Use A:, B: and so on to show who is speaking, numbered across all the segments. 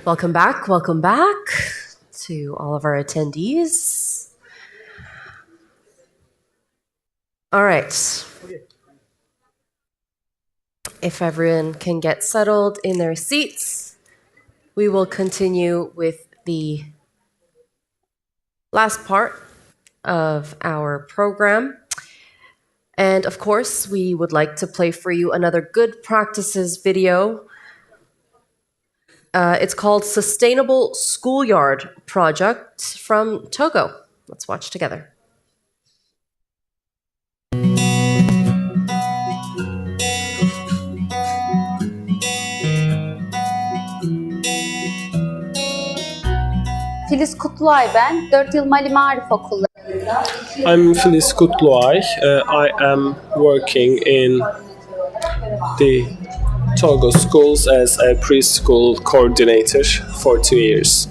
A: Welcome back to all of our attendees. All right. If everyone can get settled in their seats, we will continue with the last part of our program. And of course, we would like to play for you another good practices video. It's called Sustainable Schoolyard Project from Togo. Let's watch together.
B: Filiz Kutluay ben. 4 yıl Mali Marif Okulu'nda.
C: I'm Filiz Kutluay. I am working in the Togo schools as a preschool coordinator for 2 years.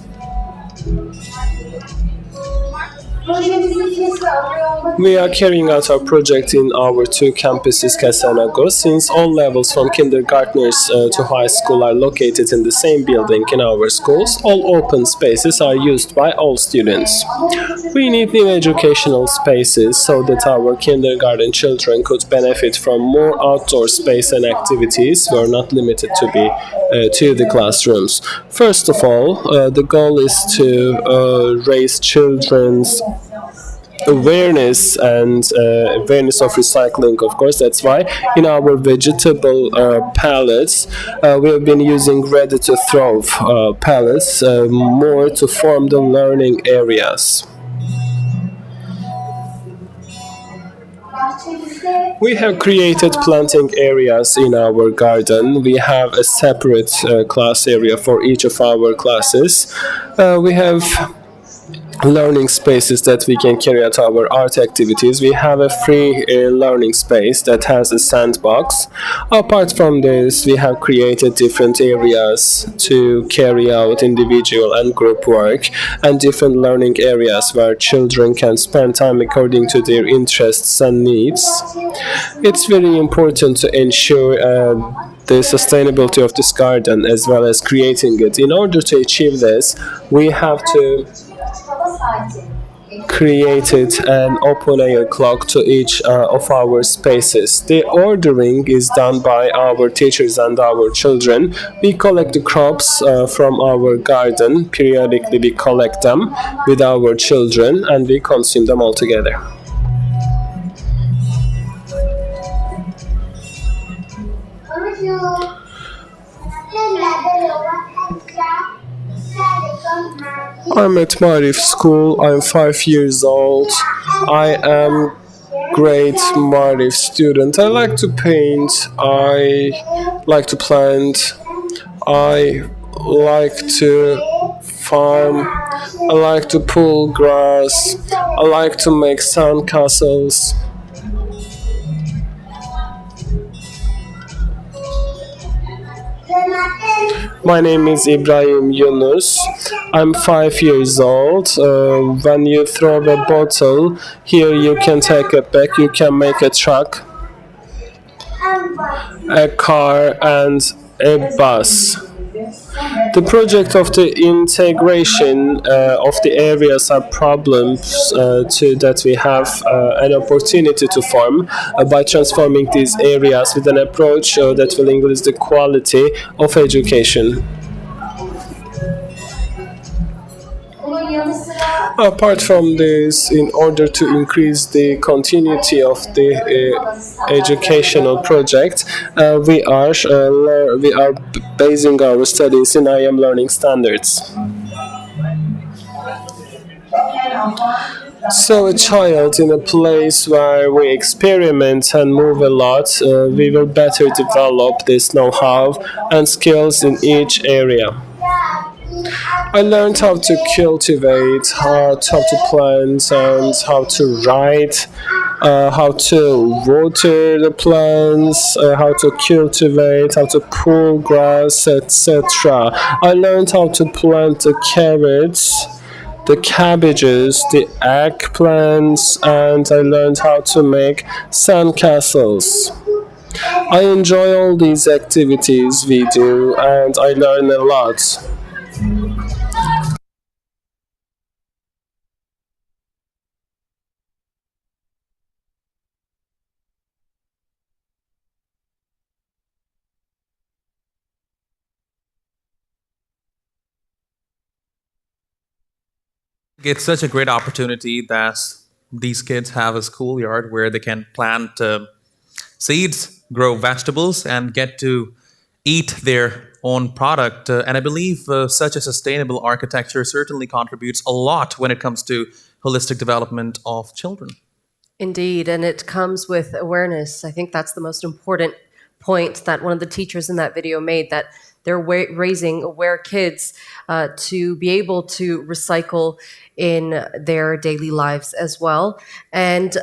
C: We are carrying out our project in our 2 campuses, Kasanago, since all levels from kindergartners to high school are located in the same building in our schools. All open spaces are used by all students. We need new educational spaces so that our kindergarten children could benefit from more outdoor space and activities. We are not limited to the classrooms. First of all, the goal is to raise children's awareness and awareness of recycling, of course. That's why in our vegetable pallets we have been using ready to throw pallets more to form the learning areas. We have created planting areas in our garden. We have a separate class area for each of our classes. We have learning spaces that we can carry out our art activities. We have a free learning space that has a sandbox. Apart from this, we have created different areas to carry out individual and group work, and different learning areas where children can spend time according to their interests and needs. It's very important to ensure the sustainability of this garden as well as creating it. In order to achieve this, we have to created an open air clock to each of our spaces. The ordering is done by our teachers and our children. We collect the crops from our garden. Periodically we collect them with our children and we consume them all together. I'm at Marif School. I'm 5 years old. I am grade Marif student. I like to paint. I like to plant. I like to farm. I like to pull grass. I like to make sand castles. My name is Ibrahim Yunus. I'm 5 years old. When you throw a bottle, here you can take it back. You can make a truck, a car, and a bus. The project of the integration of the areas are problems that we have an opportunity to form by transforming these areas with an approach that will increase the quality of education. Apart from this, in order to increase the continuity of the educational project, we are basing our studies in IM learning standards. So a child in a place where we experiment and move a lot, we will better develop this know-how and skills in each area. I learned how to cultivate, how to plant, and how to write, how to water the plants, how to cultivate, how to pull grass, etc. I learned how to plant the carrots, the cabbages, the eggplants, and I learned how to make sandcastles. I enjoy all these activities we do and I learn a lot.
D: It's such a great opportunity that these kids have a schoolyard where they can plant seeds, grow vegetables, and get to eat their own product. And I believe such a sustainable architecture certainly contributes a lot when it comes to holistic development of children.
A: Indeed, and it comes with awareness. I think that's the most important point that one of the teachers in that video made, that they're raising aware kids to be able to recycle in their daily lives as well. And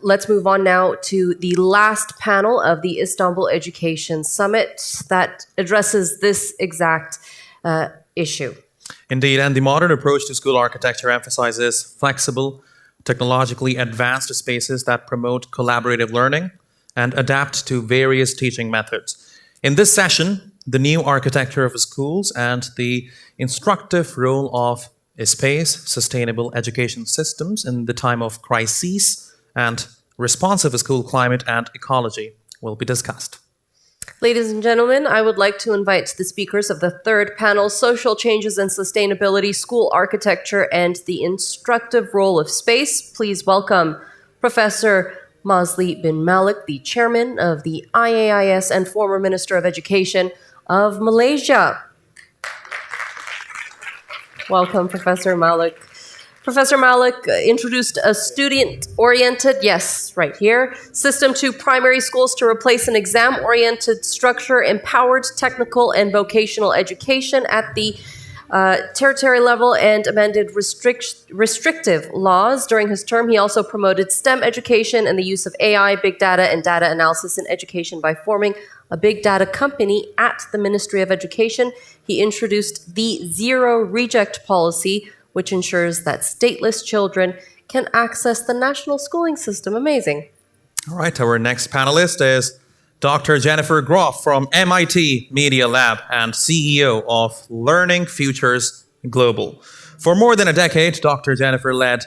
A: let's move on now to the last panel of the Istanbul Education Summit that addresses this exact issue.
D: Indeed, and the modern approach to school architecture emphasizes flexible, technologically advanced spaces that promote collaborative learning and adapt to various teaching methods. In this session, the new architecture of schools and the instructive role of space, sustainable education systems in the time of crises, and responsive school climate and ecology will be discussed.
A: Ladies and gentlemen, I would like to invite the speakers of the third panel, Social Changes and Sustainability, School Architecture, and the Instructive Role of Space. Please welcome Professor Mazli bin Malik, the chairman of the IAIS and former Minister of Education of Malaysia. Welcome, Professor Malik. Professor Malik introduced a student-oriented, yes, right here, system to primary schools to replace an exam-oriented structure, empowered technical and vocational education at the territory level, and amended restrictive laws. During his term, he also promoted STEM education and the use of AI, big data, and data analysis in education by forming a big data company at the Ministry of Education. He introduced the Zero Reject policy, which ensures that stateless children can access the national schooling system. Amazing.
D: All right, our next panelist is Dr. Jennifer Groff from MIT Media Lab and CEO of Learning Futures Global. For more than a decade, Dr. Jennifer led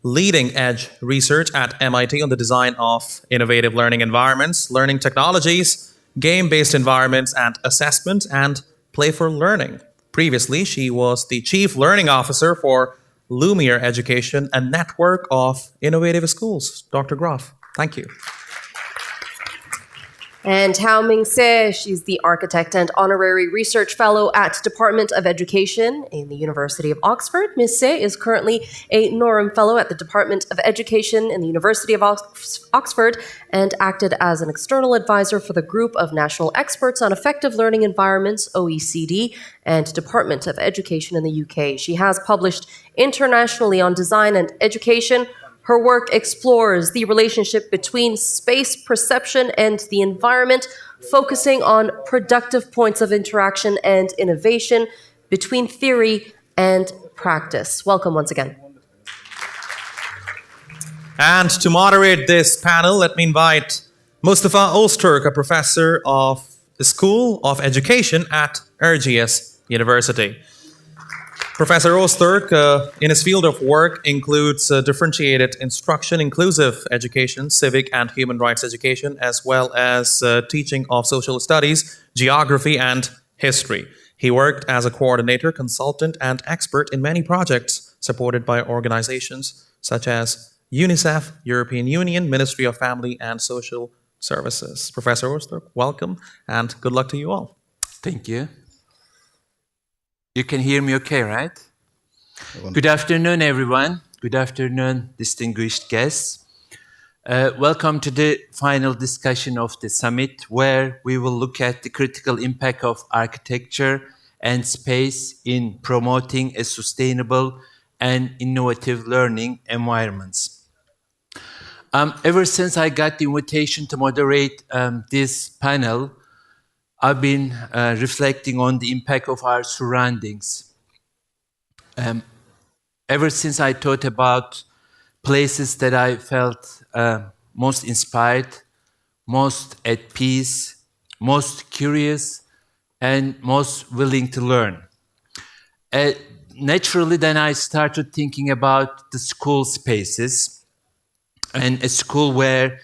D: leading-edge research at MIT on the design of innovative learning environments, learning technologies, game-based environments, and assessment and playful learning. Previously, she was the Chief Learning Officer for Lumiere Education, a network of innovative schools. Dr. Groff, thank you.
A: And Hao Ming Se, she's the architect and honorary research fellow at Department of Education in the University of Oxford. Ms. Se is currently a Norham Fellow at the Department of Education in the University of Oxford and acted as an external advisor for the Group of National Experts on Effective Learning Environments, OECD, and Department of Education in the UK. She has published internationally on design and education. Her work explores the relationship between space perception and the environment, focusing on productive points of interaction and innovation between theory and practice. Welcome once again.
D: And to moderate this panel, let me invite Mustafa Öztürk, a professor of the School of Education at Erciyes University. Professor Öztürk, in his field of work, includes differentiated instruction, inclusive education, civic and human rights education, as well as teaching of social studies, geography, and history. He worked as a coordinator, consultant, and expert in many projects supported by organizations such as UNICEF, European Union, Ministry of Family and Social Services. Professor Öztürk, welcome, and good luck to you all.
E: Thank you. You can hear me okay, right? Good afternoon, everyone. Good afternoon, distinguished guests. Welcome to the final discussion of the summit, where we will look at the critical impact of architecture and space in promoting a sustainable and innovative learning environments. Ever since I got the invitation to moderate this panel, I've been reflecting on the impact of our surroundings. Ever since I thought about places that I felt most inspired most at peace, most curious, and most willing to learn. Naturally, then I started thinking about the school spaces, and a school where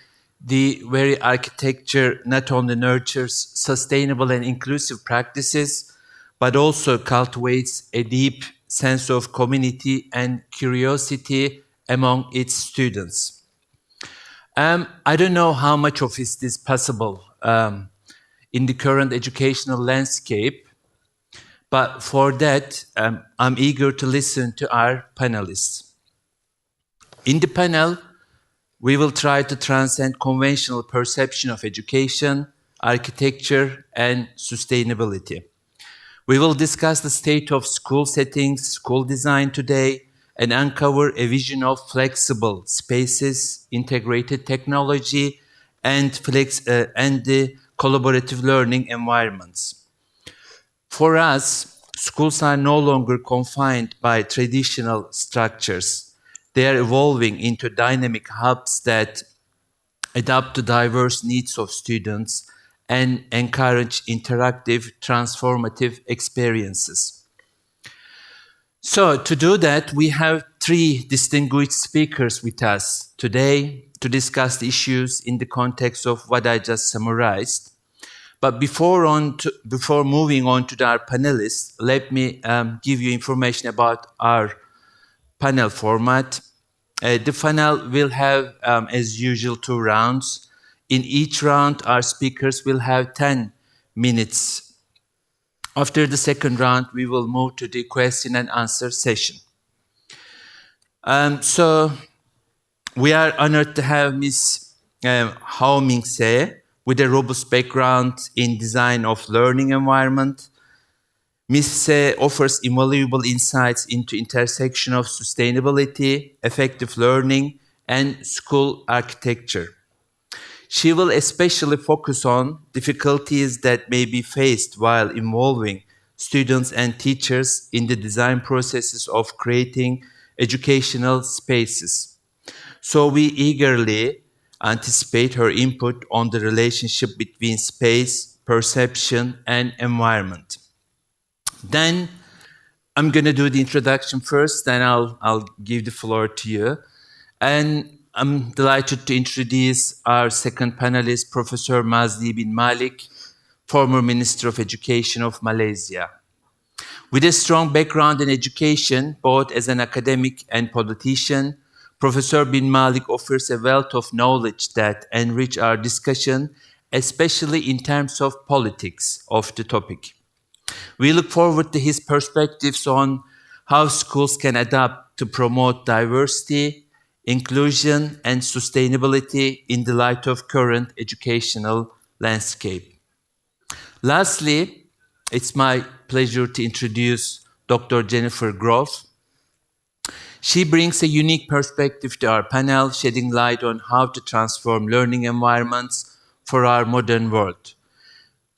E: the very architecture not only nurtures sustainable and inclusive practices, but also cultivates a deep sense of community and curiosity among its students. I don't know how much of this is possible in the current educational landscape, but for that, I'm eager to listen to our panelists. In the panel, we will try to transcend conventional perception of education, architecture, and sustainability. We will discuss the state of school settings, school design today, and uncover a vision of flexible spaces, integrated technology, and the collaborative learning environments. For us, schools are no longer confined by traditional structures. They are evolving into dynamic hubs that adapt to diverse needs of students and encourage interactive, transformative experiences. So, to do that, we have three distinguished speakers with us today to discuss the issues in the context of what I just summarized. But before moving on to our panelists, let me give you information about our panel format. The panel will have, as usual, 2 rounds. In each round, our speakers will have 10 minutes. After the second round, we will move to the question and answer session. So we are honored to have Ms. Hao Ming-se with a robust background in design of learning environment. Ms. Se offers invaluable insights into intersection of sustainability, effective learning, and school architecture. She will especially focus on difficulties that may be faced while involving students and teachers in the design processes of creating educational spaces. So we eagerly anticipate her input on the relationship between space, perception, and environment. Then I'm going to do the introduction first, then I'll give the floor to you. And I'm delighted to introduce our second panelist, Professor Mazdi bin Malik, former Minister of Education of Malaysia. With a strong background in education, both as an academic and politician, Professor bin Malik offers a wealth of knowledge that enrich our discussion, especially in terms of politics of the topic. We look forward to his perspectives on how schools can adapt to promote diversity, inclusion, and sustainability in the light of current educational landscape. Lastly, it's my pleasure to introduce Dr. Jennifer Grove. She brings a unique perspective to our panel, shedding light on how to transform learning environments for our modern world.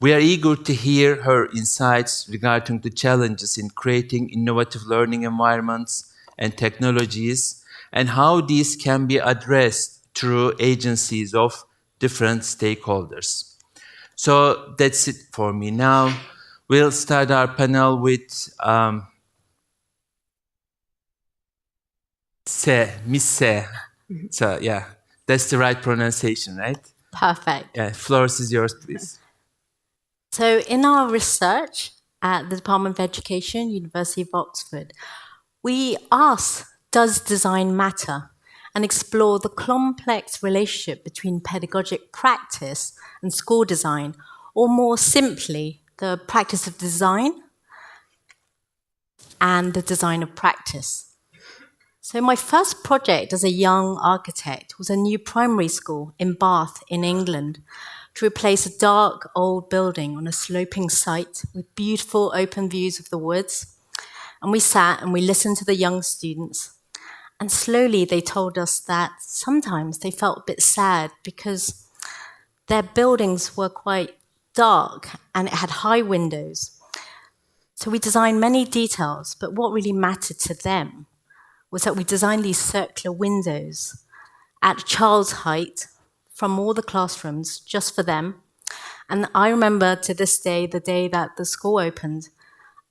E: We are eager to hear her insights regarding the challenges in creating innovative learning environments and technologies, and how these can be addressed through agencies of different stakeholders. So that's it for me now. We'll start our panel with Miss Se. So yeah, that's the right pronunciation, right?
F: Perfect.
E: Yeah, floor is yours, please.
F: So in our research at the Department of Education, University of Oxford, we ask, does design matter? And explore the complex relationship between pedagogic practice and school design, or more simply, the practice of design and the design of practice. So my first project as a young architect was a new primary school in Bath in England to replace a dark old building on a sloping site with beautiful open views of the woods. And we sat and we listened to the young students. And slowly they told us that sometimes they felt a bit sad because their buildings were quite dark and it had high windows. So we designed many details, but what really mattered to them was that we designed these circular windows at child's height, from all the classrooms just for them. And I remember to this day, the day that the school opened,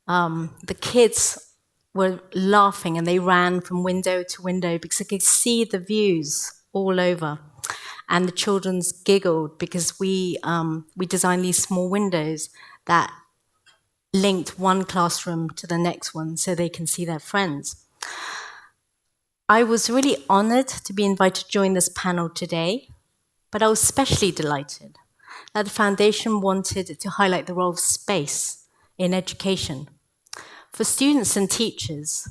F: the kids were laughing and they ran from window to window because they could see the views all over. And the children giggled because we designed these small windows that linked one classroom to the next one so they can see their friends. I was really honored to be invited to join this panel today, but I was especially delighted that the Foundation wanted to highlight the role of space in education. For students and teachers,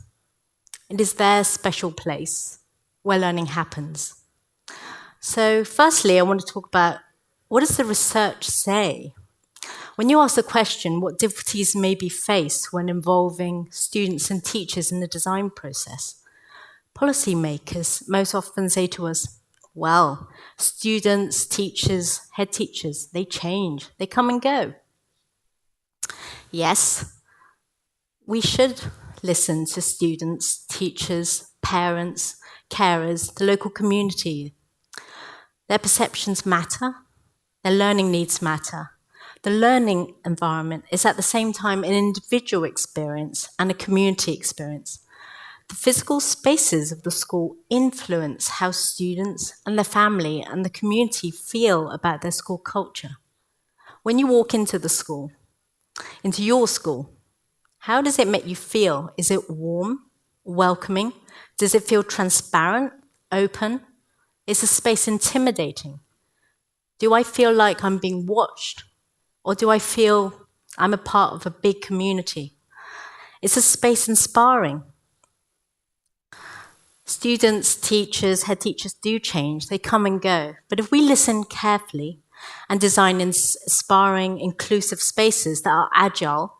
F: it is their special place where learning happens. So firstly, I want to talk about what does the research say? When you ask the question, what difficulties may be faced when involving students and teachers in the design process, policymakers most often say to us, well, students, teachers, head teachers, they change, they come and go. Yes, we should listen to students, teachers, parents, carers, the local community. Their perceptions matter, their learning needs matter. The learning environment is at the same time an individual experience and a community experience. The physical spaces of the school influence how students and their family and the community feel about their school culture. When you walk into the school, into your school, how does it make you feel? Is it warm, welcoming? Does it feel transparent, open? Is the space intimidating? Do I feel like I'm being watched? Or do I feel I'm a part of a big community? Is the space inspiring? Students, teachers, head teachers do change, they come and go. But if we listen carefully and design inspiring, inclusive spaces that are agile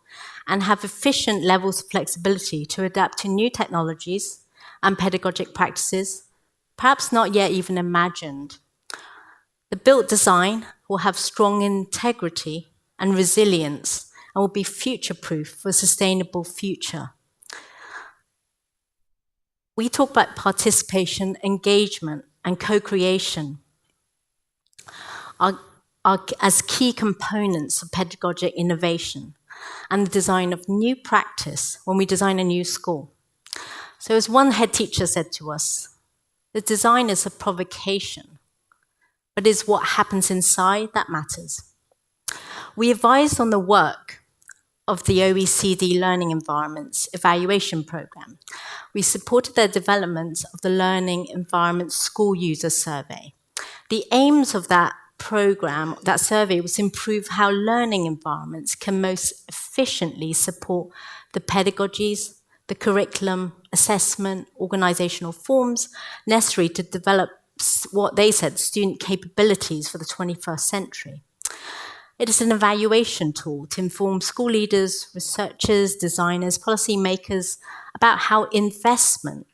F: and have efficient levels of flexibility to adapt to new technologies and pedagogic practices, perhaps not yet even imagined, the built design will have strong integrity and resilience and will be future-proof for a sustainable future. We talk about participation, engagement, and co-creation as key components of pedagogic innovation and the design of new practice when we design a new school. So as one head teacher said to us, the design is a provocation, but it's what happens inside that matters. We advised on the work of the OECD Learning Environments Evaluation Programme. We supported their development of the Learning Environment School User Survey. The aims of that program, that survey, was to improve how learning environments can most efficiently support the pedagogies, the curriculum, assessment, organizational forms necessary to develop what they said, student capabilities for the 21st century. It is an evaluation tool to inform school leaders, researchers, designers, policymakers about how investment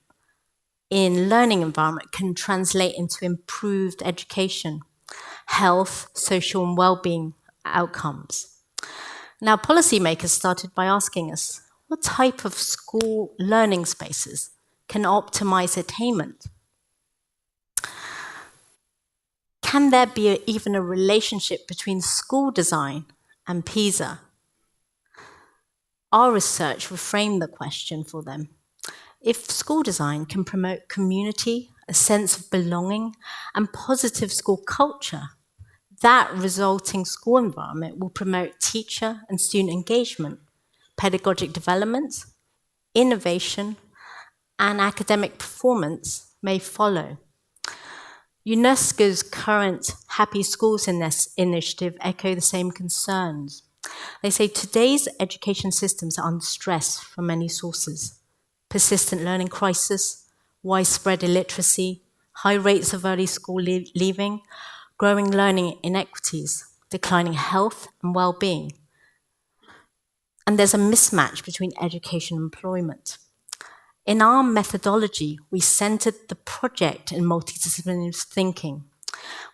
F: in learning environment can translate into improved education, health, social and well-being outcomes. Now, policymakers started by asking us, what type of school learning spaces can optimize attainment? Can there be even a relationship between school design and PISA? Our research reframed the question for them. If school design can promote community, a sense of belonging, and positive school culture, that resulting school environment will promote teacher and student engagement, pedagogic development, innovation, and academic performance may follow. UNESCO's current Happy Schools initiative echo the same concerns. They say today's education systems are under stress from many sources. Persistent learning crisis, widespread illiteracy, high rates of early school leaving, growing learning inequities, declining health and well-being. And there's a mismatch between education and employment. In our methodology, we centered the project in multidisciplinary thinking.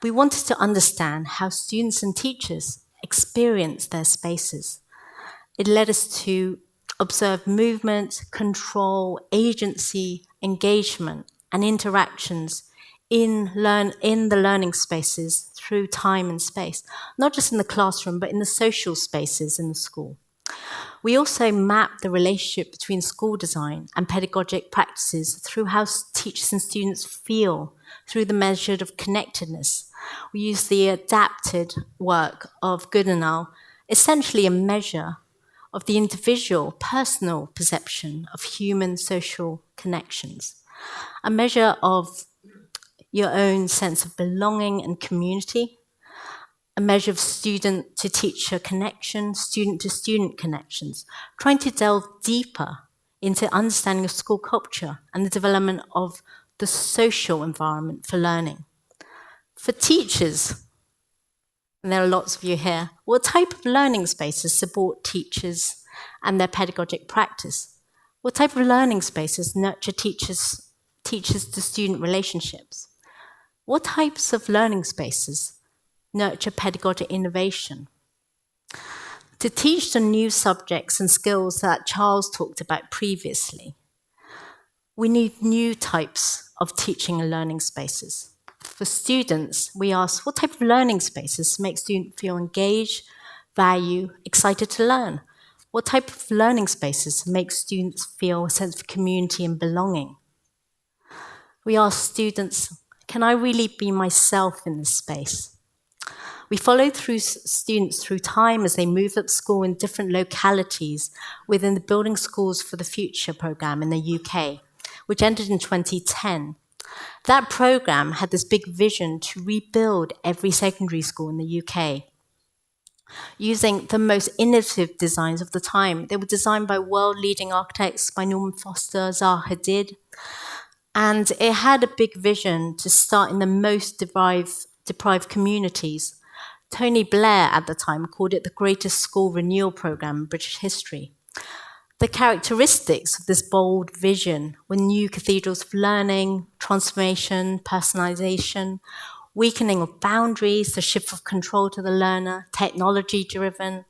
F: We wanted to understand how students and teachers experience their spaces. It led us to observe movement, control, agency, engagement, and interactions in the learning spaces through time and space, not just in the classroom, but in the social spaces in the school. We also map the relationship between school design and pedagogic practices through how teachers and students feel, through the measure of connectedness. We use the adapted work of Goodenow, essentially a measure of the individual, personal perception of human social connections, a measure of your own sense of belonging and community, a measure of student-to-teacher connection, student-to-student connections, trying to delve deeper into understanding of school culture and the development of the social environment for learning. For teachers, and there are lots of you here, what type of learning spaces support teachers and their pedagogic practice? What type of learning spaces nurture teachers-to-student relationships? What types of learning spaces nurture pedagogic innovation? To teach the new subjects and skills that Charles talked about previously, we need new types of teaching and learning spaces. For students, we ask, what type of learning spaces make students feel engaged, value, excited to learn? What type of learning spaces make students feel a sense of community and belonging? We ask students, can I really be myself in this space? We followed through students through time as they moved up school in different localities within the Building Schools for the Future programme in the UK, which ended in 2010. That programme had this big vision to rebuild every secondary school in the UK, using the most innovative designs of the time. They were designed by world-leading architects, by Norman Foster, Zaha Hadid, and it had a big vision to start in the most deprived communities. Tony Blair at the time called it the greatest school renewal programme in British history. The characteristics of this bold vision were new cathedrals of learning, transformation, personalisation, weakening of boundaries, the shift of control to the learner, technology-driven,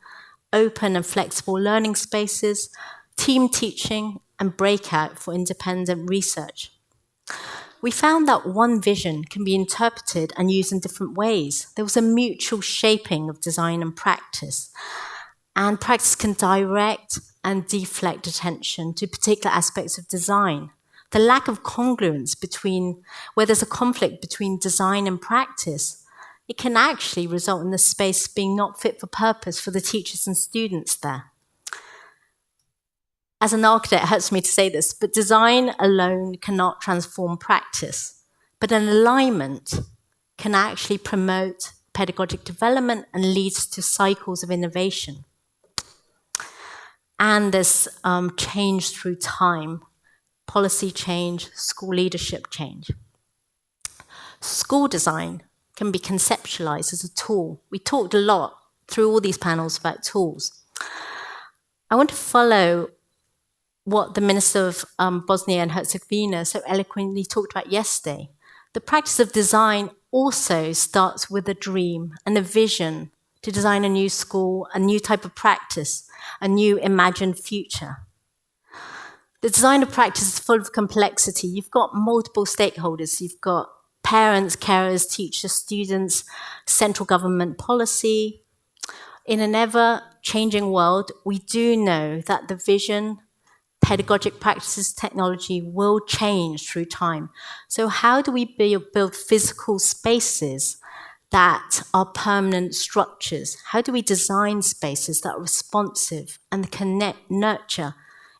F: open and flexible learning spaces, team teaching, and breakout for independent research. We found that one vision can be interpreted and used in different ways. There was a mutual shaping of design and practice can direct and deflect attention to particular aspects of design. The lack of congruence where there's a conflict between design and practice, it can actually result in the space being not fit for purpose for the teachers and students there. As an architect, it hurts me to say this, but design alone cannot transform practice. But an alignment can actually promote pedagogic development and leads to cycles of innovation. And there's change through time, policy change, school leadership change. School design can be conceptualized as a tool. We talked a lot through all these panels about tools. I want to follow what the Minister of Bosnia and Herzegovina so eloquently talked about yesterday. The practice of design also starts with a dream and a vision to design a new school, a new type of practice, a new imagined future. The design of practice is full of complexity. You've got multiple stakeholders. You've got parents, carers, teachers, students, central government policy. In an ever-changing world, we do know that the vision, pedagogic practices, technology will change through time. So how do we build physical spaces that are permanent structures? How do we design spaces that are responsive and connect, nurture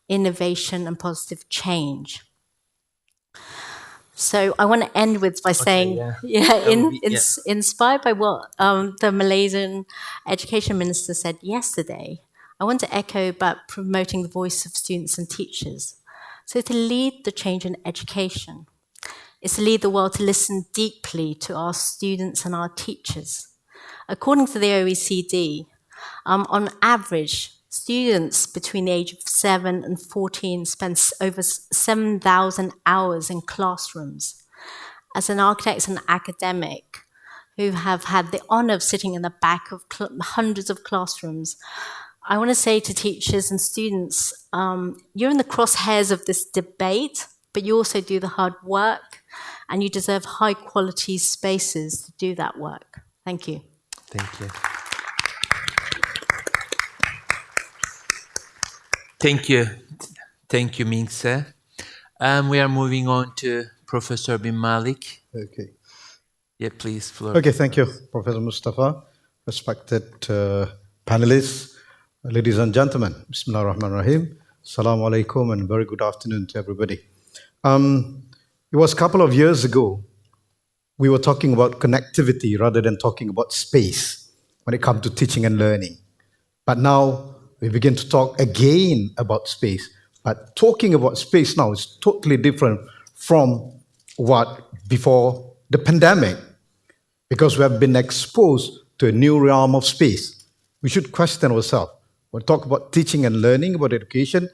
F: innovation and positive change? So I want to end by saying, inspired by what the Malaysian education minister said yesterday, I want to echo about promoting the voice of students and teachers. So to lead the change in education is to lead the world to listen deeply to our students and our teachers. According to the OECD, on average, students between the age of 7 and 14 spend over 7,000 hours in classrooms. As an architect and academic who have had the honor of sitting in the back of hundreds of classrooms, I want to say to teachers and students, you're in the crosshairs of this debate but you also do the hard work, and you deserve high quality spaces to do that work. Thank you.
E: Thank you. Thank you. Thank you, Mingse. We are moving on to Professor Bin Malik.
G: Okay.
E: Yeah, please, floor.
G: Okay, thank you, Professor Mustafa. Respected panelists, ladies and gentlemen. Bismillah ar-Rahman ar-Rahim. Assalamu alaikum and very good afternoon to everybody. It was a couple of years ago, we were talking about connectivity rather than talking about space when it comes to teaching and learning. But now we begin to talk again about space. But talking about space now is totally different from what before the pandemic, because we have been exposed to a new realm of space. We should question ourselves. When we talk about teaching and learning, about education,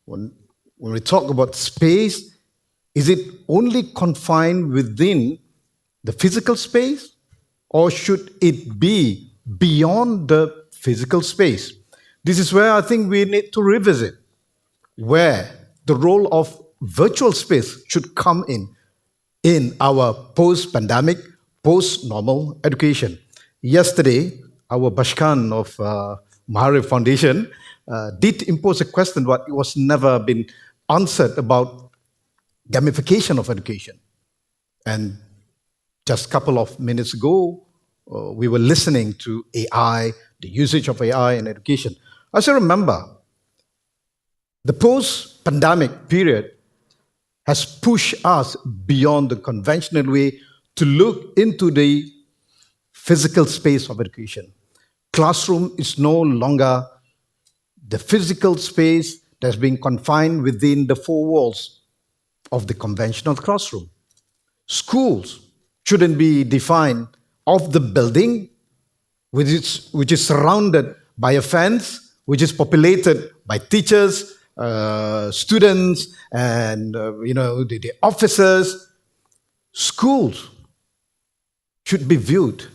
G: when we talk about space, is it only confined within the physical space, or should it be beyond the physical space? This is where I think we need to revisit where the role of virtual space should come in our post-pandemic, post-normal education. Yesterday, our Bashkan of Maharib Foundation did impose a question that was never been answered about gamification of education. And just a couple of minutes ago, we were listening to AI, the usage of AI in education. I still remember the post-pandemic period has pushed us beyond the conventional way to look into the physical space of education. Classroom is no longer the physical space that's being confined within the four walls of the conventional classroom. Schools shouldn't be defined of the building, which is surrounded by a fence, which is populated by teachers, students, and the officers. Schools should be viewed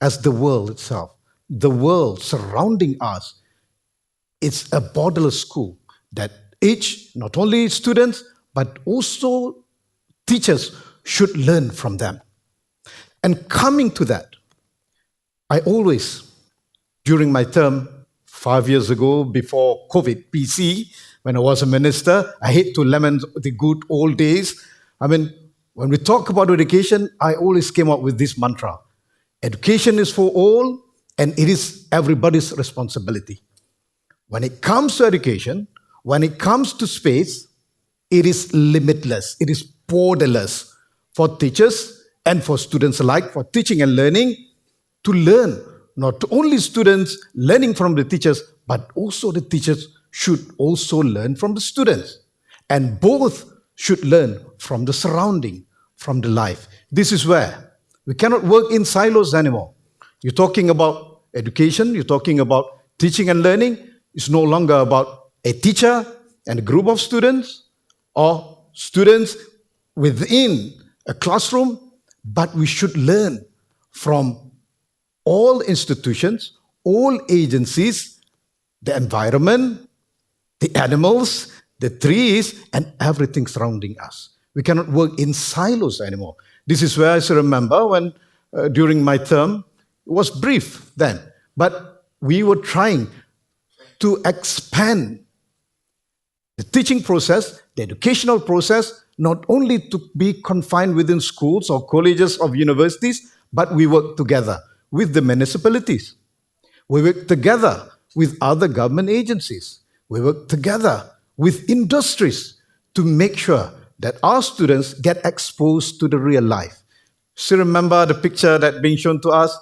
G: as the world itself. The world surrounding us, it's a borderless school that each, not only students, but also teachers should learn from them. And coming to that, I always, during my term 5 years ago, before COVID PC, when I was a minister, I hate to lament the good old days. I mean, when we talk about education, I always came up with this mantra. Education is for all, and it is everybody's responsibility. When it comes to education, when it comes to space, it is limitless, it is borderless for teachers and for students alike, for teaching and learning, to learn. Not only students learning from the teachers, but also the teachers should also learn from the students. And both should learn from the surrounding, from the life. This is where we cannot work in silos anymore. You're talking about education, you're talking about teaching and learning. It's no longer about a teacher and a group of students or students within a classroom, but we should learn from all institutions, all agencies, the environment, the animals, the trees, and everything surrounding us. We cannot work in silos anymore. This is where I still remember when, during my term, it was brief then, but we were trying to expand the teaching process, the educational process, not only to be confined within schools or colleges or universities, but we work together with the municipalities. We work together with other government agencies. We work together with industries to make sure that our students get exposed to the real life. Still remember the picture that being shown to us?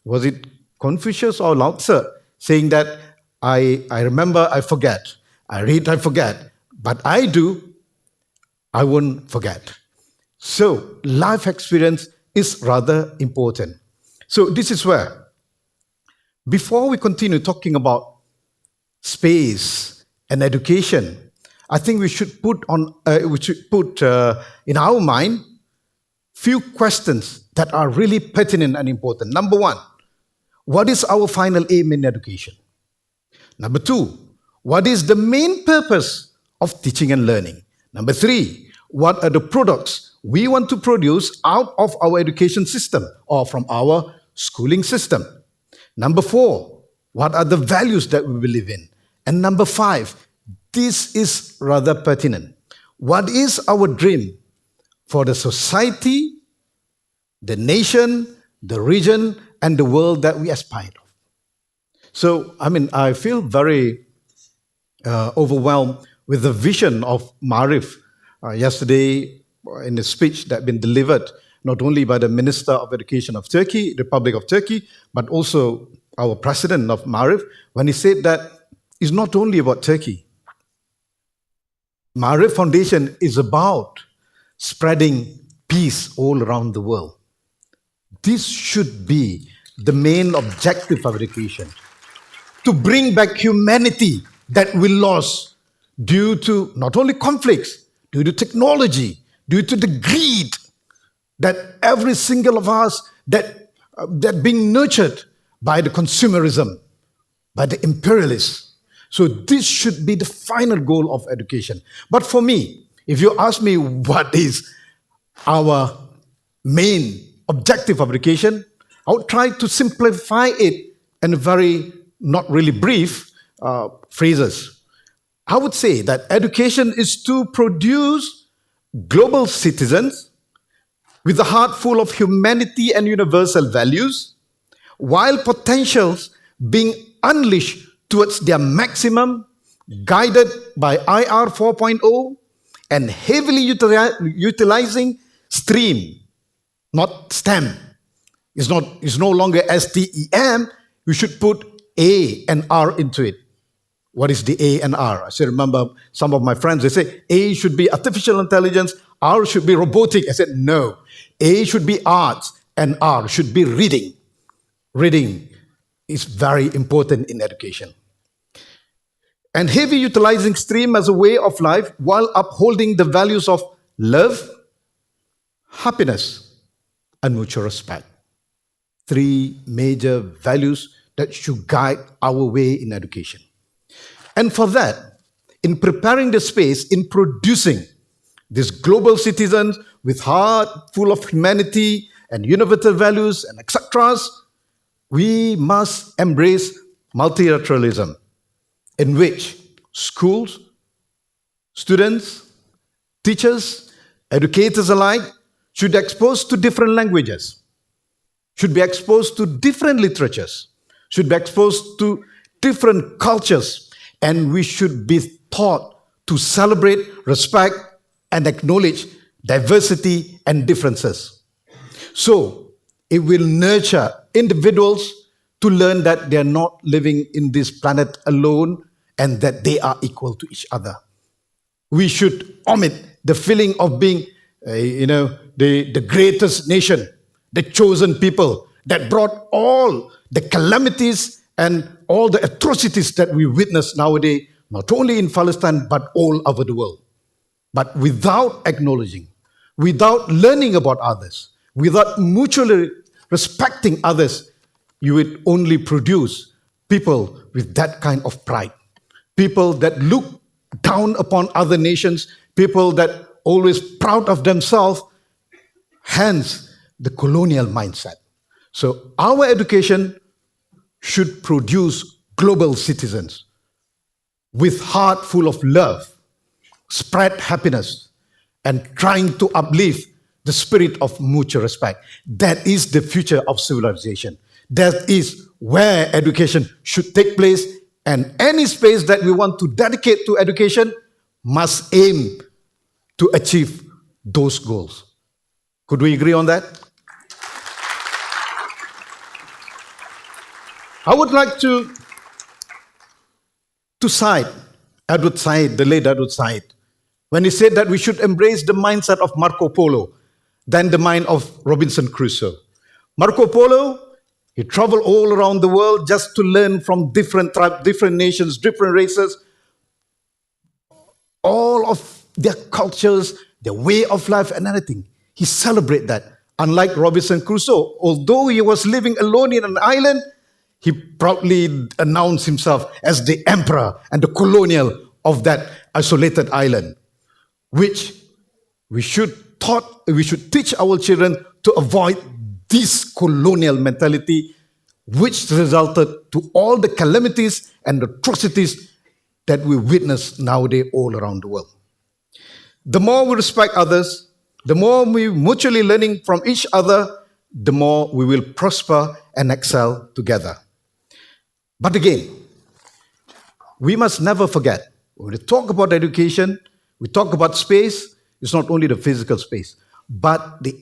G: Was it Confucius or Lao Tzu saying that I remember, I forget. I read, I forget. But I do, I won't forget. So life experience is rather important. So this is where, before we continue talking about space and education, I think we should put in our mind few questions that are really pertinent and important. Number one, what is our final aim in education? Number two, what is the main purpose of teaching and learning? Number three, what are the products we want to produce out of our education system or from our schooling system. Number 4, what are the values that we believe in? And number 5, this is rather pertinent. What is our dream for the society, the nation, the region, and the world that we aspire to? So, I feel very overwhelmed with the vision of Marif yesterday in a speech that had been delivered not only by the Minister of Education of Turkey, Republic of Turkey, but also our president of Marif, when he said that it's not only about Turkey. Marif Foundation is about spreading peace all around the world. This should be the main objective of education, to bring back humanity that we lost due to not only conflicts, due to technology, due to the greed that every single of us that being nurtured by the consumerism, by the imperialists. So this should be the final goal of education. But for me, if you ask me what is our main objective of education, I would try to simplify it in a very not really brief phrases. I would say that education is to produce global citizens with a heart full of humanity and universal values, while potentials being unleashed towards their maximum, guided by IR 4.0 and heavily utilizing STEAM, not STEM. It's no longer STEM. We should put A and R into it. What is the A and R? I still remember some of my friends, they say A should be artificial intelligence, R should be robotic. I said, no. A should be arts and R should be reading. Reading is very important in education. And heavy utilizing STEAM as a way of life while upholding the values of love, happiness, and mutual respect. 3 major values that should guide our way in education. And for that, in preparing the space, in producing these global citizens with heart full of humanity and universal values and etc., we must embrace multilateralism, in which schools, students, teachers, educators alike should be exposed to different languages, should be exposed to different literatures, should be exposed to different cultures, and we should be taught to celebrate, respect, and acknowledge diversity and differences. So, it will nurture individuals to learn that they are not living in this planet alone and that they are equal to each other. We should omit the feeling of being, the greatest nation, the chosen people that brought all the calamities and all the atrocities that we witness nowadays, not only in Palestine, but all over the world. But without acknowledging, without learning about others, without mutually respecting others, you would only produce people with that kind of pride. People that look down upon other nations, people that always proud of themselves, hence the colonial mindset. So our education should produce global citizens with heart full of love, spread happiness, and trying to uplift the spirit of mutual respect. That is the future of civilization. That is where education should take place, and any space that we want to dedicate to education must aim to achieve those goals. Could we agree on that? I would like to cite Edward Said, the late Edward Said, when he said that we should embrace the mindset of Marco Polo than the mind of Robinson Crusoe. Marco Polo, he traveled all around the world just to learn from different tribes, different nations, different races, all of their cultures, their way of life and everything. He celebrated that. Unlike Robinson Crusoe, although he was living alone in an island, he proudly announced himself as the emperor and the colonial of that isolated island, which We should teach our children to avoid this colonial mentality, which resulted to all the calamities and atrocities that we witness nowadays all around the world. The more we respect others, the more we mutually learning from each other, the more we will prosper and excel together. But again, we must never forget, when we talk about education, we talk about space, it's not only the physical space, but the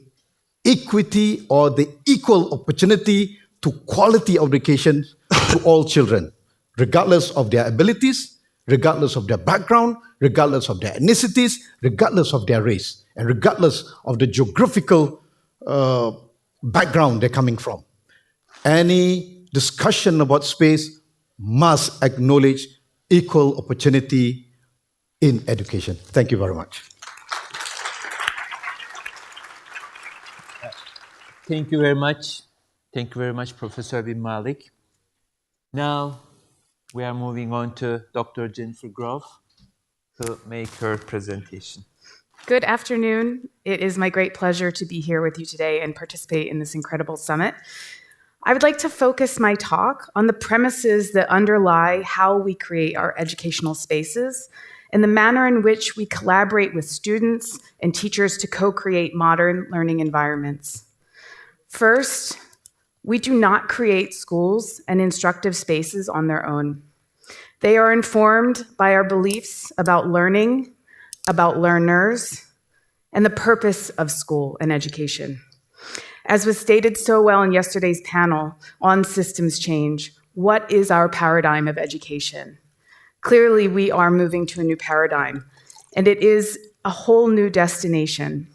G: equity or the equal opportunity to quality of education to all children, regardless of their abilities, regardless of their background, regardless of their ethnicities, regardless of their race, and regardless of the geographical background they're coming from. Any discussion about space must acknowledge equal opportunity in education. Thank you very much.
E: Thank you very much. Thank you very much, Professor Bin Malik. Now, we are moving on to Dr. Jennifer Grove to make her presentation.
H: Good afternoon. It is my great pleasure to be here with you today and participate in this incredible summit. I would like to focus my talk on the premises that underlie how we create our educational spaces and the manner in which we collaborate with students and teachers to co-create modern learning environments. First, we do not create schools and instructive spaces on their own. They are informed by our beliefs about learning, about learners, and the purpose of school and education. As was stated so well in yesterday's panel on systems change, what is our paradigm of education? Clearly, we are moving to a new paradigm, and it is a whole new destination.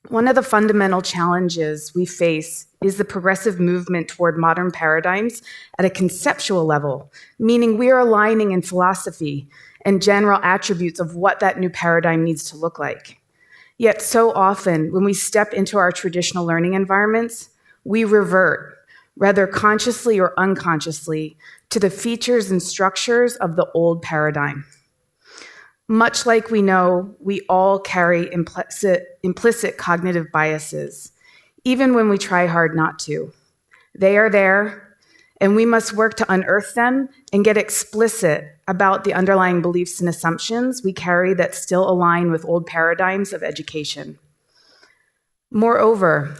H: One of the fundamental challenges we face is the progressive movement toward modern paradigms at a conceptual level, meaning we are aligning in philosophy and general attributes of what that new paradigm needs to look like. Yet so often, when we step into our traditional learning environments, we revert, whether consciously or unconsciously, to the features and structures of the old paradigm. Much like we know, we all carry implicit cognitive biases, even when we try hard not to. They are there, and we must work to unearth them and get explicit about the underlying beliefs and assumptions we carry that still align with old paradigms of education. Moreover,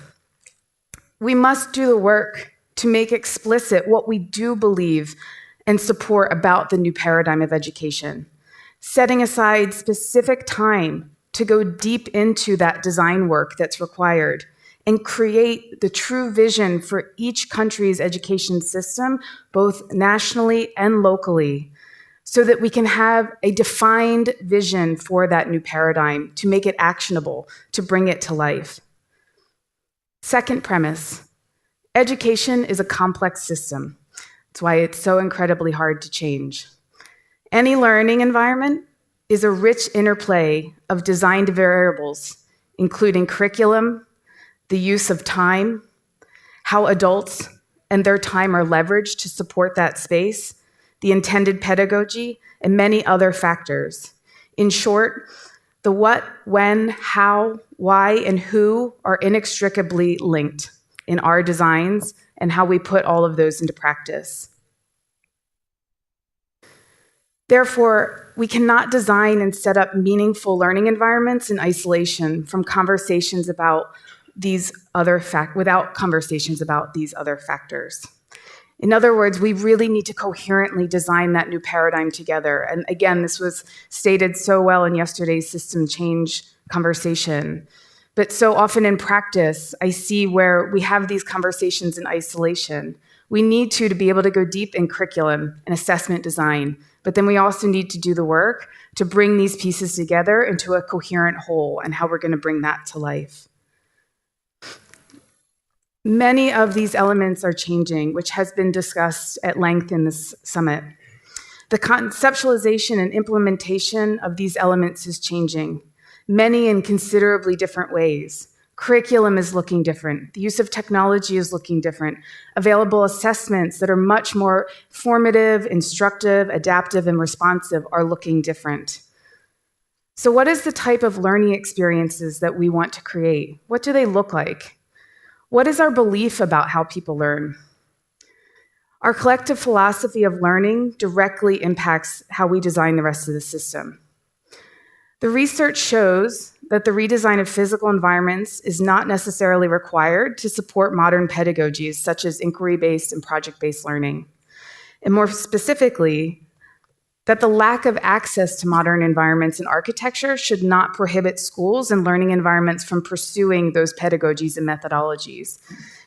H: we must do the work to make explicit what we do believe and support about the new paradigm of education, setting aside specific time to go deep into that design work that's required and create the true vision for each country's education system, both nationally and locally, so that we can have a defined vision for that new paradigm to make it actionable, to bring it to life. Second premise, education is a complex system. That's why it's so incredibly hard to change. Any learning environment is a rich interplay of designed variables, including curriculum, the use of time, how adults and their time are leveraged to support that space, the intended pedagogy, and many other factors. In short, the what, when, how, why, and who are inextricably linked in our designs and how we put all of those into practice. Therefore, we cannot design and set up meaningful learning environments in isolation from conversations about these other without conversations about these other factors. In other words, we really need to coherently design that new paradigm together. And again, this was stated so well in yesterday's system change conversation. But so often in practice, I see where we have these conversations in isolation. We need to be able to go deep in curriculum and assessment design, but then we also need to do the work to bring these pieces together into a coherent whole and how we're going to bring that to life. Many of these elements are changing, which has been discussed at length in this summit. The conceptualization and implementation of these elements is changing, many in considerably different ways. Curriculum is looking different. The use of technology is looking different. Available assessments that are much more formative, instructive, adaptive, and responsive are looking different. So what is the type of learning experiences that we want to create? What do they look like? What is our belief about how people learn? Our collective philosophy of learning directly impacts how we design the rest of the system. The research shows that the redesign of physical environments is not necessarily required to support modern pedagogies such as inquiry-based and project-based learning. And more specifically, that the lack of access to modern environments and architecture should not prohibit schools and learning environments from pursuing those pedagogies and methodologies.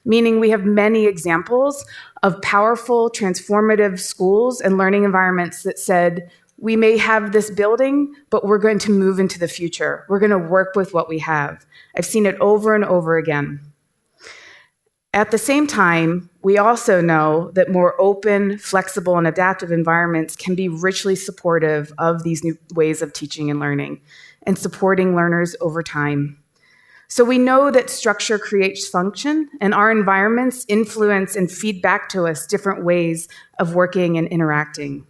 H: Meaning we have many examples of powerful, transformative schools and learning environments that said, we may have this building, but we're going to move into the future. We're going to work with what we have. I've seen it over and over again. At the same time, we also know that more open, flexible, and adaptive environments can be richly supportive of these new ways of teaching and learning and supporting learners over time. So we know that structure creates function, and our environments influence and feed back to us different ways of working and interacting.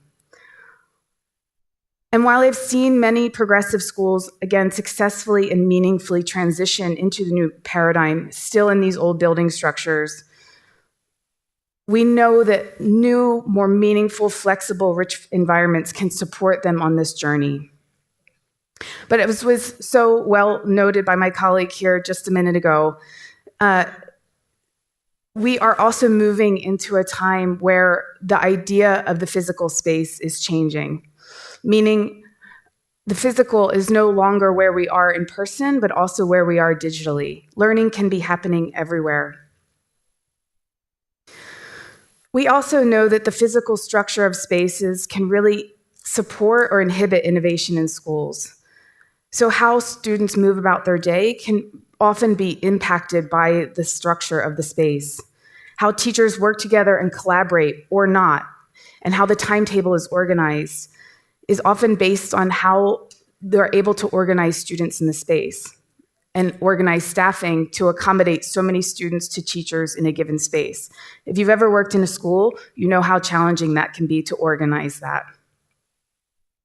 H: And while I've seen many progressive schools, again, successfully and meaningfully transition into the new paradigm, still in these old building structures, we know that new, more meaningful, flexible, rich environments can support them on this journey. But it was so well noted by my colleague here just a minute ago, we are also moving into a time where the idea of the physical space is changing. Meaning the physical is no longer where we are in person, but also where we are digitally. Learning can be happening everywhere. We also know that the physical structure of spaces can really support or inhibit innovation in schools. So how students move about their day can often be impacted by the structure of the space. How teachers work together and collaborate or not, and how the timetable is organized is often based on how they're able to organize students in the space and organize staffing to accommodate so many students to teachers in a given space. If you've ever worked in a school, you know how challenging that can be to organize that.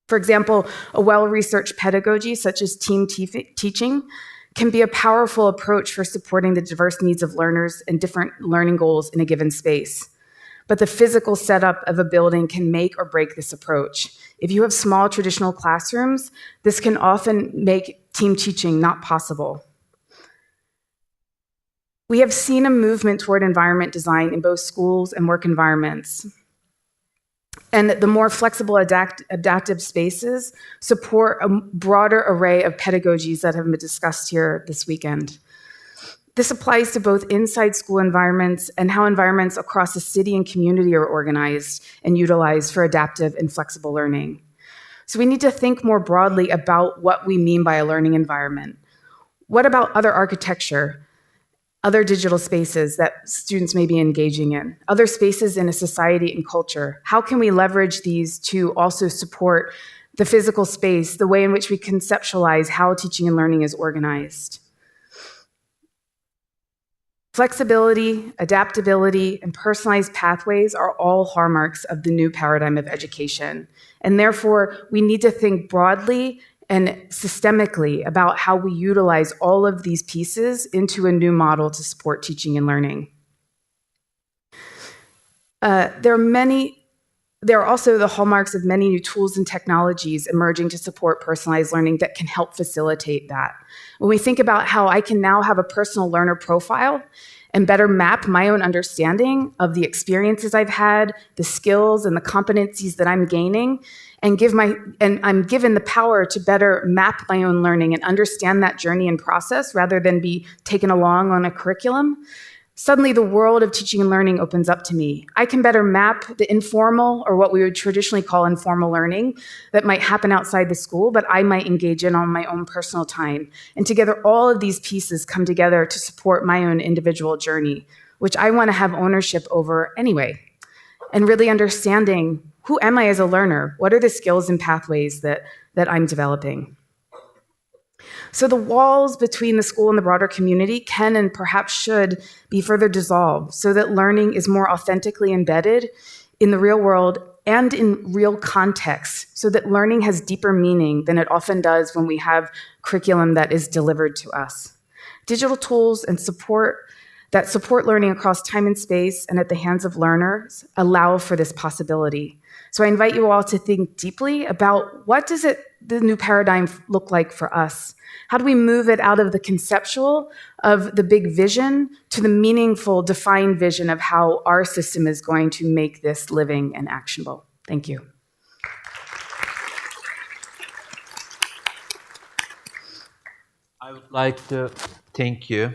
H: For example, a well-researched pedagogy such as team teaching can be a powerful approach for supporting the diverse needs of learners and different learning goals in a given space. But the physical setup of a building can make or break this approach. If you have small traditional classrooms, this can often make team teaching not possible. We have seen a movement toward environment design in both schools and work environments. And the more flexible adaptive spaces support a broader array of pedagogies that have been discussed here this weekend. This applies to both inside school environments and how environments across the city and community are organized and utilized for adaptive and flexible learning. So we need to think more broadly about what we mean by a learning environment. What about other architecture, other digital spaces that students may be engaging in, other spaces in a society and culture? How can we leverage these to also support the physical space, the way in which we conceptualize how teaching and learning is organized? Flexibility, adaptability, and personalized pathways are all hallmarks of the new paradigm of education. And therefore, we need to think broadly and systemically about how we utilize all of these pieces into a new model to support teaching and learning. There are also the hallmarks of many new tools and technologies emerging to support personalized learning that can help facilitate that. When we think about how I can now have a personal learner profile and better map my own understanding of the experiences I've had, the skills and the competencies that I'm gaining, and I'm given the power to better map my own learning and understand that journey and process rather than be taken along on a curriculum, suddenly the world of teaching and learning opens up to me. I can better map the informal, or what we would traditionally call informal learning, that might happen outside the school, but I might engage in on my own personal time. And together, all of these pieces come together to support my own individual journey, which I want to have ownership over anyway. And really understanding, who am I as a learner? What are the skills and pathways that I'm developing? So the walls between the school and the broader community can and perhaps should be further dissolved so that learning is more authentically embedded in the real world and in real context so that learning has deeper meaning than it often does when we have curriculum that is delivered to us. Digital tools and support learning across time and space and at the hands of learners allow for this possibility. So I invite you all to think deeply about what does the new paradigm look like for us? How do we move it out of the conceptual of the big vision to the meaningful, defined vision of how our system is going to make this living and actionable? Thank you.
E: I would like to thank you,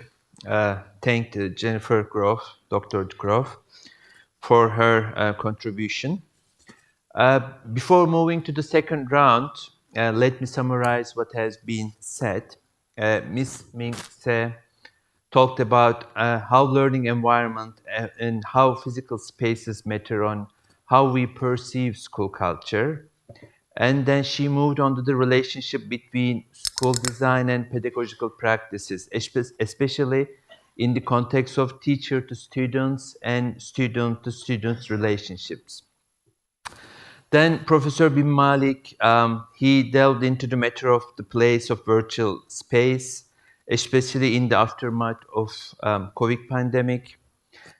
E: thank Jennifer Grove, Dr. Grove, for her contribution. Before moving to the second round, let me summarize what has been said. Ms. Ming-Se talked about how learning environment and how physical spaces matter on how we perceive school culture. And then she moved on to the relationship between school design and pedagogical practices, especially in the context of teacher to students and student to students relationships. Then Professor Bin Malik, he delved into the matter of the place of virtual space, especially in the aftermath of COVID pandemic.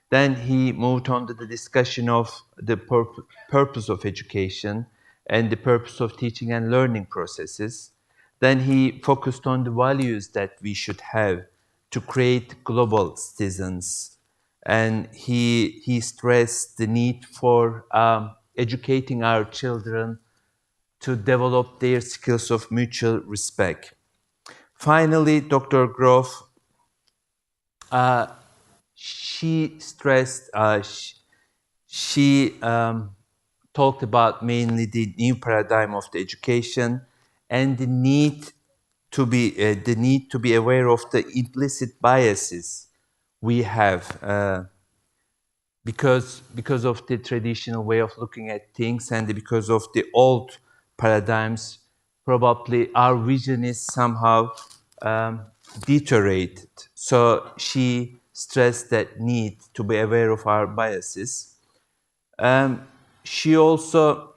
E: Then he moved on to the discussion of the purpose of education and the purpose of teaching and learning processes. Then he focused on the values that we should have to create global citizens. And he stressed the need for educating our children to develop their skills of mutual respect. Finally, Dr. Grove, she stressed, she talked about mainly the new paradigm of the education and the need to be aware of the implicit biases we have because of the traditional way of looking at things and because of the old paradigms. Probably our vision is somehow deteriorated. So she stressed that need to be aware of our biases. She also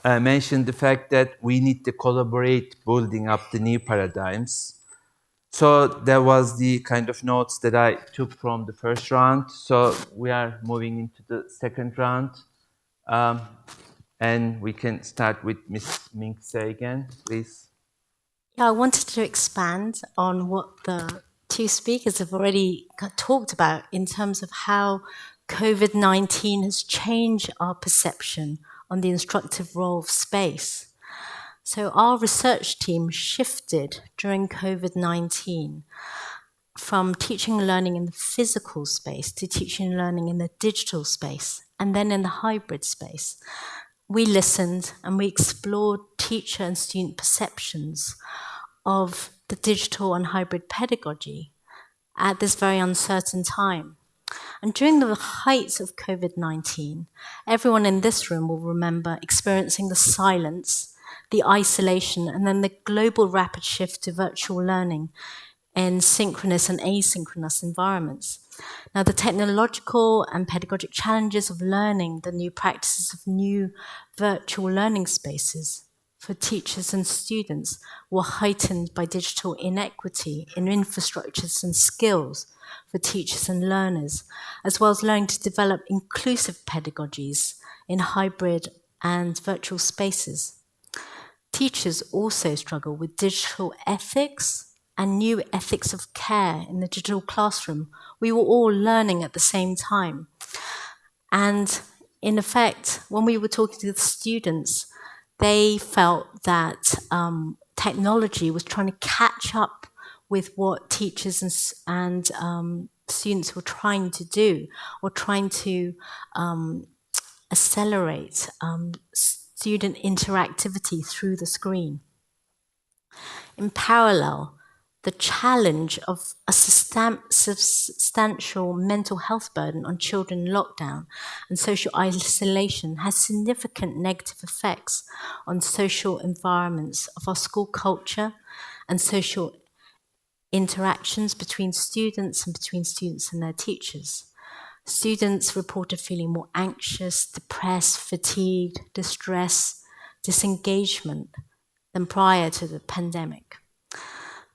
E: mentioned the fact that we need to collaborate building up the new paradigms. So that was the kind of notes that I took from the first round. So we are moving into the second round. And we can start with Ms. Ming-Se again, please.
F: Yeah, I wanted to expand on what the two speakers have already talked about in terms of how COVID-19 has changed our perception on the instructive role of space. So our research team shifted during COVID-19 from teaching and learning in the physical space to teaching and learning in the digital space and then in the hybrid space. We listened and we explored teacher and student perceptions of the digital and hybrid pedagogy at this very uncertain time. And during the height of COVID-19, everyone in this room will remember experiencing the silence, the isolation, and then the global rapid shift to virtual learning in synchronous and asynchronous environments. Now, the technological and pedagogic challenges of learning the new practices of new virtual learning spaces for teachers and students were heightened by digital inequity in infrastructures and skills for teachers and learners, as well as learning to develop inclusive pedagogies in hybrid and virtual spaces. Teachers also struggle with digital ethics and new ethics of care in the digital classroom. We were all learning at the same time. And in effect, when we were talking to the students, they felt that technology was trying to catch up with what teachers and students were trying to do, or trying to accelerate student interactivity through the screen. In parallel, the challenge of a substantial mental health burden on children in lockdown and social isolation has significant negative effects on social environments of our school culture and social interactions between students and their teachers. Students reported feeling more anxious, depressed, fatigued, distress, disengagement than prior to the pandemic.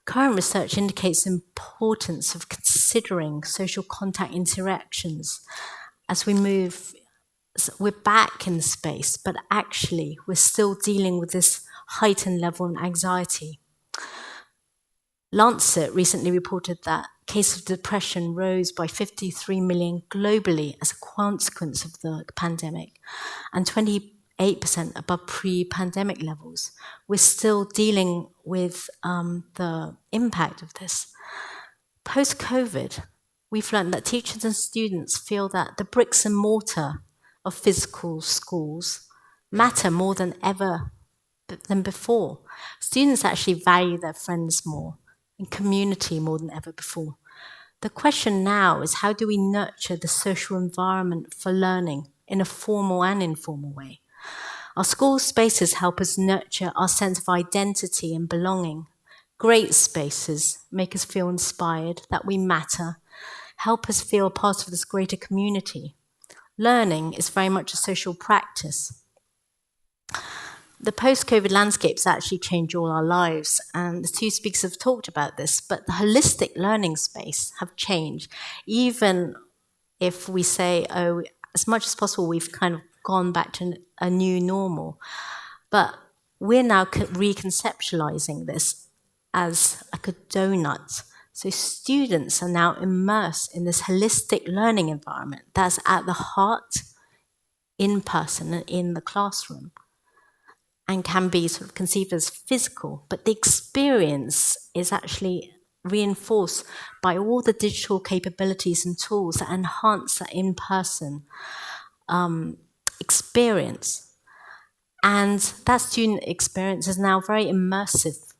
F: Current research indicates the importance of considering social contact interactions as we move. We're back in space, but actually we're still dealing with this heightened level of anxiety. Lancet recently reported that cases of depression rose by 53 million globally as a consequence of the pandemic, and 28% above pre-pandemic levels. We're still dealing with the impact of this. Post-COVID, we've learned that teachers and students feel that the bricks and mortar of physical schools matter more than ever than before. Students actually value their friends more and community more than ever before. The question now is, how do we nurture the social environment for learning in a formal and informal way? Our school spaces help us nurture our sense of identity and belonging. Great spaces make us feel inspired, that we matter, help us feel part of this greater community. Learning is very much a social practice. The post-COVID landscapes actually change all our lives, and the two speakers have talked about this, but the holistic learning space have changed. Even if we say, oh, as much as possible, we've kind of gone back to a new normal, but we're now reconceptualizing this as like a donut. So students are now immersed in this holistic learning environment that's at the heart, in person and in the classroom, and can be sort of conceived as physical, but the experience is actually reinforced by all the digital capabilities and tools that enhance that in-person experience. And that student experience is now very immersive.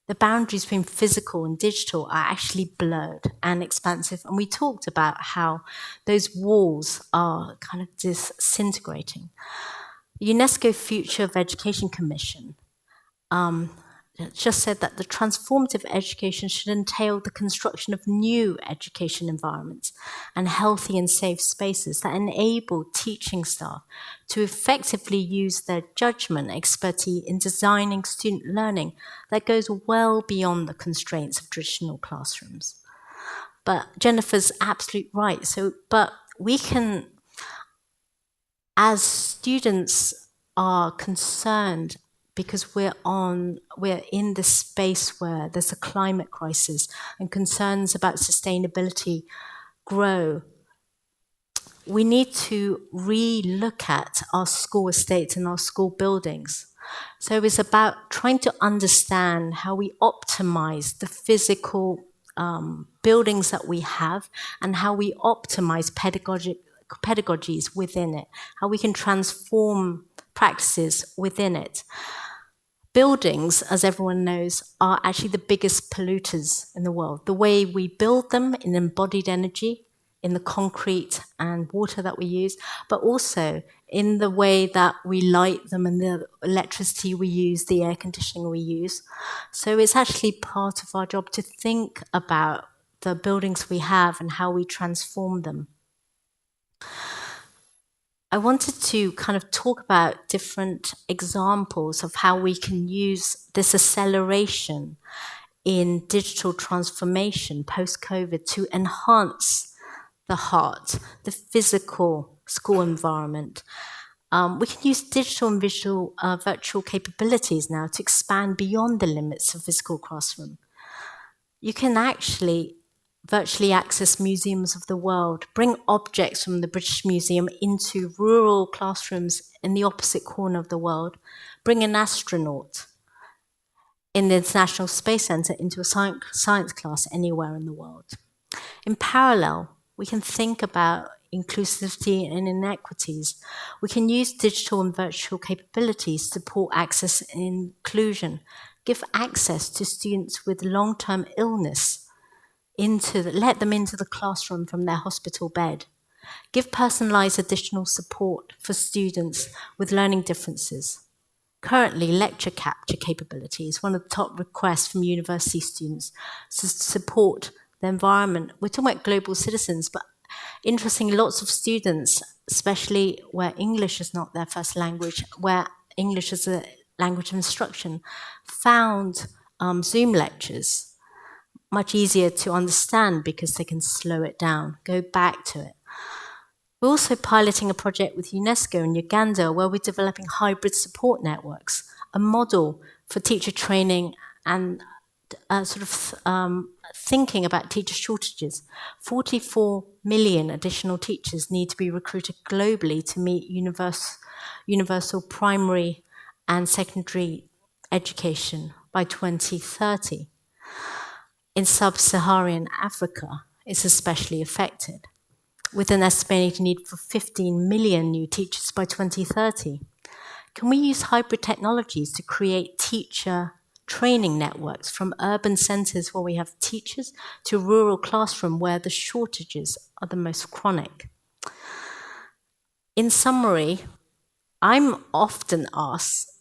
F: The boundaries between physical and digital are actually blurred and expansive. And we talked about how those walls are kind of disintegrating. The UNESCO Future of Education Commission just said that the transformative education should entail the construction of new education environments and healthy and safe spaces that enable teaching staff to effectively use their judgment and expertise in designing student learning that goes well beyond the constraints of traditional classrooms. But Jennifer's absolutely right. But we can, as students are concerned, because we're in this space where there's a climate crisis and concerns about sustainability grow, we need to re-look at our school estates and our school buildings. So it's about trying to understand how we optimize the physical buildings that we have and how we optimize pedagogies within it, how we can transform practices within it. Buildings, as everyone knows, are actually the biggest polluters in the world. The way we build them in embodied energy, in the concrete and water that we use, but also in the way that we light them and the electricity we use, the air conditioning we use. So it's actually part of our job to think about the buildings we have and how we transform them. I wanted to kind of talk about different examples of how we can use this acceleration in digital transformation post-COVID to enhance the heart, the physical school environment. We can use digital and virtual capabilities now to expand beyond the limits of physical classroom. You can actually virtually access museums of the world, bring objects from the British Museum into rural classrooms in the opposite corner of the world, bring an astronaut in the International Space Centre into a science class anywhere in the world. In parallel, we can think about inclusivity and inequities. We can use digital and virtual capabilities to support access and inclusion, give access to students with long-term illness, let them into the classroom from their hospital bed, give personalised additional support for students with learning differences. Currently, lecture capture capability is one of the top requests from university students to support the environment. We're talking about global citizens, but Interestingly, lots of students, especially where English is not their first language, where English is a language of instruction, found Zoom lectures much easier to understand because they can slow it down, go back to it. We're also piloting a project with UNESCO in Uganda where we're developing hybrid support networks, a model for teacher training and thinking about teacher shortages. 44 million additional teachers need to be recruited globally to meet universal primary and secondary education by 2030. In sub-Saharan Africa, it's especially affected, with an estimated need for 15 million new teachers by 2030. Can we use hybrid technologies to create teacher training networks from urban centres where we have teachers to rural classroom where the shortages are the most chronic? In summary, I'm often asked,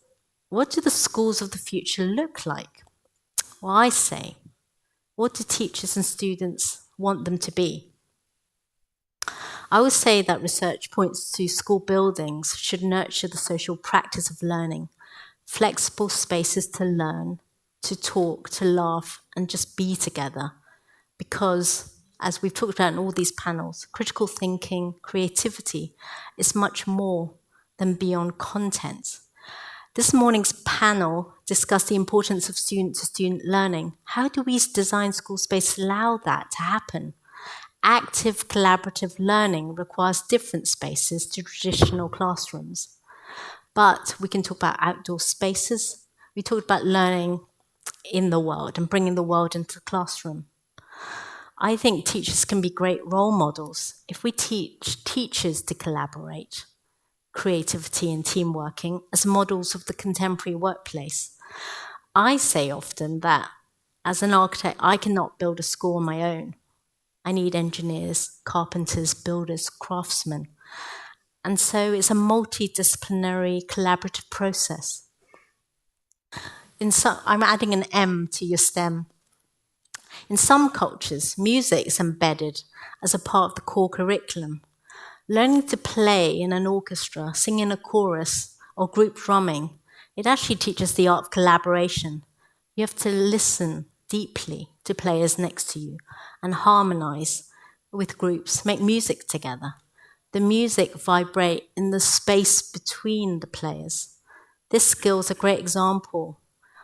F: what do the schools of the future look like? Well, I say, what do teachers and students want them to be? I would say that research points to school buildings should nurture the social practice of learning, flexible spaces to learn, to talk, to laugh, and just be together. Because, as we've talked about in all these panels, critical thinking, creativity is much more than beyond content. This morning's panel discussed the importance of student-to-student learning. How do we design school space to allow that to happen? Active collaborative learning requires different spaces to traditional classrooms. But we can talk about outdoor spaces. We talked about learning in the world and bringing the world into the classroom. I think teachers can be great role models if we teach teachers to collaborate, creativity and team working as models of the contemporary workplace. I say often that as an architect, I cannot build a school on my own. I need engineers, carpenters, builders, craftsmen. And so it's a multidisciplinary collaborative process. I'm adding an M to your STEM. In some cultures, music is embedded as a part of the core curriculum. Learning to play in an orchestra, sing in a chorus, or group drumming, it actually teaches the art of collaboration. You have to listen deeply to players next to you and harmonize with groups, make music together. The music vibrate in the space between the players. This skill is a great example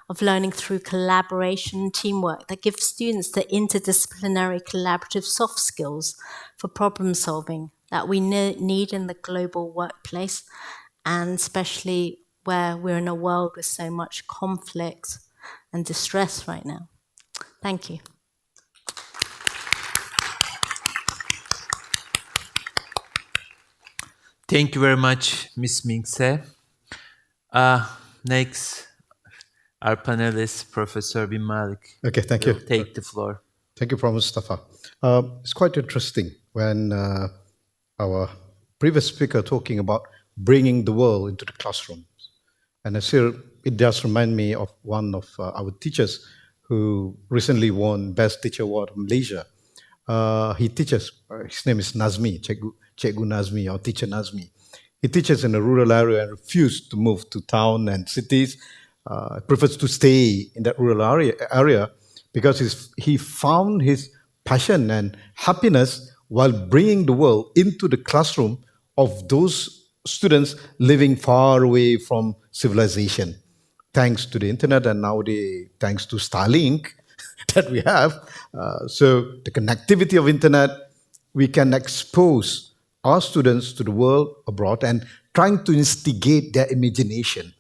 F: of learning through collaboration and teamwork that gives students the interdisciplinary collaborative soft skills for problem solving that we need in the global workplace, and especially where we're in a world with so much conflict and distress right now. Thank you.
E: Thank you very much, Ms. Mingse. Next, our panelist, Professor Bin Malik.
G: Okay, thank you.
E: Take the floor.
G: Thank you, Prof. Mustafa. It's quite interesting when our previous speaker talking about bringing the world into the classrooms. And I feel it does remind me of one of our teachers who recently won Best Teacher Award of Malaysia. He teaches, his name is Nazmi, Cikgu Nazmi or Teacher Nazmi. He teaches in a rural area and refused to move to town and cities. Prefers to stay in that rural area because he found his passion and happiness while bringing the world into the classroom of those students living far away from civilization. Thanks to the internet and nowadays thanks to Starlink that we have. So the connectivity of internet, we can expose our students to the world abroad and trying to instigate their imagination.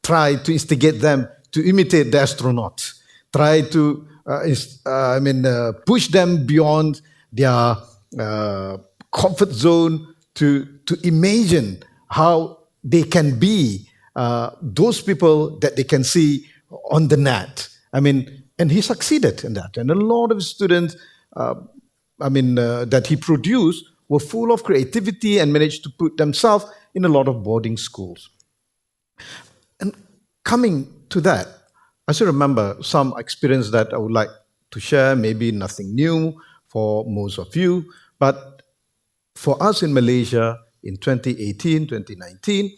G: Try to instigate them to imitate the astronauts. Try to push them beyond their comfort zone to imagine how they can be those people that they can see on the net. And he succeeded in that. And a lot of students that he produced were full of creativity and managed to put themselves in a lot of boarding schools. And coming to that, I still remember some experience that I would like to share, maybe nothing new for most of you, But for us in Malaysia in 2018, 2019,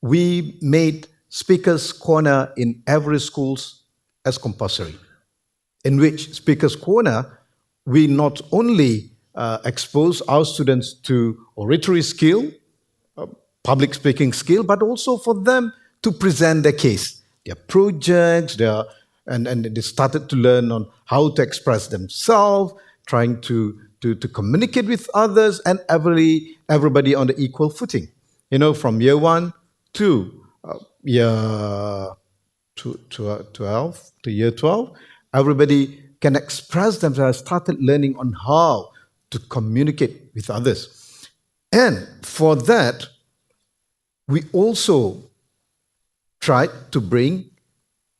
G: we made Speakers Corner in every schools as compulsory, in which Speakers Corner, we not only expose our students to oratory skill, public speaking skill, but also for them to present their case, their projects, and they started to learn on how to express themselves, trying to communicate with others, and everybody on the equal footing. From year 1 to year 12 to year 12, everybody can express themselves, started learning on how to communicate with others. And for that, we also tried to bring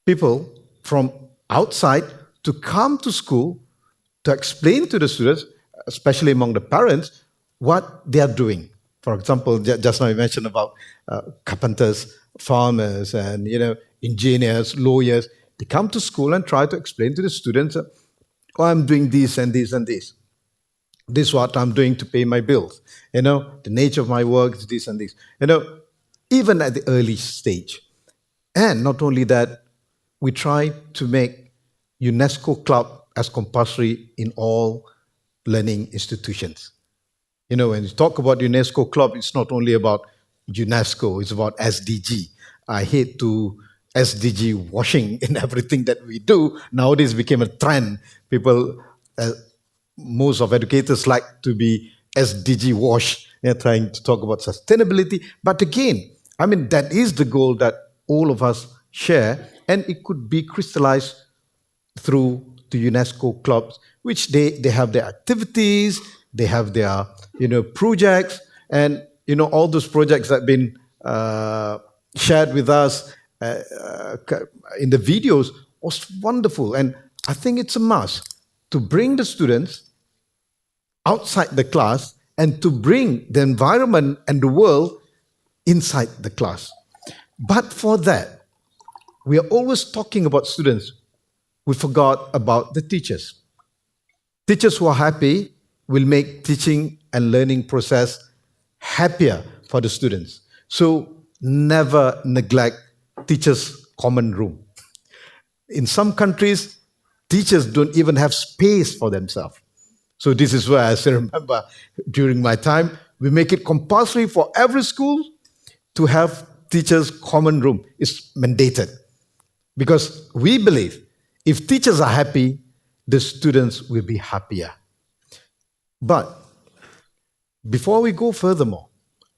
G: people from outside to come to school to explain to the students, especially among the parents, what they are doing. For example, just now you mentioned about carpenters, farmers, and engineers, lawyers. They come to school and try to explain to the students, oh, I'm doing this and this and this. This is what I'm doing to pay my bills. The nature of my work is this and this. Even at the early stage. And not only that, we try to make UNESCO Club as compulsory in all learning institutions. When you talk about UNESCO Club, it's not only about UNESCO, it's about SDG. I hate to SDG washing in everything that we do. Nowadays became a trend. People, most of educators like to be SDG wash, trying to talk about sustainability. But again, that is the goal that all of us share, and it could be crystallized through the UNESCO clubs, which they have their activities, they have their projects, and all those projects that have been shared with us in the videos was wonderful. And I think it's a must to bring the students outside the class and to bring the environment and the world inside the class. But for that, we are always talking about students. We forgot about the teachers. Teachers who are happy will make teaching and learning process happier for the students. So never neglect teachers' common room. In some countries, teachers don't even have space for themselves. So this is where I still remember during my time, we make it compulsory for every school to have teachers' common room. It's mandated. Because we believe if teachers are happy, the students will be happier. But before we go furthermore,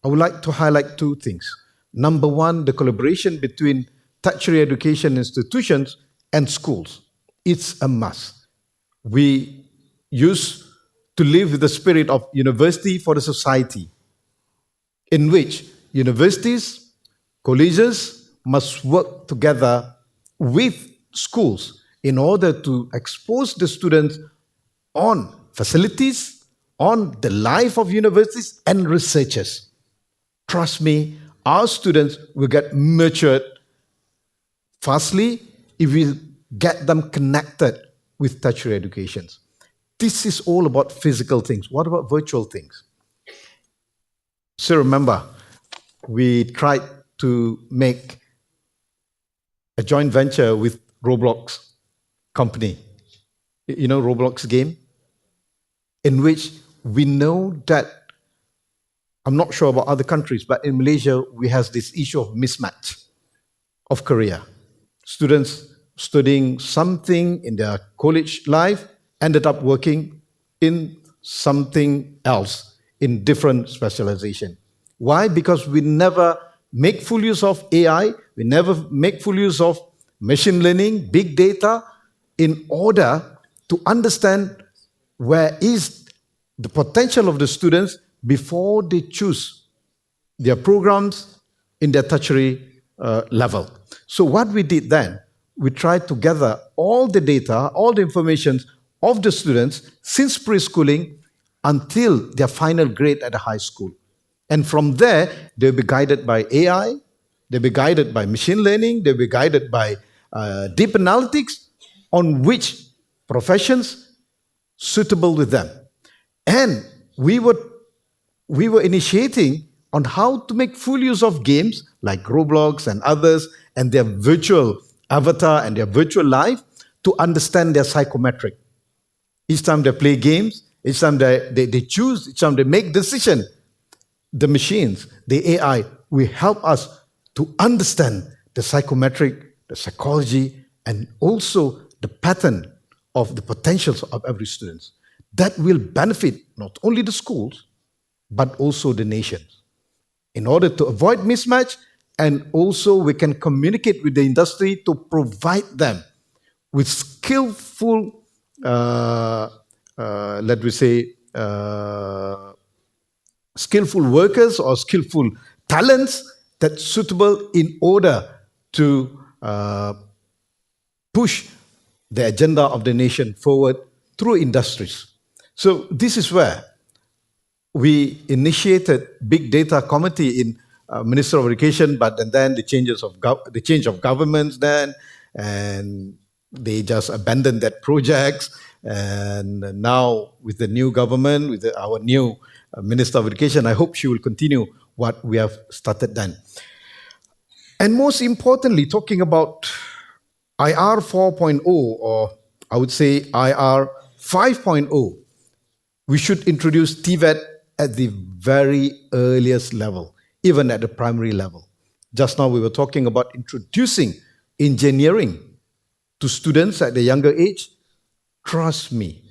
G: I would like to highlight two things. Number one, the collaboration between tertiary education institutions and schools. It's a must. We used to live with the spirit of university for the society, in which universities, colleges must work together with schools in order to expose the students on facilities, on the life of universities and researchers. Trust me, our students will get matured fastly if we get them connected with tertiary educations. This is all about physical things. What about virtual things? So remember, we tried to make a joint venture with Roblox company. Roblox game? In which we know that, I'm not sure about other countries, but in Malaysia, we have this issue of mismatch of career. Students studying something in their college life ended up working in something else, in different specialization. Why? Because we never make full use of AI, we never make full use of machine learning, big data, in order to understand where is the potential of the students before they choose their programs in their tertiary level. So what we did then, we tried to gather all the data, all the information of the students since preschooling until their final grade at a high school. And from there, they'll be guided by AI, they'll be guided by machine learning, they'll be guided by deep analytics on which professions suitable with them. And we were initiating on how to make full use of games like Roblox and others and their virtual avatar and their virtual life to understand their psychometric. Each time they play games, each time they choose, each time they make decisions, the machines, the AI, will help us to understand the psychometric, the psychology, and also the pattern of the potentials of every student. That will benefit not only the schools, but also the nation. In order to avoid mismatch, and also we can communicate with the industry to provide them with skillful, let me say, skillful workers or skillful talents that's suitable in order to push the agenda of the nation forward through industries. So this is where we initiated big data committee in Minister of Education, but then the change of governments then, and they just abandoned that project. And now with the new government, with our new Minister of Education, I hope she will continue what we have started then. And most importantly, talking about IR 4.0, or I would say IR 5.0, we should introduce TVET at the very earliest level, even at the primary level. Just now we were talking about introducing engineering to students at the younger age. Trust me,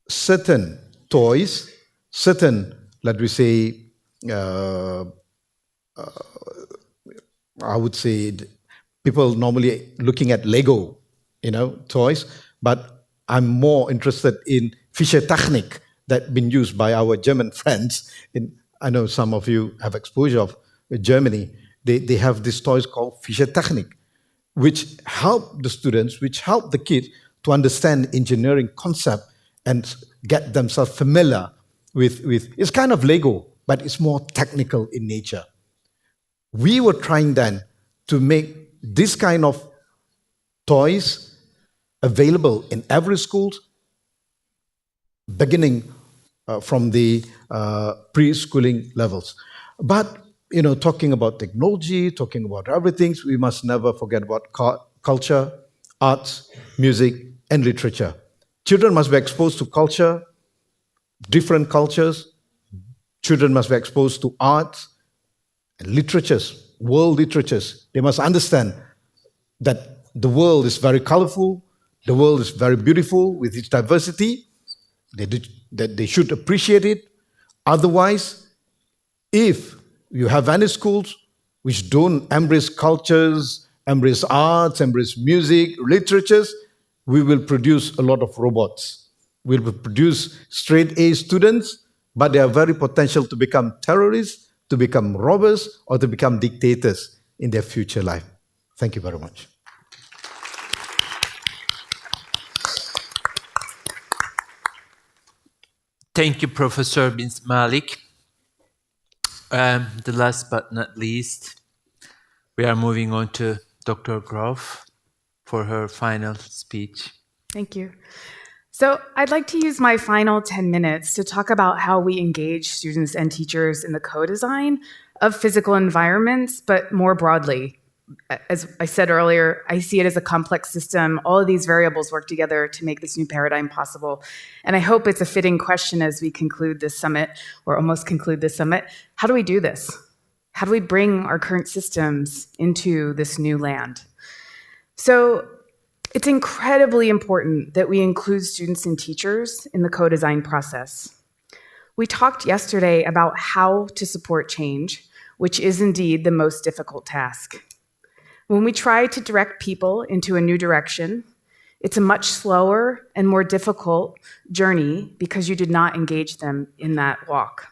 G: certain toys, certain, let me say, I would say people normally looking at Lego, toys, but I'm more interested in Fischertechnik that been used by our German friends. I know some of you have exposure of Germany. They have these toys called Fischertechnik, which help the students, which help the kids to understand engineering concept and get themselves familiar with it's kind of Lego, but it's more technical in nature. We were trying then to make this kind of toys available in every school, beginning from the preschooling levels. But, talking about technology, talking about everything, we must never forget about culture, arts, music, and literature. Children must be exposed to culture, different cultures. Children must be exposed to arts and literatures, world literatures. They must understand that the world is very colorful, the world is very beautiful with its diversity, that they should appreciate it. Otherwise, if you have any schools which don't embrace cultures, embrace arts, embrace music, literatures, we will produce a lot of robots. We will produce straight A students, but they are very potential to become terrorists, to become robbers, or to become dictators in their future life. Thank you very much.
E: Thank you, Professor bin Malik. The last but not least, we are moving on to Dr. Grove for her final speech.
H: Thank you. So I'd like to use my final 10 minutes to talk about how we engage students and teachers in the co-design of physical environments, but more broadly. As I said earlier, I see it as a complex system. All of these variables work together to make this new paradigm possible. And I hope it's a fitting question as we conclude this summit, or almost conclude this summit. How do we do this? How do we bring our current systems into this new land? So it's incredibly important that we include students and teachers in the co-design process. We talked yesterday about how to support change, which is indeed the most difficult task. When we try to direct people into a new direction, it's a much slower and more difficult journey because you did not engage them in that walk.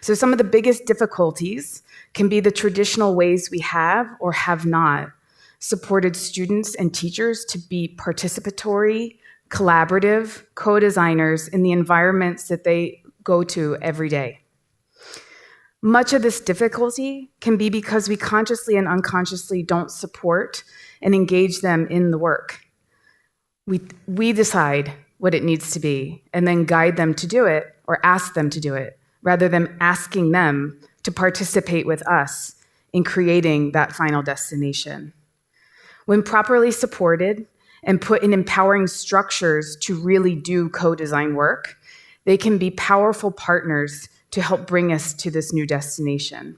H: So some of the biggest difficulties can be the traditional ways we have or have not supported students and teachers to be participatory, collaborative, co-designers in the environments that they go to every day. Much of this difficulty can be because we consciously and unconsciously don't support and engage them in the work. We decide what it needs to be and then guide them to do it or ask them to do it, rather than asking them to participate with us in creating that final destination. When properly supported and put in empowering structures to really do co-design work, they can be powerful partners to help bring us to this new destination.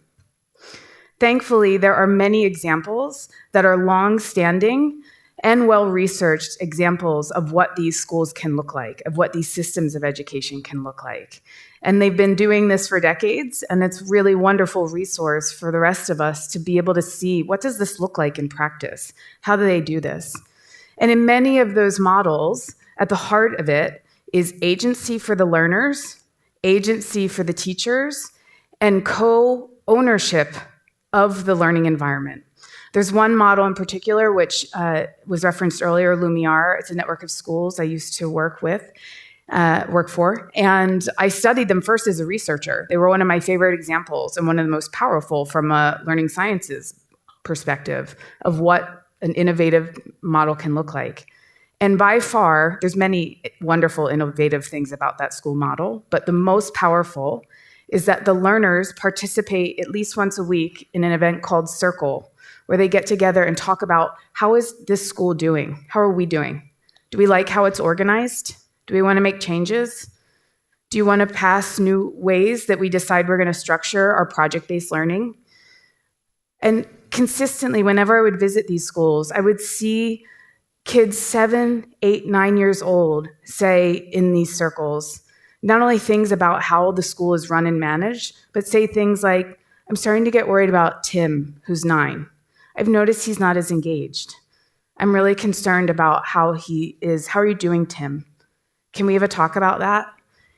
H: Thankfully, there are many examples that are long-standing and well-researched examples of what these schools can look like, of what these systems of education can look like. And they've been doing this for decades, and it's really wonderful resource for the rest of us to be able to see, what does this look like in practice? How do they do this? And in many of those models, at the heart of it is agency for the learners, agency for the teachers, and co-ownership of the learning environment. There's one model in particular, which was referenced earlier, Lumiere. It's a network of schools I used to work for, and I studied them first as a researcher. They were one of my favorite examples and one of the most powerful from a learning sciences perspective of what an innovative model can look like. And by far, there's many wonderful, innovative things about that school model, but the most powerful is that the learners participate at least once a week in an event called Circle, where they get together and talk about, how is this school doing? How are we doing? Do we like how it's organized? Do we want to make changes? Do you want to pass new ways that we decide we're going to structure our project-based learning? And consistently, whenever I would visit these schools, I would see kids 7, 8, 9 years old say in these circles, not only things about how the school is run and managed, but say things like, I'm starting to get worried about Tim, who's 9. I've noticed he's not as engaged. I'm really concerned about how he is. How are you doing, Tim? Can we have a talk about that?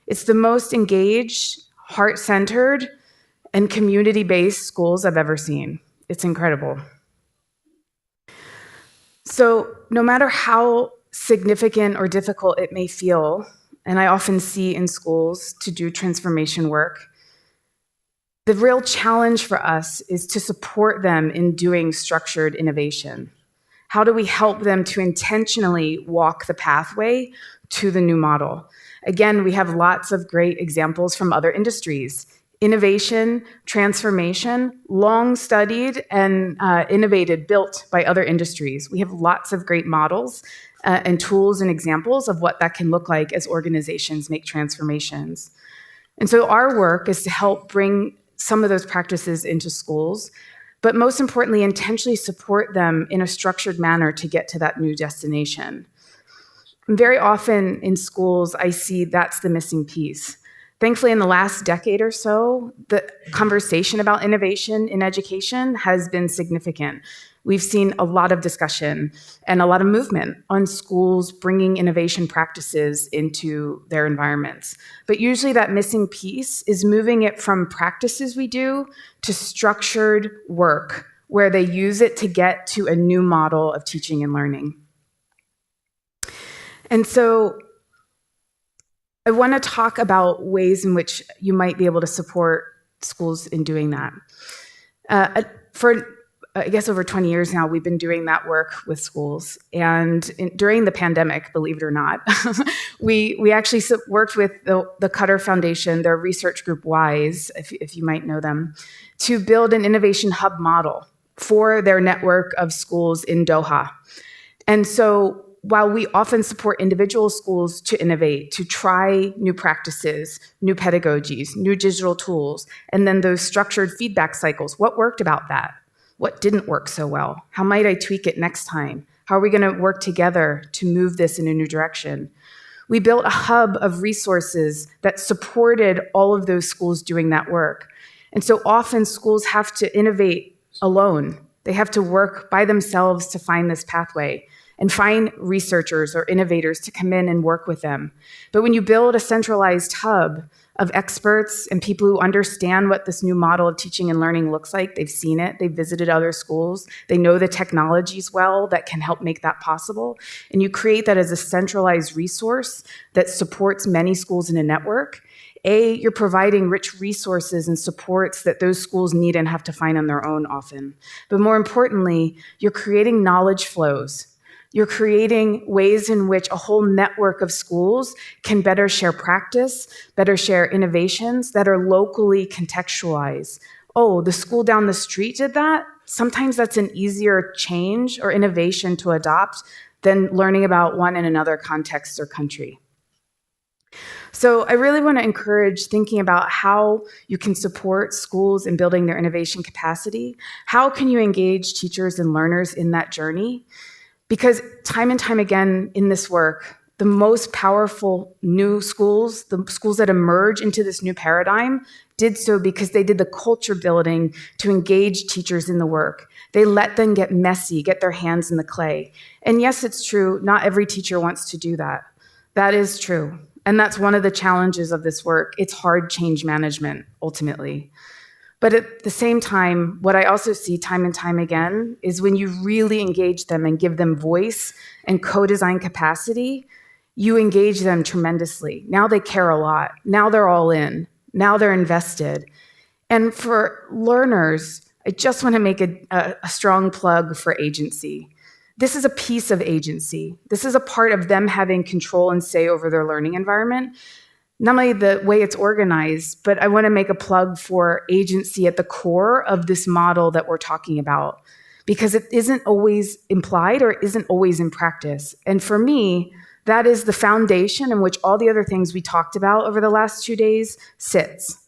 H: It's the most engaged, heart-centered, and community-based schools I've ever seen. It's incredible. So no matter how significant or difficult it may feel, and I often see in schools to do transformation work, the real challenge for us is to support them in doing structured innovation. How do we help them to intentionally walk the pathway to the new model? Again, we have lots of great examples from other industries. Innovation, transformation, long studied and innovated, built by other industries. We have lots of great models and tools and examples of what that can look like as organizations make transformations. And so our work is to help bring some of those practices into schools, but most importantly, intentionally support them in a structured manner to get to that new destination. And very often in schools, I see that's the missing piece. Thankfully, in the last decade or so, the conversation about innovation in education has been significant. We've seen a lot of discussion and a lot of movement on schools bringing innovation practices into their environments. But usually that missing piece is moving it from practices we do to structured work, where they use it to get to a new model of teaching and learning. And so I want to talk about ways in which you might be able to support schools in doing that. For I guess over 20 years now, we've been doing that work with schools. And during the pandemic, believe it or not, we actually worked with the Qatar Foundation, their research group WISE, if you might know them, to build an innovation hub model for their network of schools in Doha. And so while we often support individual schools to innovate, to try new practices, new pedagogies, new digital tools, and then those structured feedback cycles, what worked about that? What didn't work so well? How might I tweak it next time? How are we going to work together to move this in a new direction? We built a hub of resources that supported all of those schools doing that work. And so often schools have to innovate alone. They have to work by themselves to find this pathway and find researchers or innovators to come in and work with them. But when you build a centralized hub of experts and people who understand what this new model of teaching and learning looks like, they've seen it, they've visited other schools, they know the technologies well that can help make that possible, and you create that as a centralized resource that supports many schools in a network, you're providing rich resources and supports that those schools need and have to find on their own often. But more importantly, you're creating knowledge flows. You're creating ways in which a whole network of schools can better share practice, better share innovations that are locally contextualized. Oh, the school down the street did that? Sometimes that's an easier change or innovation to adopt than learning about one in another context or country. So I really want to encourage thinking about how you can support schools in building their innovation capacity. How can you engage teachers and learners in that journey? Because time and time again in this work, the most powerful new schools, the schools that emerge into this new paradigm, did so because they did the culture building to engage teachers in the work. They let them get messy, get their hands in the clay. And yes, it's true, not every teacher wants to do that. That is true. And that's one of the challenges of this work. It's hard change management, ultimately. But at the same time, what I also see time and time again is when you really engage them and give them voice and co-design capacity, you engage them tremendously. Now they care a lot. Now they're all in. Now they're invested. And for learners, I just want to make a strong plug for agency. This is a piece of agency. This is a part of them having control and say over their learning environment. Not only the way it's organized, but I want to make a plug for agency at the core of this model that we're talking about, because it isn't always implied or isn't always in practice. And for me, that is the foundation in which all the other things we talked about over the last 2 days sits.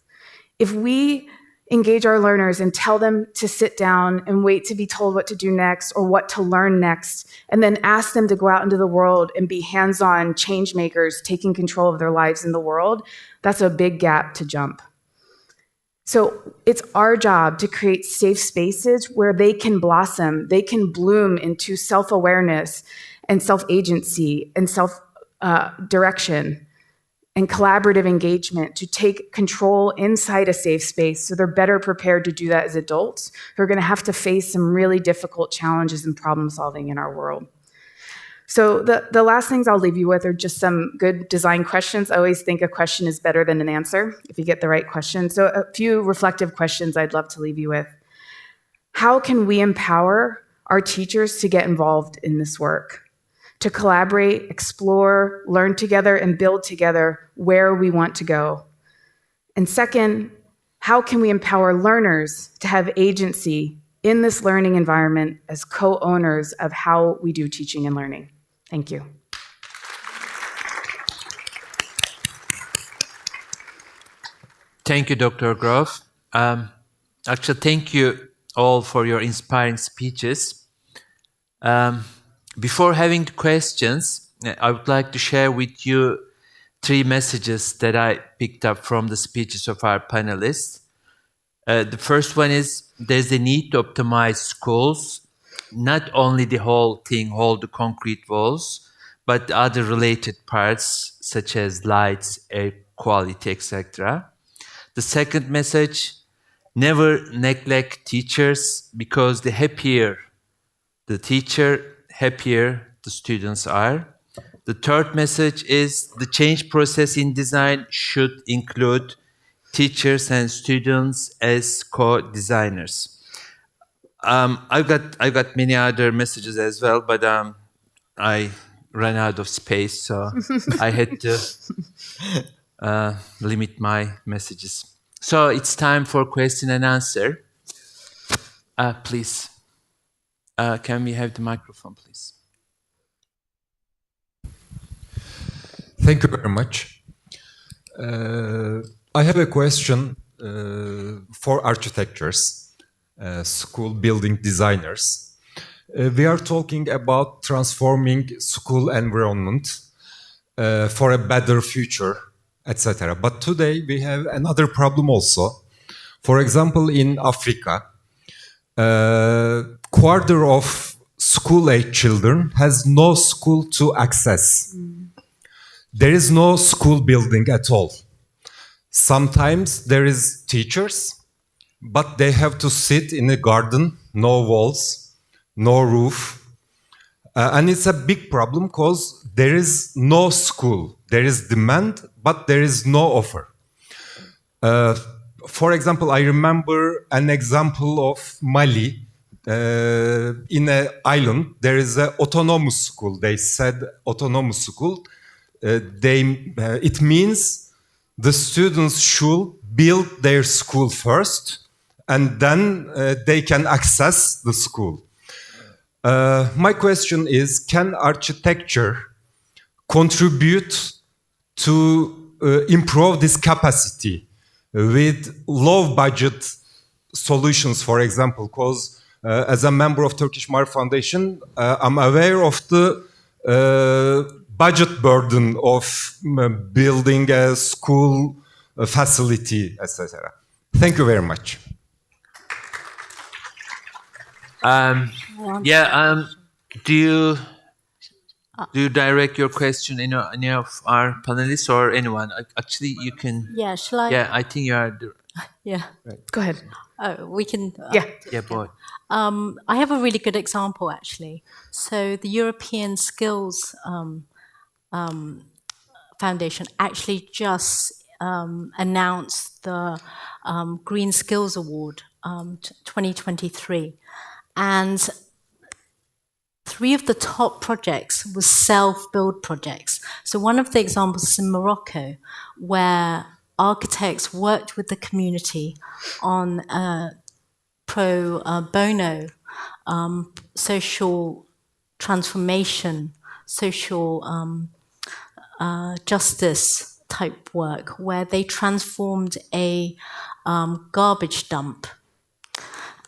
H: If we engage our learners and tell them to sit down and wait to be told what to do next or what to learn next, and then ask them to go out into the world and be hands-on change makers, taking control of their lives in the world, that's a big gap to jump. So it's our job to create safe spaces where they can blossom, they can bloom into self-awareness and self-agency and self-direction and collaborative engagement to take control inside a safe space so they're better prepared to do that as adults who are going to have to face some really difficult challenges in problem solving in our world. So the last things I'll leave you with are just some good design questions. I always think a question is better than an answer if you get the right question. So a few reflective questions I'd love to leave you with. How can we empower our teachers to get involved in this work? To collaborate, explore, learn together, and build together where we want to go. And second, how can we empower learners to have agency in this learning environment as co-owners of how we do teaching and learning? Thank you.
E: Thank you, Dr. Grove. Actually, thank you all for your inspiring speeches. Before having the questions, I would like to share with you 3 messages that I picked up from the speeches of our panelists. The first one is there's a need to optimize schools, not only the whole thing, the concrete walls, but other related parts such as lights, air quality, etc. The second message, never neglect teachers, because the happier the teacher, happier the students are. The third message is the change process in design should include teachers and students as co-designers. I've got many other messages as well, but I ran out of space, so I had to limit my messages. So it's time for question and answer. Please. Can we have the microphone, please?
I: Thank you very much. I have a question for architects, school building designers. We are talking about transforming school environment for a better future, etc. But today we have another problem also. For example, in Africa, quarter of school-age children has no school to access. There is no school building at all. Sometimes there is teachers, but they have to sit in a garden, no walls, no roof. And it's a big problem because there is no school. There is demand, but there is no offer. For example, I remember an example of Mali. in an island, there is an autonomous school. They said autonomous school. It means the students should build their school first, and then they can access the school. My question is, can architecture contribute to improve this capacity with low budget solutions, for example? Because as a member of Turkish Marif Foundation, I'm aware of the budget burden of building a school facility, etc. Thank you very much.
E: Do you direct your question any of our panelists or anyone? Actually, you can.
F: Yeah, shall I?
E: Yeah, I think you are.
F: Yeah.
E: Right.
H: Go ahead.
F: We can.
E: Yeah, boy.
F: I have a really good example, actually. So the European Skills Foundation actually just announced the Green Skills Award 2023. And 3 of the top projects were self-build projects. So one of the examples is in Morocco, where architects worked with the community on pro bono social transformation, social justice type work, where they transformed a garbage dump,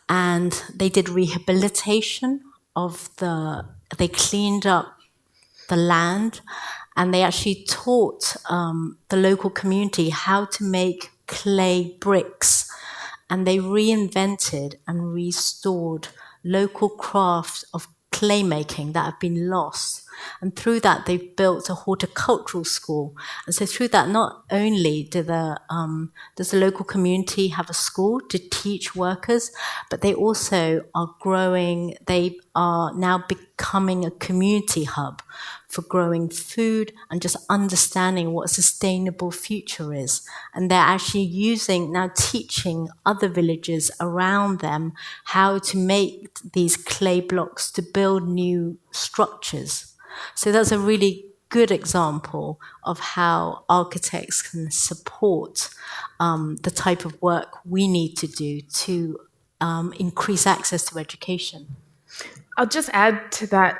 F: and they did rehabilitation of they cleaned up the land, and they actually taught the local community how to make clay bricks, and they reinvented and restored local crafts of clay making that have been lost. And through that, they've built a horticultural school. And so through that, not only does the local community have a school to teach workers, but they also are growing, they are now becoming a community hub for growing food and just understanding what a sustainable future is. And they're actually teaching other villages around them how to make these clay blocks to build new structures. So that's a really good example of how architects can support the type of work we need to do to increase access to education.
H: I'll just add to that,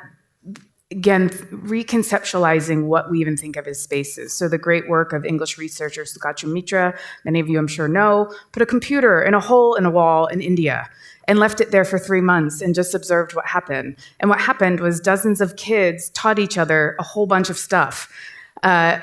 H: again, reconceptualizing what we even think of as spaces. So the great work of English researcher Sugata Mitra, many of you I'm sure know, put a computer in a hole in a wall in India and left it there for 3 months and just observed what happened. And what happened was dozens of kids taught each other a whole bunch of stuff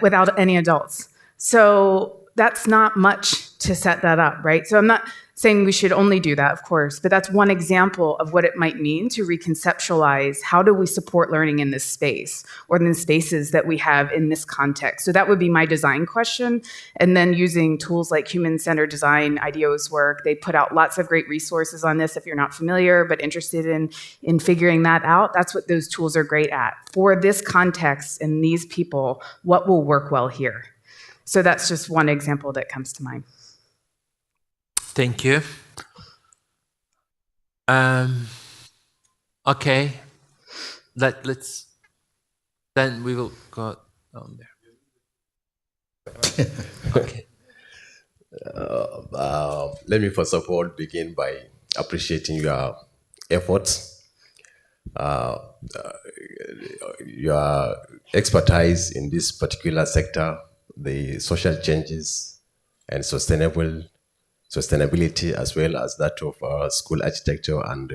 H: without any adults. So that's not much to set that up, right? So I'm not saying we should only do that, of course, but that's one example of what it might mean to reconceptualize how do we support learning in this space or in the spaces that we have in this context. So that would be my design question. And then using tools like human-centered design, IDEO's work, they put out lots of great resources on this if you're not familiar but interested in figuring that out. That's what those tools are great at. For this context and these people, what will work well here? So that's just one example that comes to mind.
E: Thank you. Okay. Let's. Then we will go down there. Okay.
J: Let me first of all begin by appreciating your efforts, your expertise in this particular sector, the social changes and sustainability, as well as that of school architecture and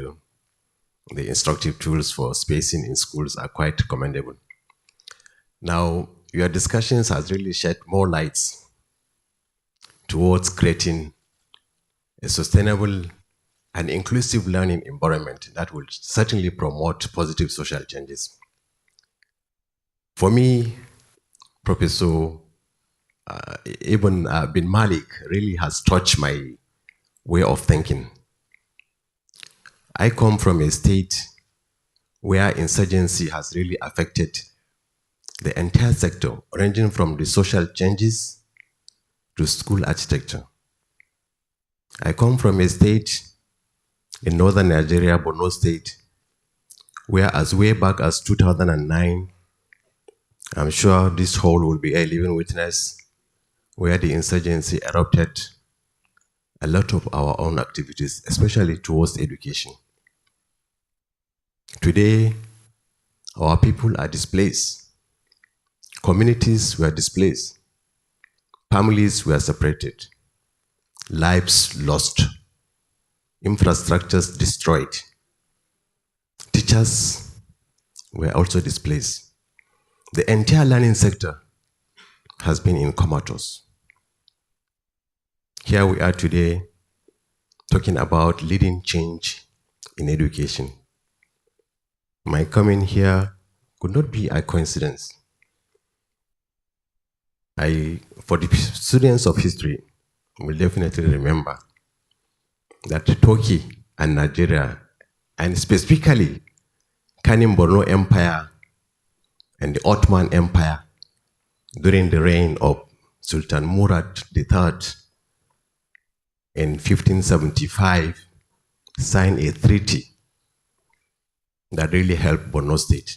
J: the instructive tools for spacing in schools are quite commendable. Now, your discussions has really shed more lights towards creating a sustainable and inclusive learning environment that will certainly promote positive social changes. For me, Professor Ibn bin Malik really has touched my way of thinking. I come from a state where insurgency has really affected the entire sector, ranging from the social changes to school architecture. I come from a state in northern Nigeria, Borno State, where as way back as 2009, I'm sure this hall will be a living witness, where the insurgency erupted, a lot of our own activities, especially towards education. Today, our people are displaced. Communities were displaced. Families were separated. Lives lost. Infrastructures destroyed. Teachers were also displaced. The entire learning sector has been in comatose. Here we are today talking about leading change in education. My coming here could not be a coincidence. For the students of history, will definitely remember that Turkey and Nigeria, and specifically Kanem Borno Empire and the Ottoman Empire during the reign of Sultan Murad III in 1575, signed a treaty that really helped Borno State.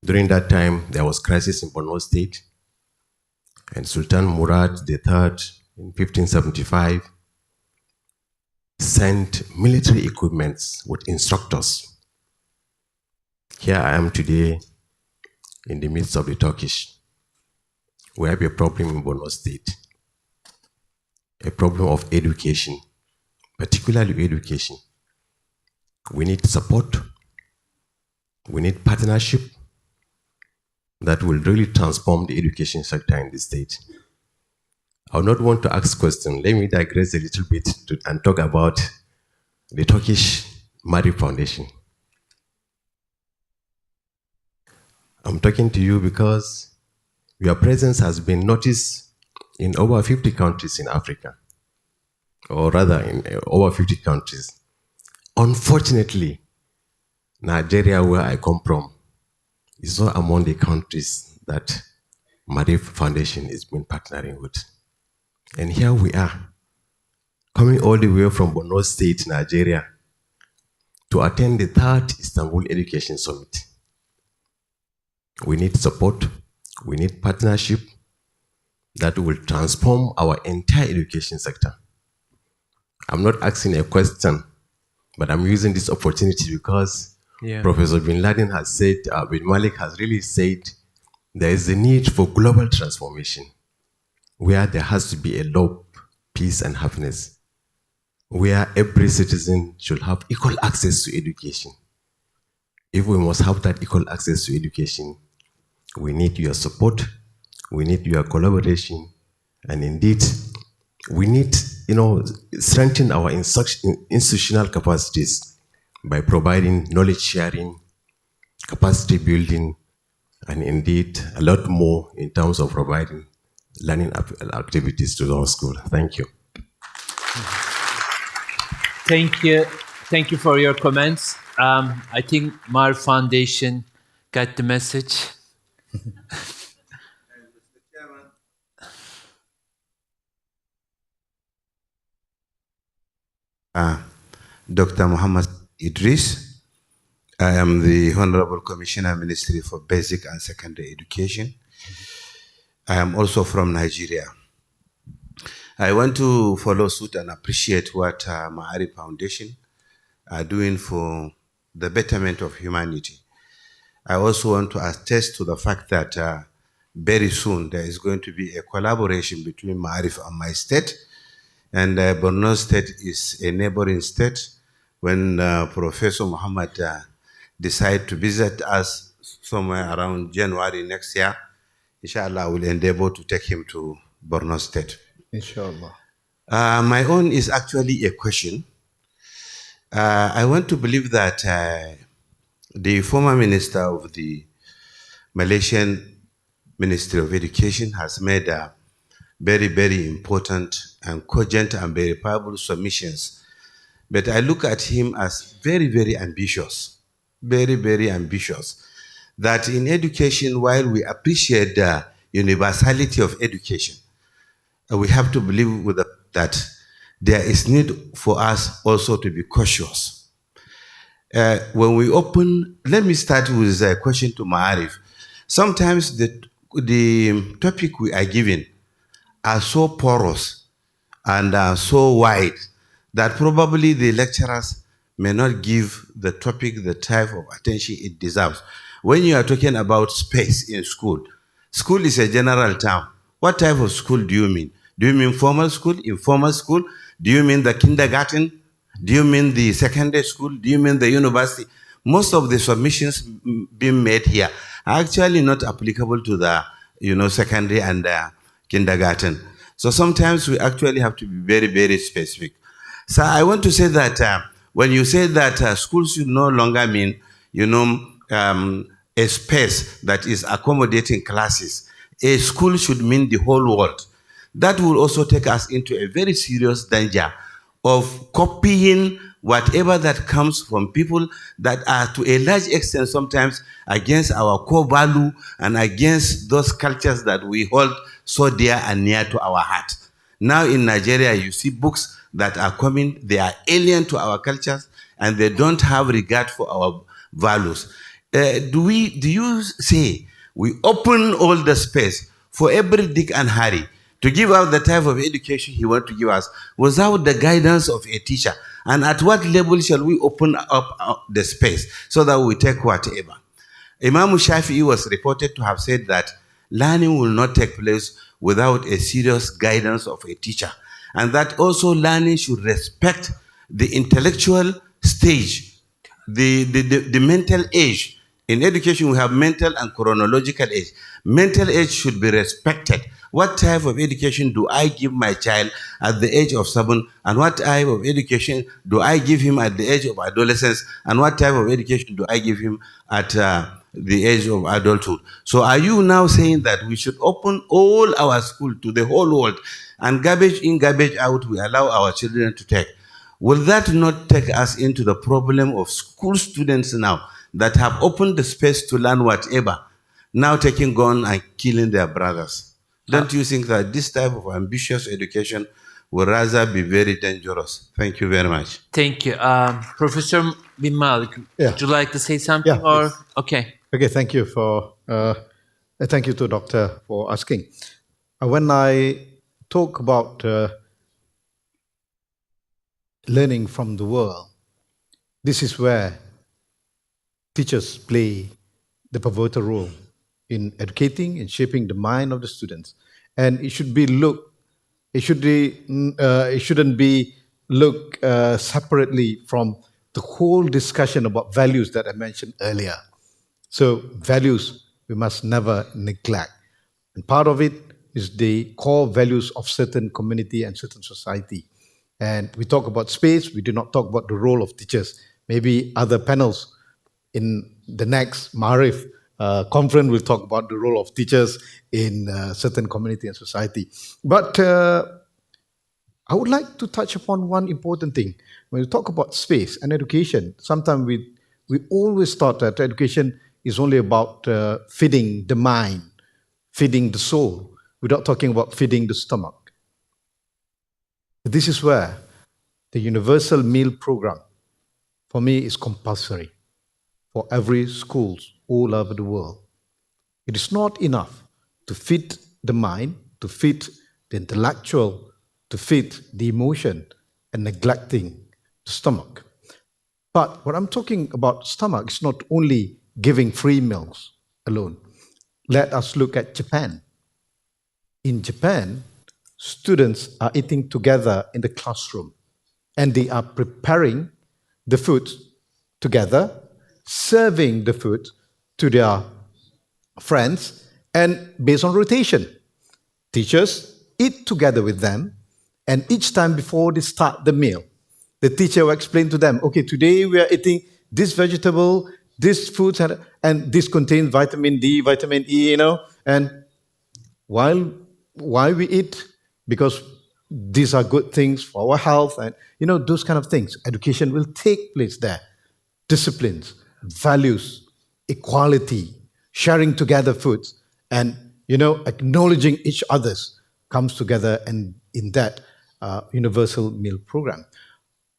J: During that time, there was crisis in Borno State, and Sultan Murad III in 1575 sent military equipments with instructors. Here I am today in the midst of the Turkish. We have a problem in Borno State, a problem of education, particularly education. We need support. We need partnership that will really transform the education sector in the state. I would not want to ask questions. Let me digress a little bit and talk about the Turkish Marif Foundation. I'm talking to you because your presence has been noticed in over 50 countries in Africa, or rather in over 50 countries. Unfortunately, Nigeria, where I come from, is not among the countries that Marif Foundation has been partnering with. And here we are, coming all the way from Borno State, Nigeria, to attend the 3rd Istanbul Education Summit. We need support, we need partnership that will transform our entire education sector. I'm not asking a question, but I'm using this opportunity because Professor Bin Laden has said, Bin Malik has really said, there is a need for global transformation, where there has to be a love, peace, and happiness, where every citizen should have equal access to education. If we must have that equal access to education, we need your support, we need your collaboration, and indeed, we need, strengthen our institutional capacities by providing knowledge sharing, capacity building, and indeed a lot more in terms of providing learning activities to our school. Thank you.
E: Thank you. Thank you for your comments. I think Mar Foundation got the message.
K: Dr. Muhammad Idris. I am the Honorable Commissioner Ministry for Basic and Secondary Education. I am also from Nigeria. I want to follow suit and appreciate what Ma'arif Foundation are doing for the betterment of humanity. I also want to attest to the fact that very soon there is going to be a collaboration between Ma'arif and my state, and Borno State is a neighboring state. When Professor Muhammad decide to visit us somewhere around January next year, inshallah, I will endeavor to take him to Borno State.
G: Inshallah.
K: My own is actually a question. I want to believe that the former minister of the Malaysian Ministry of Education has made very, very important and cogent and verifiable submissions. But I look at him as very, very ambitious, very, very ambitious. That in education, while we appreciate the universality of education, we have to believe with that there is need for us also to be cautious. When we open, let me start with a question to Ma'arif. Sometimes the topic we are given are so porous and are so wide that probably the lecturers may not give the topic the type of attention it deserves. When you are talking about space in school, school is a general term. What type of school do you mean? Do you mean formal school, informal school? Do you mean the kindergarten? Do you mean the secondary school? Do you mean the university? Most of the submissions being made here are actually not applicable to the secondary and kindergarten. So sometimes we actually have to be very, very specific. So I want to say that when you say that schools should no longer mean, a space that is accommodating classes, a school should mean the whole world. That will also take us into a very serious danger of copying whatever that comes from people that are to a large extent sometimes against our core value and against those cultures that we hold so dear and near to our heart. Now in Nigeria, you see books that are coming, they are alien to our cultures and they don't have regard for our values. Do you say we open all the space for every Dick and Harry to give out the type of education he wants to give us without the guidance of a teacher? And at what level shall we open up the space so that we take whatever? Imam Shafi'i was reported to have said that learning will not take place without a serious guidance of a teacher. And that also learning should respect the intellectual stage, the mental age. In education, we have mental and chronological age. Mental age should be respected. What type of education do I give my child at the age of 7? And what type of education do I give him at the age of adolescence? And what type of education do I give him at the age of adulthood? So are you now saying that we should open all our school to the whole world and garbage in, garbage out, we allow our children to take? Will that not take us into the problem of school students now that have opened the space to learn whatever, now taking gun and killing their brothers? Don't you think that this type of ambitious education would rather be very dangerous? Thank you very much.
E: Thank you. Professor Bin Malik, would you like to say something?
G: Yeah,
E: or
G: please.
E: Okay.
G: Okay, thank you thank you to Doctor for asking. When I talk about learning from the world, this is where teachers play the pivotal role in educating and shaping the mind of the students. And it should be it shouldn't be looked separately from the whole discussion about values that I mentioned earlier. So values we must never neglect. And part of it is the core values of certain community and certain society. And we talk about space, we do not talk about the role of teachers. Maybe other panels in the next Ma'arif conference will talk about the role of teachers in certain community and society. But I would like to touch upon one important thing. When we talk about space and education, sometimes we always thought that education is only about feeding the mind, feeding the soul, without talking about feeding the stomach. This is where the universal meal program, for me, is compulsory for every school all over the world. It is not enough to feed the mind, to feed the intellectual, to feed the emotion, and neglecting the stomach. But what I'm talking about stomach is not only giving free meals alone. Let us look at Japan. In Japan, students are eating together in the classroom, and they are preparing the food together, serving the food to their friends, and based on rotation. Teachers eat together with them, and each time before they start the meal, the teacher will explain to them, okay, today we are eating this vegetable, this food, and this contains vitamin D, vitamin E, and why we eat? Because these are good things for our health, and those kind of things. Education will take place there. Disciplines, values, equality, sharing together food, and acknowledging each other's comes together, and in that universal meal program.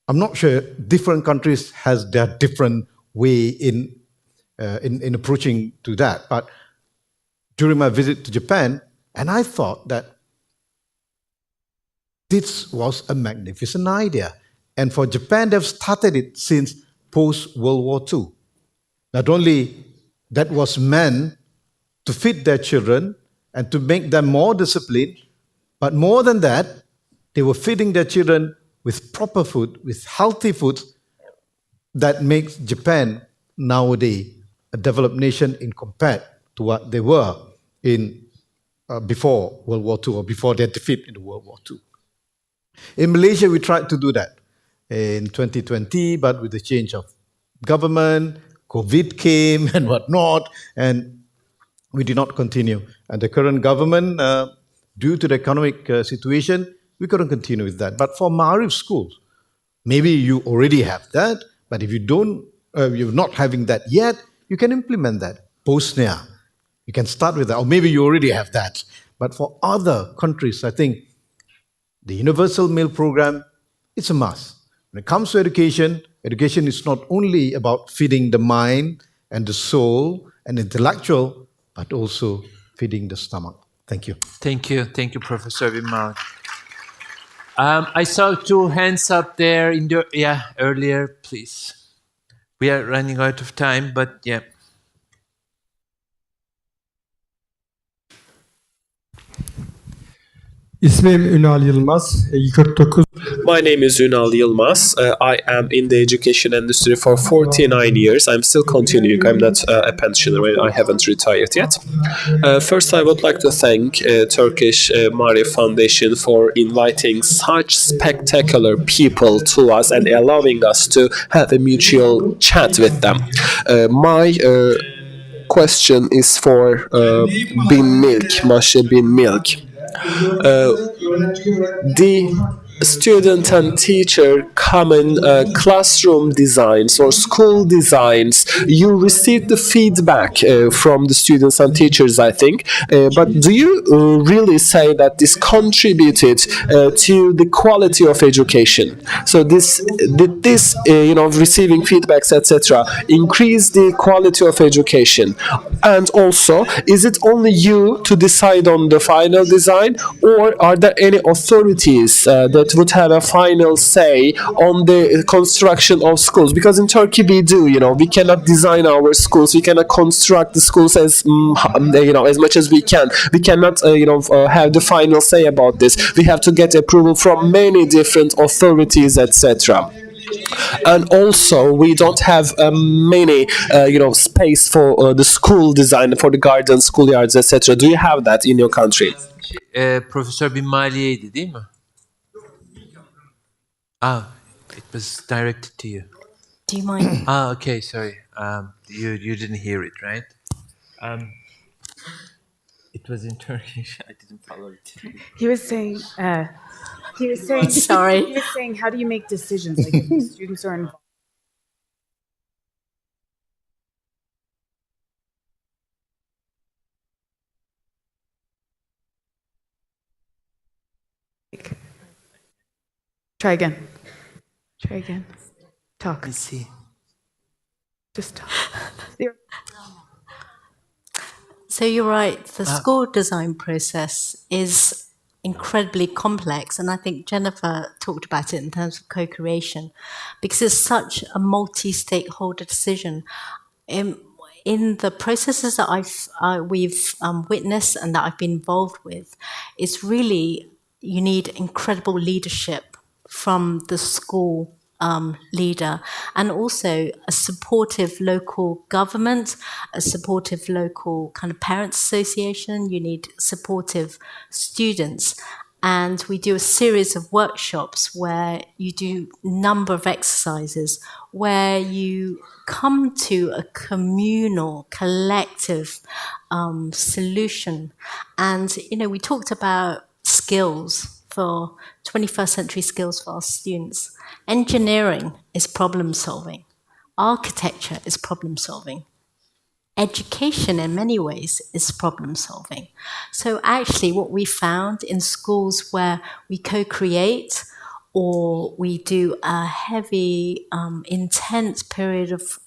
G: I'm not sure different countries has their different way in approaching to that. But during my visit to Japan, and I thought that this was a magnificent idea. And for Japan, they've started it since post-World War II. Not only that was meant to feed their children and to make them more disciplined, but more than that, they were feeding their children with proper food, with healthy food that makes Japan nowadays a developed nation in compared to what they were in before World War II or before their defeat in World War II. In Malaysia, we tried to do that in 2020, but with the change of government, COVID came and whatnot, and we did not continue. And the current government, due to the economic situation, we couldn't continue with that. But for Ma'arif schools, maybe you already have that, but if you don't, you're not having that yet, you can implement that post-NEA. You can start with that, or maybe you already have that. But for other countries, I think the universal meal program, it's a must. When it comes to education, education is not only about feeding the mind and the soul and intellectual, but also feeding the stomach. Thank you.
E: Thank you. Thank you, Professor Vimal. I saw two hands up there in the, earlier, please. We are running out of time, but yeah.
L: İsmim Ünal Yılmaz, 49.
C: My name is Ünal Yılmaz. I am in the education industry for 49 years. I'm still continuing. I'm not a pensioner. I haven't retired yet. First, I would like to thank Turkish Ma'arif Foundation for inviting such spectacular people to us and allowing us to have a mutual chat with them. My question is for Bin Milk, Masha Bin Milk. The student and teacher common classroom designs or school designs, you received the feedback from the students and teachers, I think, but do you really say that this contributed to the quality of education? So did this receiving feedbacks, etc., increase the quality of education? And also, is it only you to decide on the final design, or are there any authorities that would have a final say on the construction of schools? Because in Turkey we do, we cannot design our schools, we cannot construct the schools as as much as we can. We cannot have the final say about this. We have to get approval from many different authorities, etc. And also, we don't have many, space for the school design, for the gardens, schoolyards, etc. Do you have that in your country?
E: Professor Bin Maliye'ydi değil mi? It was directed to you.
F: Do you mind?
E: Okay, sorry. You didn't hear it, right? It was in Turkish. I didn't follow it.
H: He was saying,
F: Sorry.
H: He was saying, how do you make decisions? Like if the students are involved. Try again. Try again. Talk.
E: Let's see.
H: Just talk.
F: So you're right, the school design process is incredibly complex, and I think Jennifer talked about it in terms of co-creation, because it's such a multi-stakeholder decision. In the processes that we've witnessed and that I've been involved with, it's really, you need incredible leadership from the school leader, and also a supportive local government, a supportive local kind of parents association. You need supportive students. And we do a series of workshops where you do a number of exercises where you come to a communal, collective solution. And, we talked about skills for 21st century skills for our students. Engineering is problem solving. Architecture is problem solving. education in many ways is problem solving. So actually what we found in schools where we co-create or we do a heavy, intense period of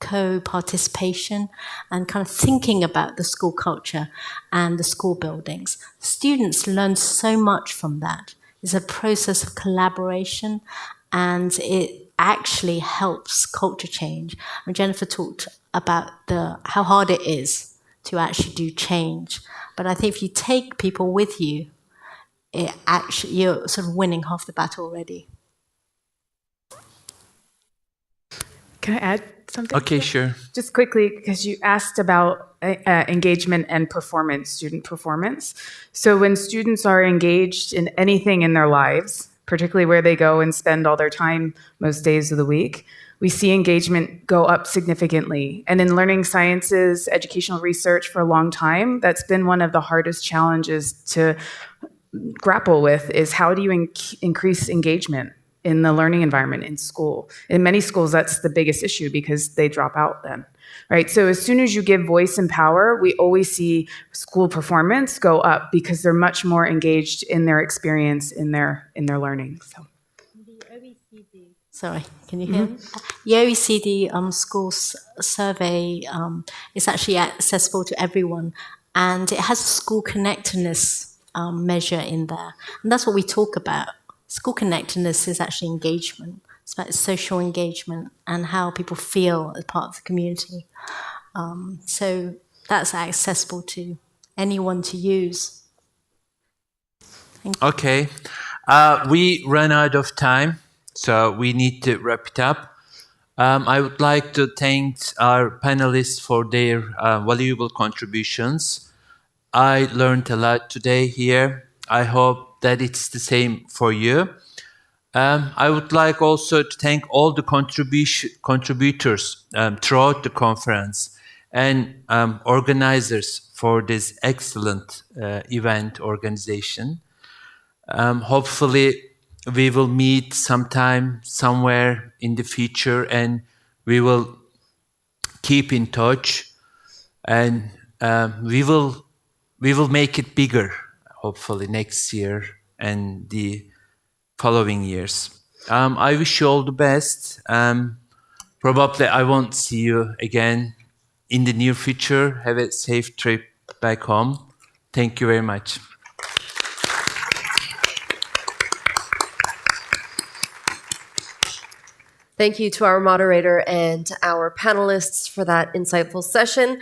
F: co-participation and kind of thinking about the school culture and the school buildings. Students learn so much from that. It's a process of collaboration, and it actually helps culture change. And Jennifer talked about how hard it is to actually do change. But I think if you take people with you, you're sort of winning half the battle already.
H: Can I add something?
E: Okay, sure.
H: Just quickly, because you asked about engagement and performance, student performance. So when students are engaged in anything in their lives, particularly where they go and spend all their time most days of the week, we see engagement go up significantly. And in learning sciences, educational research for a long time, that's been one of the hardest challenges to grapple with, is how do you increase engagement in the learning environment in school? In many schools, that's the biggest issue because they drop out then, right? So as soon as you give voice and power, we always see school performance go up because they're much more engaged in their experience, in their learning. So.
F: Sorry, can you hear me? The OECD schools survey is actually accessible to everyone, and it has a school connectedness measure in there. And that's what we talk about. School connectedness is actually engagement. It's about social engagement and how people feel as part of the community. So that's accessible to anyone to use.
E: Okay. We ran out of time, so we need to wrap it up. I would like to thank our panelists for their valuable contributions. I learned a lot today here. I hope that it's the same for you. I would like also to thank all the contributors throughout the conference and organizers for this excellent event organization. Hopefully, we will meet sometime, somewhere in the future, and we will keep in touch, and we will make it bigger, hopefully next year and the following years. I wish you all the best. Probably I won't see you again in the near future. Have a safe trip back home. Thank you very much.
A: Thank you to our moderator and our panelists for that insightful session.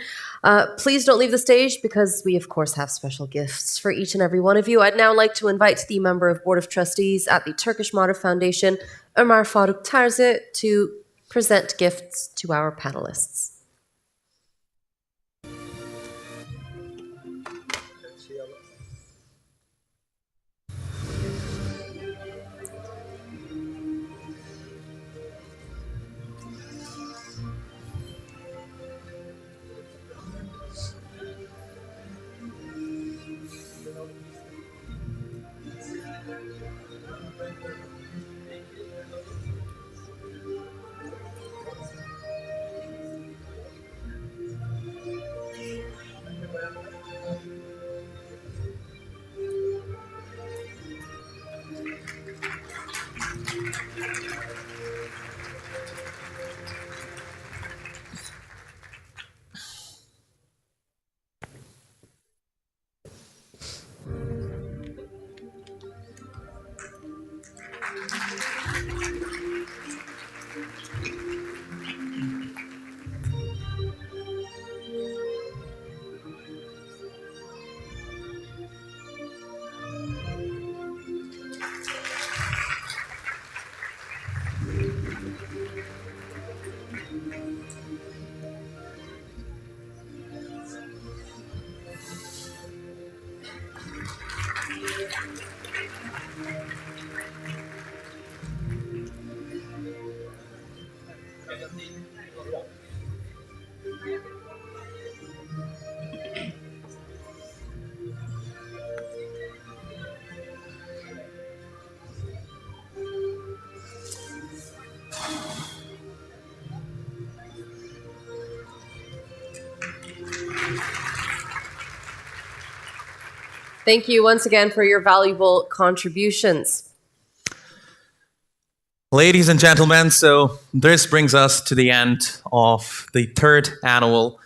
A: Please don't leave the stage because we, of course, have special gifts for each and every one of you. I'd now like to invite the member of Board of Trustees at the Turkish Martyr Foundation, Ömer Faruk Terzi, to present gifts to our panelists. Thank you once again for your valuable contributions.
D: Ladies and gentlemen, so this brings us to the end of the third annual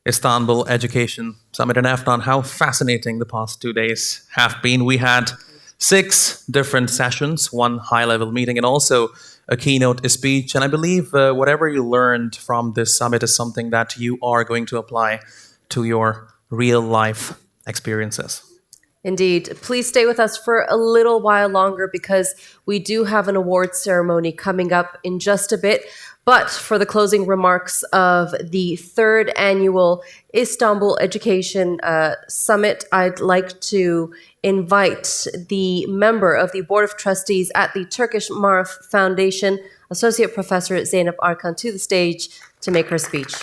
D: Istanbul Education Summit in Afghan. How fascinating the past 2 days have been. We had 6 different sessions, 1 high-level meeting, and also a keynote speech. And I believe whatever you learned from this summit is something that you are going to apply to your real-life experiences.
A: Indeed. Please stay with us for a little while longer because we do have an awards ceremony coming up in just a bit. But for the closing remarks of the third annual Istanbul Education Summit, I'd like to invite the member of the Board of Trustees at the Turkish Marif Foundation, Associate Professor Zeynep Arkan, to the stage to make her speech.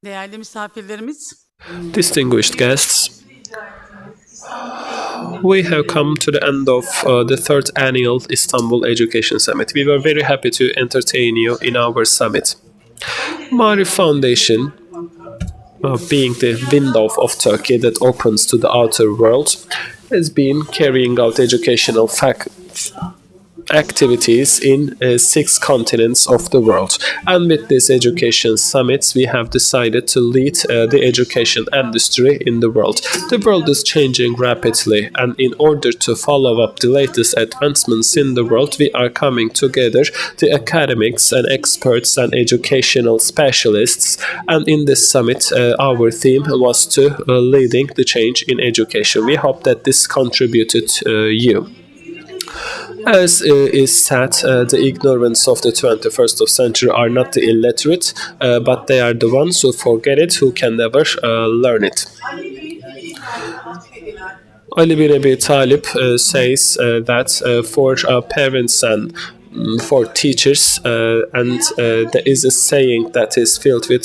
M: Değerli misafirlerimiz,
C: Distinguished guests, we have come to the end of the third annual Istanbul Education Summit. We were very happy to entertain you in our summit. Marif Foundation, being the window of Turkey that opens to the outer world, has been carrying out educational activities in 6 continents of the world. And with this education summits, we have decided to lead the education industry in the world. The world is changing rapidly, and in order to follow up the latest advancements in the world, we are coming together, the academics and experts and educational specialists. And in this summit, our theme was to leading the change in education. We hope that this contributed you. As is said, the ignorance of the 21st century are not the illiterate, but they are the ones who forget it, who can never learn it. Ali bin Abi Talib says that for parents and for teachers, and there is a saying that is filled with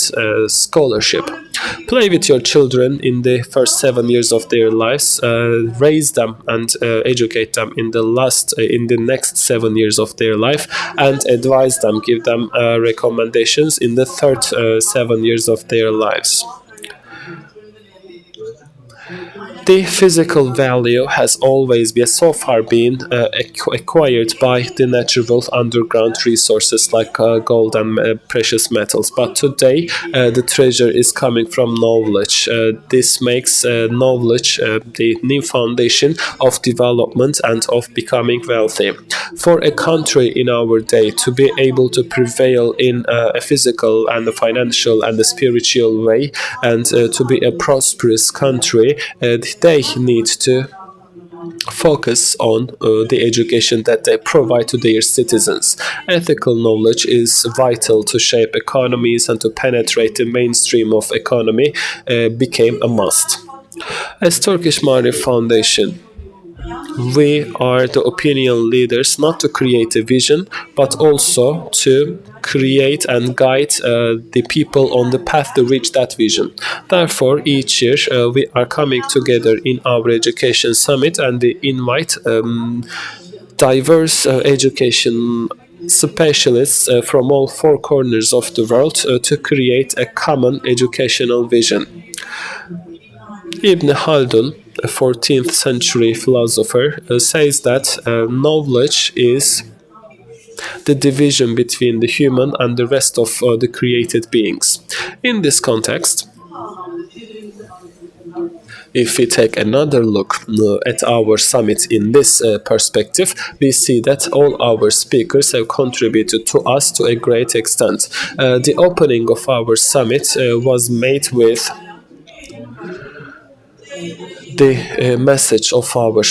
C: scholarship. Play with your children in the first 7 years of their lives, raise them and educate them in the next 7 years of their life, and advise them, give them recommendations in the third 7 years of their lives. The physical value has always been so far been acquired by the natural underground resources like gold and precious metals. But today, the treasure is coming from knowledge. This makes knowledge the new foundation of development and of becoming wealthy. For a country in our day to be able to prevail in a physical and a financial and a spiritual way, and to be a prosperous country, they need to focus on the education that they provide to their citizens. Ethical knowledge is vital to shape economies and to penetrate the mainstream of economy became a must. As Turkish Marif Foundation, we are the opinion leaders not to create a vision, but also to create and guide the people on the path to reach that vision. Therefore, each year we are coming together in our education summit, and we invite diverse education specialists from all 4 corners of the world to create a common educational vision. Ibn Khaldun, a 14th century philosopher, says that knowledge is the division between the human and the rest of the created beings. In this context, if we take another look at our summit in this perspective, we see that all our speakers have contributed to us to a great extent. The opening of our summit was made with the message of our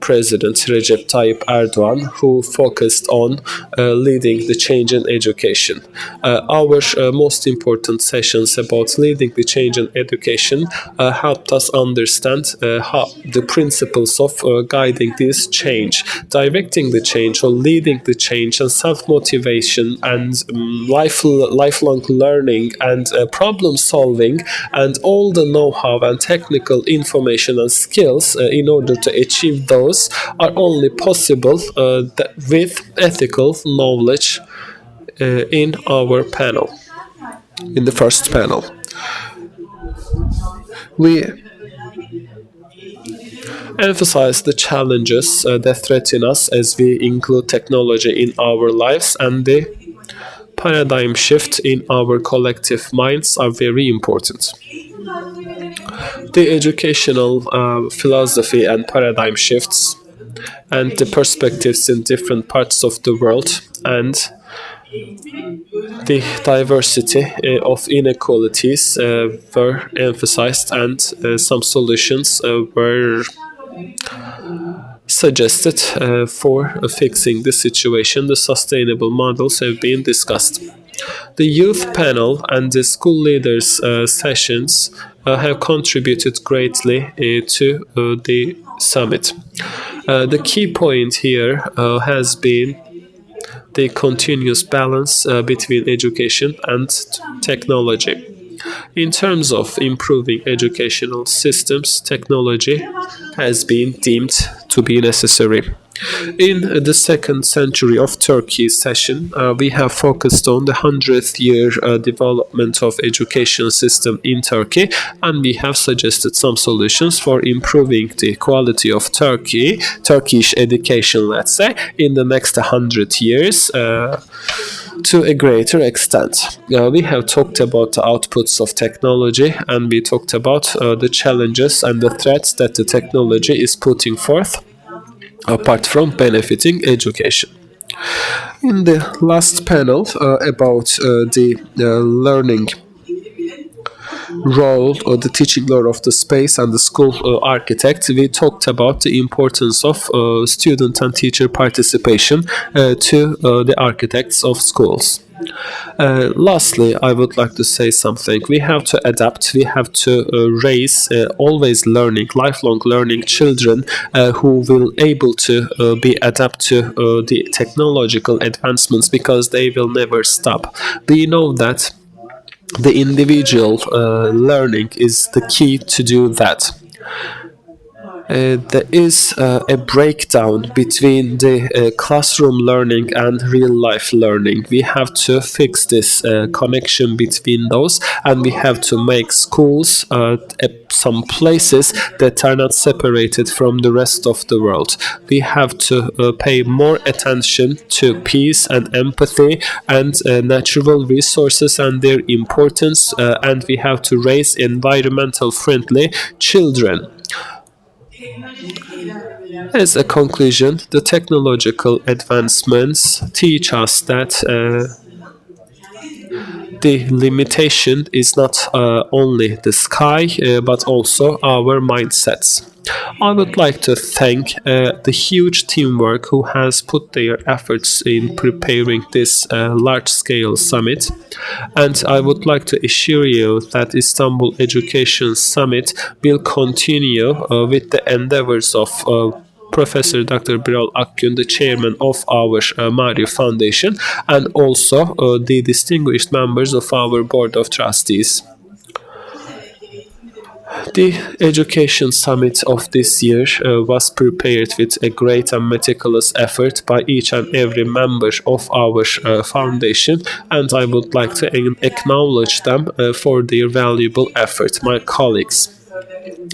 C: President Recep Tayyip Erdogan, who focused on leading the change in education. Our most important sessions about leading the change in education helped us understand how the principles of guiding this change, directing the change or leading the change, and self-motivation and lifelong learning and problem solving and all the know-how and technical technological information and skills in order to achieve those are only possible with ethical knowledge in our panel, in the first panel. We emphasize the challenges that threaten us as we include technology in our lives, and the paradigm shift in our collective minds are very important. The educational philosophy and paradigm shifts and the perspectives in different parts of the world and the diversity of inequalities were emphasized, and some solutions were suggested for fixing the situation. The sustainable models have been discussed. The youth panel and the school leaders sessions have contributed greatly to the summit. The key point here has been the continuous balance between education and technology. In terms of improving educational systems, technology has been deemed to be necessary. In the second century of Turkey session, we have focused on the 100th year development of education system in Turkey, and we have suggested some solutions for improving the quality of Turkish education, let's say, in the next 100 years to a greater extent. We have talked about the outputs of technology, and we talked about the challenges and the threats that the technology is putting forth, apart from benefiting education. In the last panel about the learning role or the teaching role of the space and the school architect, we talked about the importance of student and teacher participation to the architects of schools. Lastly, I would like to say something. We have to adapt, we have to raise always learning, lifelong learning children who will able to be adapt to the technological advancements, because they will never stop. We know that the individual learning is the key to do that. There is a breakdown between the classroom learning and real life learning. We have to fix this connection between those, and we have to make schools some places that are not separated from the rest of the world. We have to pay more attention to peace and empathy and natural resources and their importance, and we have to raise environmental friendly children. As a conclusion, the technological advancements teach us that the limitation is not only the sky, but also our mindsets. I would like to thank the huge teamwork who has put their efforts in preparing this large-scale summit, and I would like to assure you that Istanbul Education Summit will continue with the endeavors of Professor Dr. Birol Akgün, the chairman of our Mario Foundation, and also the distinguished members of our Board of Trustees. The Education Summit of this year was prepared with a great and meticulous effort by each and every member of our foundation, and I would like to acknowledge them for their valuable effort, my colleagues.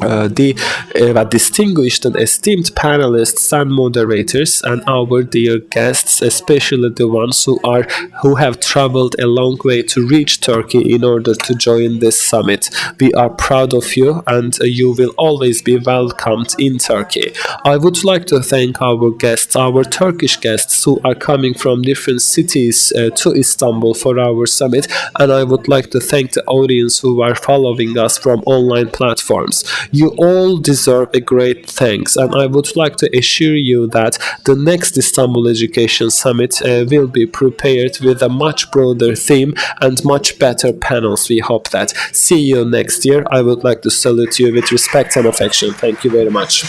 C: The distinguished and esteemed panelists and moderators, and our dear guests, especially the ones who have traveled a long way to reach Turkey in order to join this summit. We are proud of you, and you will always be welcomed in Turkey. I would like to thank our guests, our Turkish guests who are coming from different cities to Istanbul for our summit, and I would like to thank the audience who are following us from online platforms. You all deserve a great thanks, and I would like to assure you that the next Istanbul Education Summit will be prepared with a much broader theme and much better panels. We hope that. See you next year. I would like to salute you with respect and affection. Thank you very much.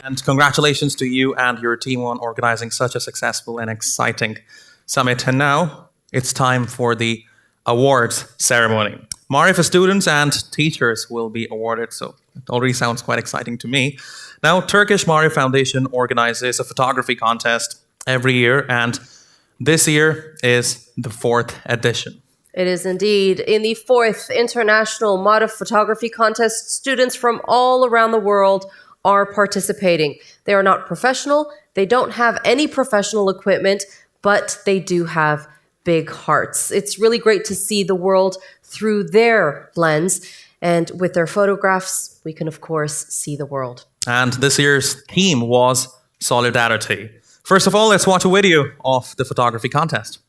D: And congratulations to you and your team on organizing such a successful and exciting summit. And now it's time for the awards ceremony. Marifa students and teachers will be awarded, so it already sounds quite exciting to me. Now, Turkish Marif Foundation organizes a photography contest every year, and this year is the 4th edition.
A: It is indeed. In the 4th International Marif Photography Contest, students from all around the world are participating. They are not professional, they don't have any professional equipment, but they do have big hearts. It's really great to see the world through their lens, and with their photographs, we can of course see the world.
D: And this year's theme was solidarity. First of all, let's watch a video of the photography contest.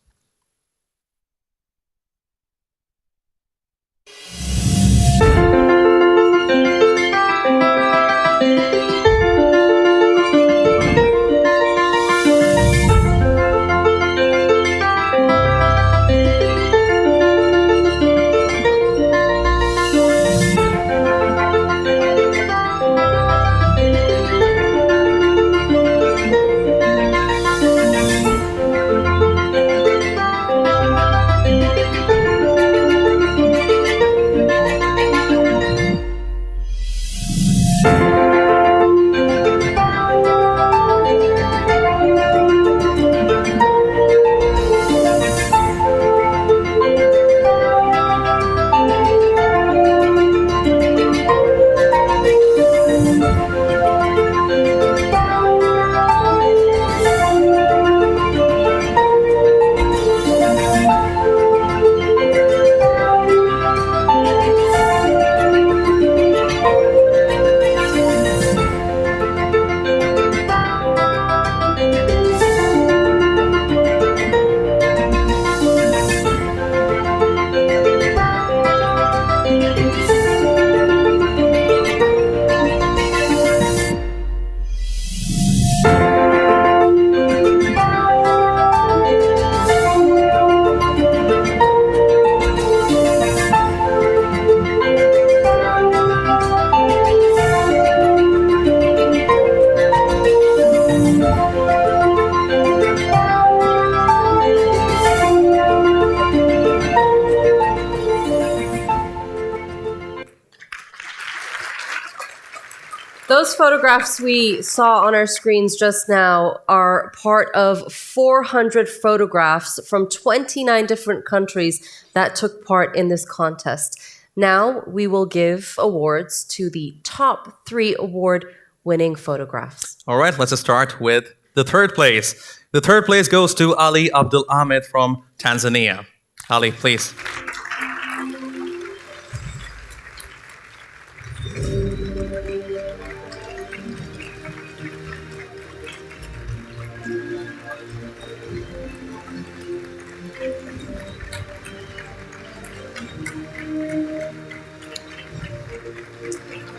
A: Those photographs we saw on our screens just now are part of 400 photographs from 29 different countries that took part in this contest. Now we will give awards to the top 3 award-winning photographs.
D: All right, let's start with the 3rd place. The 3rd place goes to Ali Abdul Ahmed from Tanzania. Ali, please.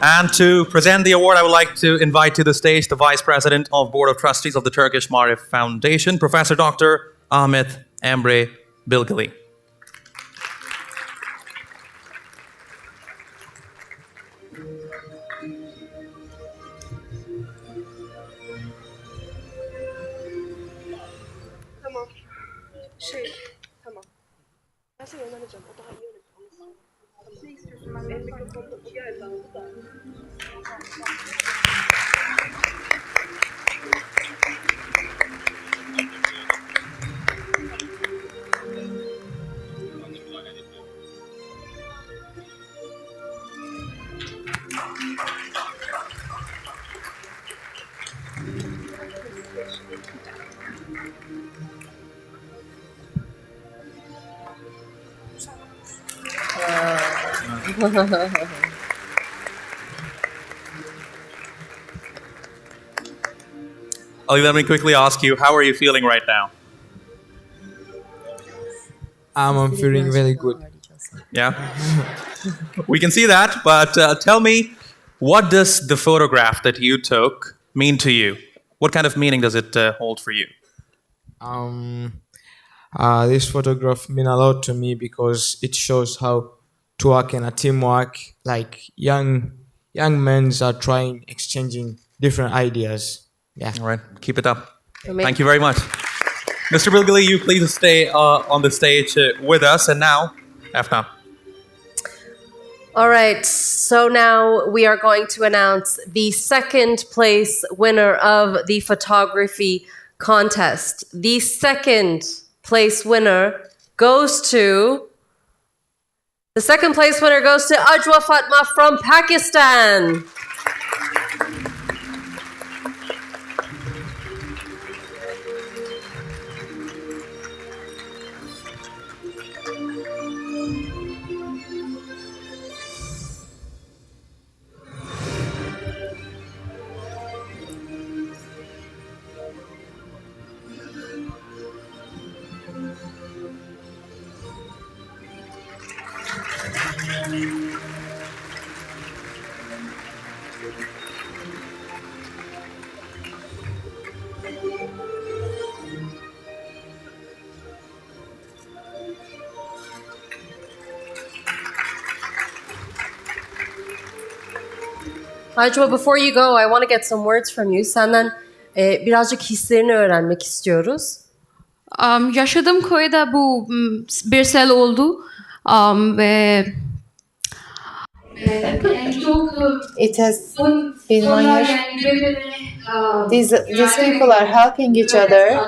D: And to present the award, I would like to invite to the stage the Vice President of Board of Trustees of the Turkish Marif Foundation, Professor Dr. Ahmet Emre Bilgili. Ali, let me quickly ask you, how are you feeling right now?
N: I'm feeling very good.
D: Yeah? We can see that, but tell me, what does the photograph that you took mean to you? What kind of meaning does it hold for you?
N: This photograph mean a lot to me because it shows how to work in a teamwork, like young men are trying, exchanging different ideas. Yeah.
D: All right, keep it up. Thank you very much. Mr. Bilgili, you please stay on the stage with us. And now, Afnan.
A: All right, so now we are going to announce the second place winner of the photography contest. The second place winner goes to... The second place winner goes to Ajwa Fatma from Pakistan. Ajwa, before you go, I want to get some words from you. Senden birazcık hislerini öğrenmek istiyoruz.
O: Yaşadığım köyde bu bir sel oldu ve
P: it has been 1 year. These people are helping each other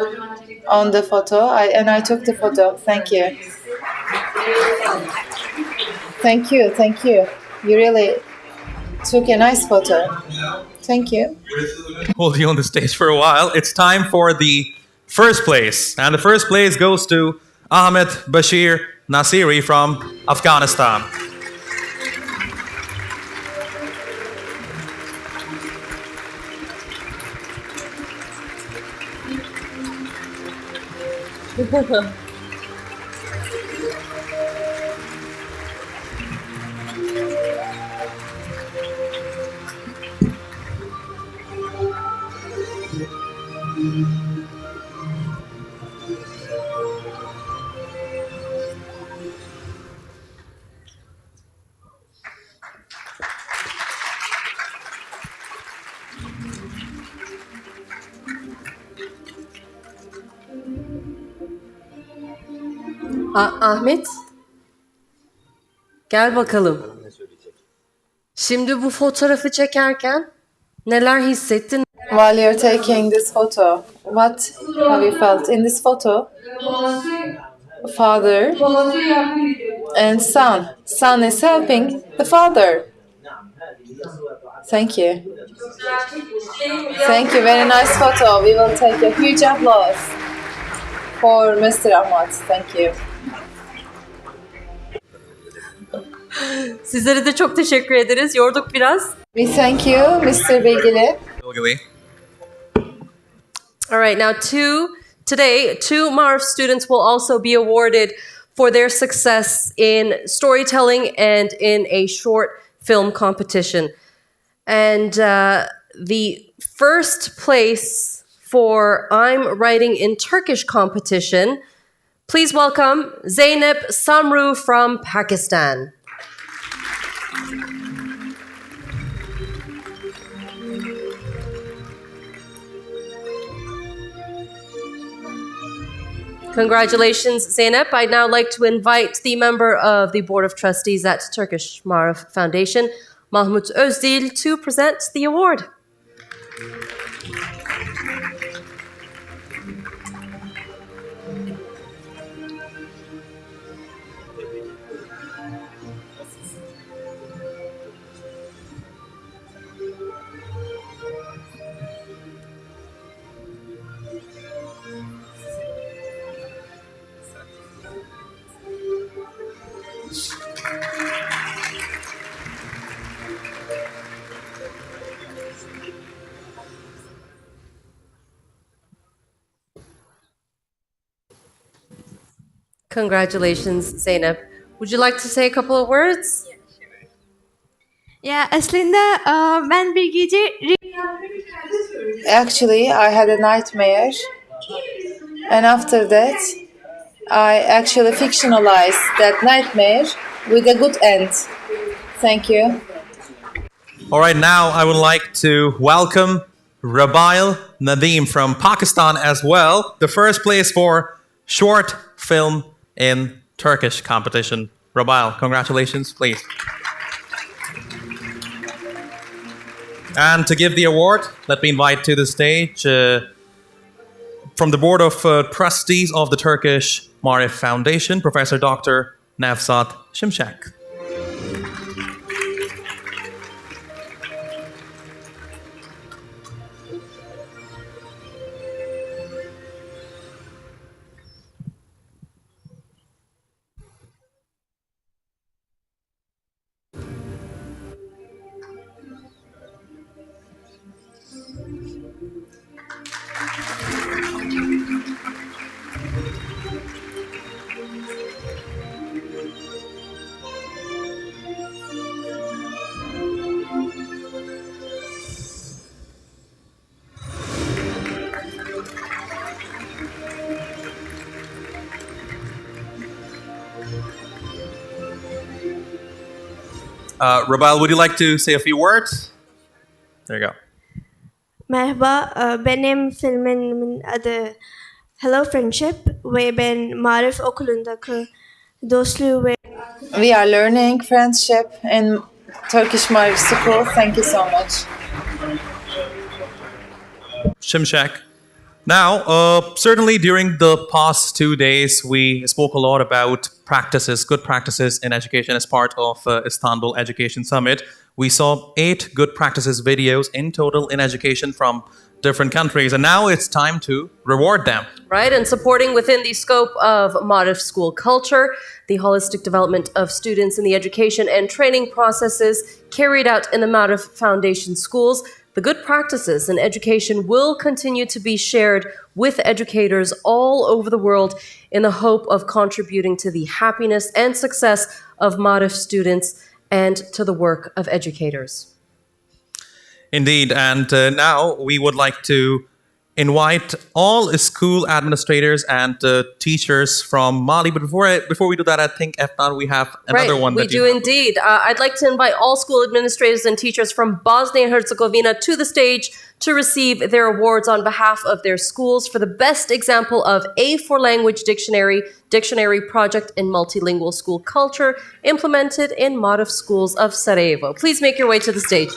P: on the photo, and I took the photo. Thank you. Thank you, thank you. You really took a nice photo. Thank you.
D: Hold you on the stage for a while. It's time for the first place. And the first place goes to Ahmed Bashir Nasiri from Afghanistan.
A: Ahmet, gel bakalım. Şimdi bu fotoğrafı çekerken neler hissettin?
P: While you're taking this photo, what have you felt in this photo? Father and son. Son is helping the father. Thank you. Thank you. Very nice photo. We will take a huge applause for Mr. Ahmad. Thank you.
A: Sizlere de çok teşekkür ederiz. Yorduk biraz.
P: We thank you, Mr. Bilgili.
A: All right, now today, 2 Marv students will also be awarded for their success in storytelling and in a short film competition. And the first place for I'm Writing in Turkish competition, please welcome Zeynep Samru from Pakistan. Congratulations, Zeynep. I'd now like to invite the member of the Board of Trustees at Turkish Marif Foundation, Mahmut Özdil, to present the award. Congratulations, Zeynep. Would you like to say a couple of words?
O: ya aslında ben bir gece
P: Actually, I had a nightmare, and after that, I actually fictionalized that nightmare with a good end. Thank you.
D: All right, now I would like to welcome Rabail Nadeem from Pakistan as well, the first place for short film in Turkish competition. Rabail, congratulations, please. And to give the award, let me invite to the stage from the Board of Trustees of the Turkish Marif Foundation, Professor Dr. Nevzat Şimşek. Rabal, would you like to say a few words? There you go.
Q: Merhaba, benim filmimin adı Hello Friendship ve ben Marif Okulu'ndaki dostluğu ve
P: We are learning friendship in Turkish Marif School. Thank you so much.
D: Şimşek. Now, certainly during the past 2 days, we spoke a lot about practices, good practices in education as part of Istanbul Education Summit. We saw 8 good practices videos in total in education from different countries, and now it's time to reward them.
A: Right, and supporting within the scope of Marif school culture, the holistic development of students in the education and training processes carried out in the Marif Foundation schools. The good practices in education will continue to be shared with educators all over the world in the hope of contributing to the happiness and success of Marif students and to the work of educators.
D: Indeed, and now we would like to invite all school administrators and teachers from Mali. But before we do that, I think, Efnan, we have another one.
A: We do indeed. I'd like to invite all school administrators and teachers from Bosnia and Herzegovina to the stage to receive their awards on behalf of their schools for the best example of A4 language dictionary project in multilingual school culture implemented in Marif schools of Sarajevo. Please make your way to the stage.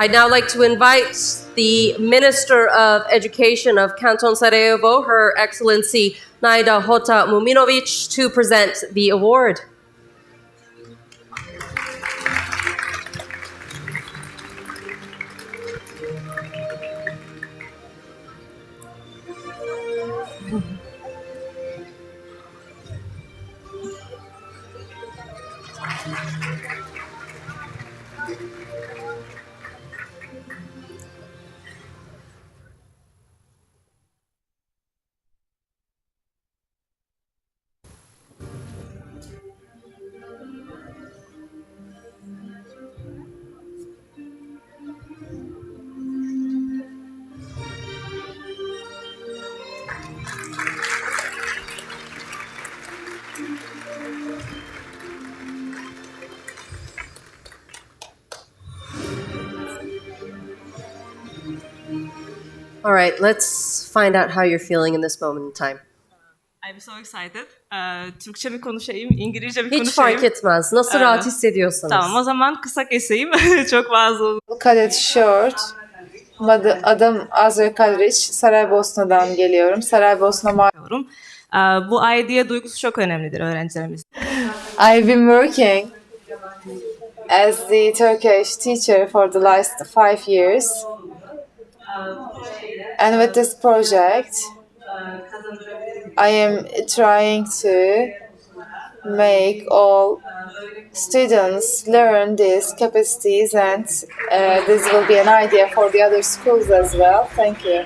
A: I'd now like to invite the Minister of Education of Canton Sarajevo, Her Excellency Naida Hota Muminovic, to present the award. All right, let's find out how you're feeling in this moment in time.
R: I'm so excited. Türkçe mi konuşayım, İngilizce mi
A: Hiç
R: konuşayım?
A: fark etmez. Nasıl rahat hissediyorsanız.
R: Tamam, o zaman kısa keseyim. Çok fazla.
P: Cut it short. Adım Azra Kadriç. Saraybosna'dan geliyorum. Saraybosna
R: Bu aidiyet duygusu çok önemlidir öğrencilerimiz.
P: I've been working as the Turkish teacher for the last 5 years. And with this project, I am trying to make all students learn these capacities, and this will be an idea for the other schools as well. Thank you.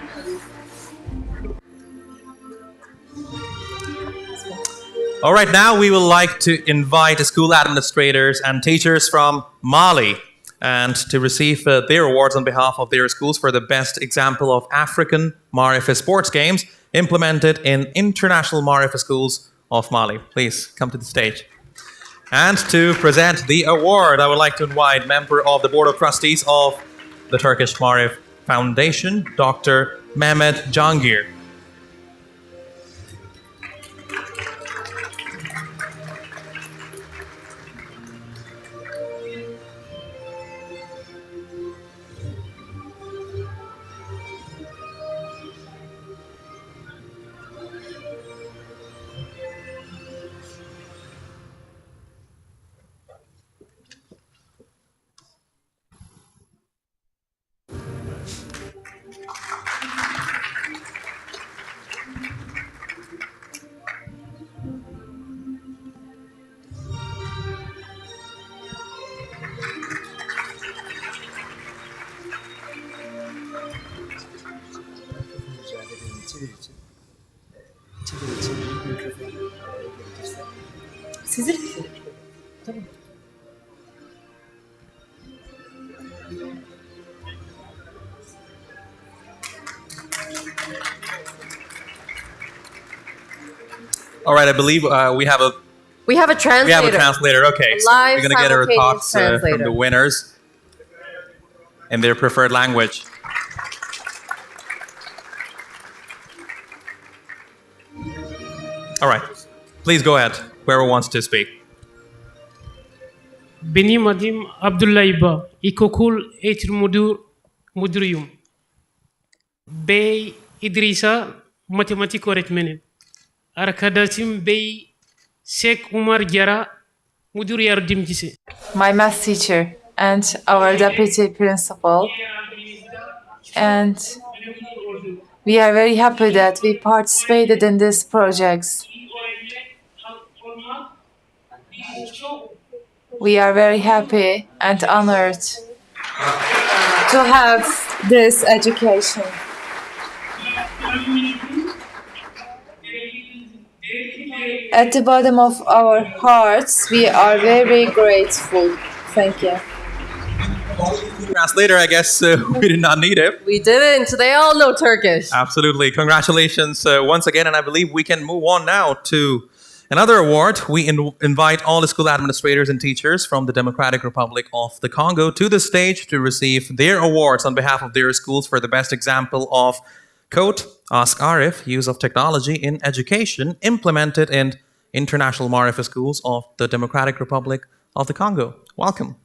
D: All right, now we would like to invite school administrators and teachers from Mali and to receive their awards on behalf of their schools for the best example of African Marifa sports games implemented in international Marifa schools of Mali. Please come to the stage. And to present the award, I would like to invite member of the Board of Trustees of the Turkish Marif Foundation, Dr. Mehmet Cangir.
A: Sizin? Tamam.
D: All right, I believe we have a
A: translator.
D: We have a translator. Okay, so
A: Live
D: we're gonna get our
A: simultaneous
D: thoughts from
A: translator.
D: the winners in their preferred language. All right, please go ahead. Whoever wants to speak.
S: Benim adım Abdullah İba. İlkokul eğitim müdürüyüm. Bey İdrisa matematik öğretmeni. Arkadaşım Bey Sek Umar Gyara müdür yardımcısı.
P: My math teacher and our deputy principal. And we are very happy that we participated in these projects. We are very happy and honored to have this education. At the bottom of our hearts, we are very grateful. Thank you.
D: Translator, I guess we did not need it.
A: We didn't. They all know Turkish.
D: Absolutely. Congratulations once again. And I believe we can move on now to another award. We invite all the school administrators and teachers from the Democratic Republic of the Congo to the stage to receive their awards on behalf of their schools for the best example of quote, Ask Arif, use of technology in education implemented in international Marifa schools of the Democratic Republic of the Congo. Welcome.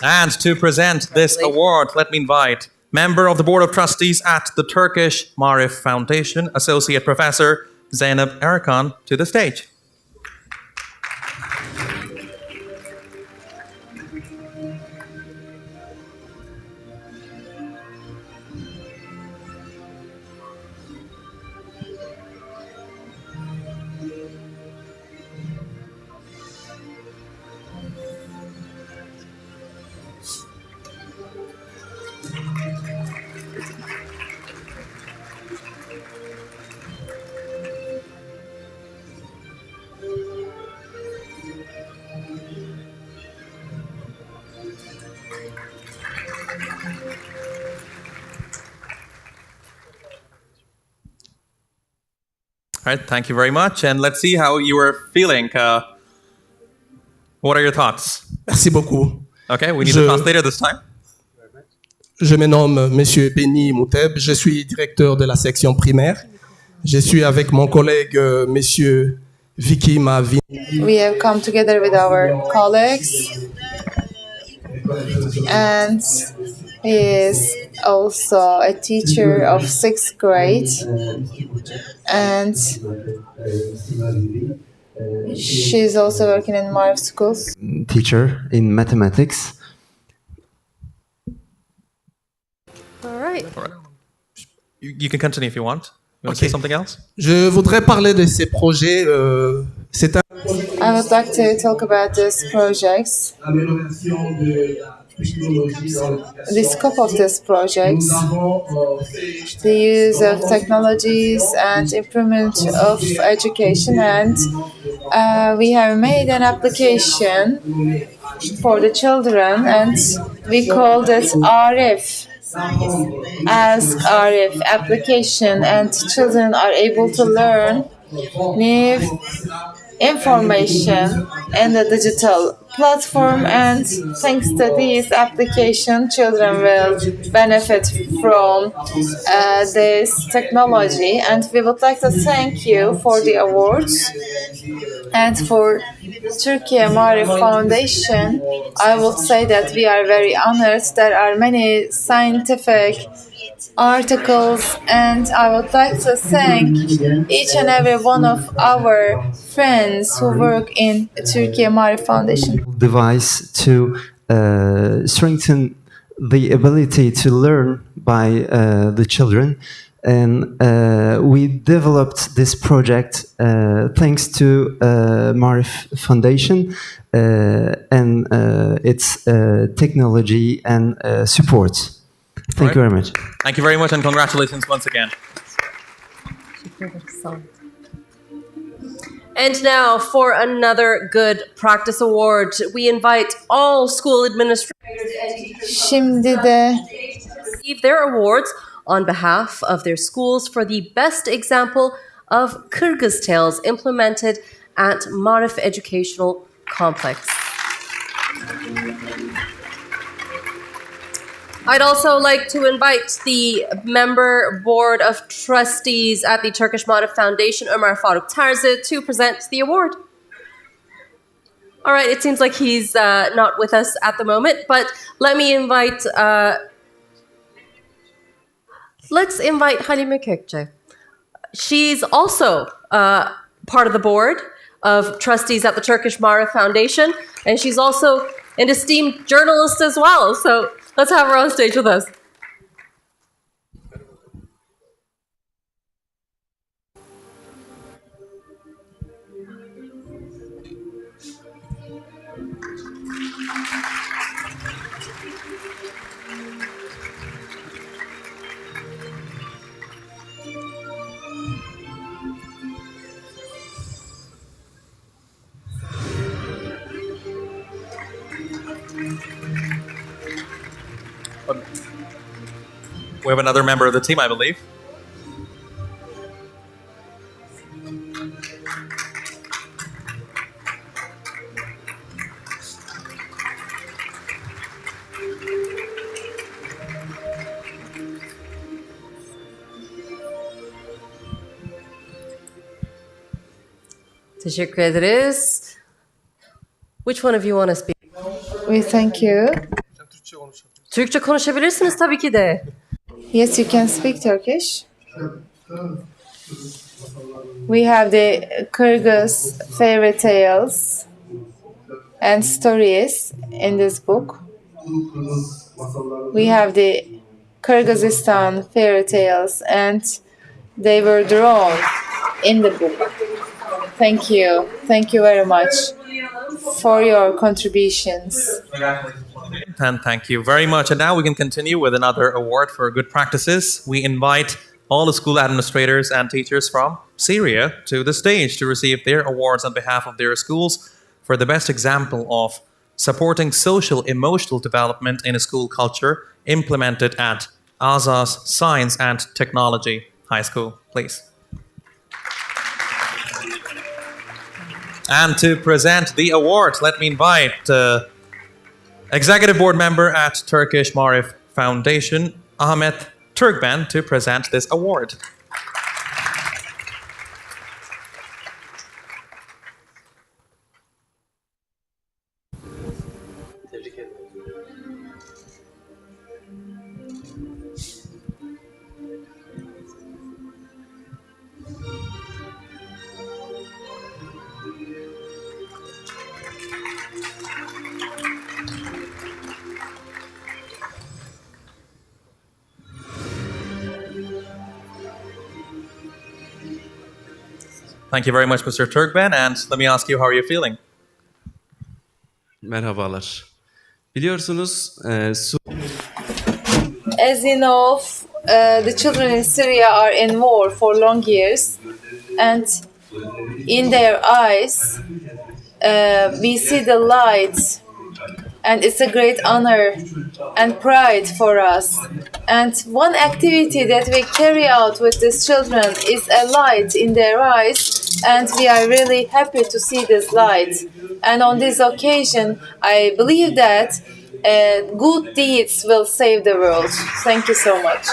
D: And to present this award, let me invite member of the Board of Trustees at the Turkish Marif Foundation, Associate Professor Zeynep Erkan, to the stage. All right, thank you very much. And let's see how you were feeling. What are your thoughts?
T: Merci beaucoup.
D: Okay, we need a translator this time.
T: Je me nomme Monsieur Benny Mouteb. Je suis directeur de la section primaire. Je suis avec mon collègue Monsieur Vicky Mavini.
P: We have come together with our colleagues, and he is also a teacher of 6th grade, and she's also working in Marif schools.
U: Teacher in mathematics.
A: All right.
D: You can continue if you want. You want to say something else?
T: Je voudrais parler de ces projets. C'est un...
P: I would like to talk about these projects. The scope of this project, the use of technologies and improvement of education, and we have made an application for the children, and we called it Arif. Ask Arif application, and children are able to learn new information in the digital platform, and thanks to this application, children will benefit from this technology. And we would like to thank you for the awards, and for Turkey Marif Foundation, I would say that we are very honored. There are many scientific articles, and I would like to thank each and every one of our friends who work in Turkey Marif Foundation.
U: Device to strengthen the ability to learn by the children, and we developed this project thanks to Marif Foundation and its technology and support. Thank you very much.
D: Thank you very much and congratulations once again.
A: And now for another good practice award, we invite all school administrators and teachers
P: Şimdi de
A: to receive their awards on behalf of their schools for the best example of Kyrgyz tales implemented at Marif Educational Complex. I'd also like to invite the member board of trustees at the Turkish Marif Foundation, Ömer Faruk Tarzı, to present the award. All right, it seems like he's not with us at the moment, but let me invite, let's invite Halime Kökçe. She's also part of the board of trustees at the Turkish Marif Foundation, and she's also an esteemed journalist as well. So let's have her on stage with us.
D: We have another member of the team, I believe.
A: Teşekkür ederiz. Which one of you want to speak?
P: we thank you.
A: Türkçe konuşabilirsiniz tabii ki de.
P: Yes, you can speak Turkish. We have the Kyrgyz fairy tales and stories in this book. We have the Kyrgyzstan fairy tales and they were drawn in the book. Thank you. Thank you very much for your contributions.
D: And thank you very much. And now we can continue with another award for good practices. We invite all the school administrators and teachers from Syria to the stage to receive their awards on behalf of their schools for the best example of supporting social emotional development in a school culture implemented at Azaz Science and Technology High School. Please. And to present the award, let me invite Executive Board Member at Turkish Marif Foundation, Ahmet Turkben, to present this award. Thank you very much, Mr. Turkben, and let me ask you, how are you feeling?
B: Merhabalar. Biliyorsunuz
P: As you know, the children in Syria are in war for long years, and in their eyes, we see the light, and it's a great honor and pride for us. And one activity that we carry out with these children is a light in their eyes, and we are really happy to see this light. And on this occasion, I believe that good deeds will save the world. Thank you so much.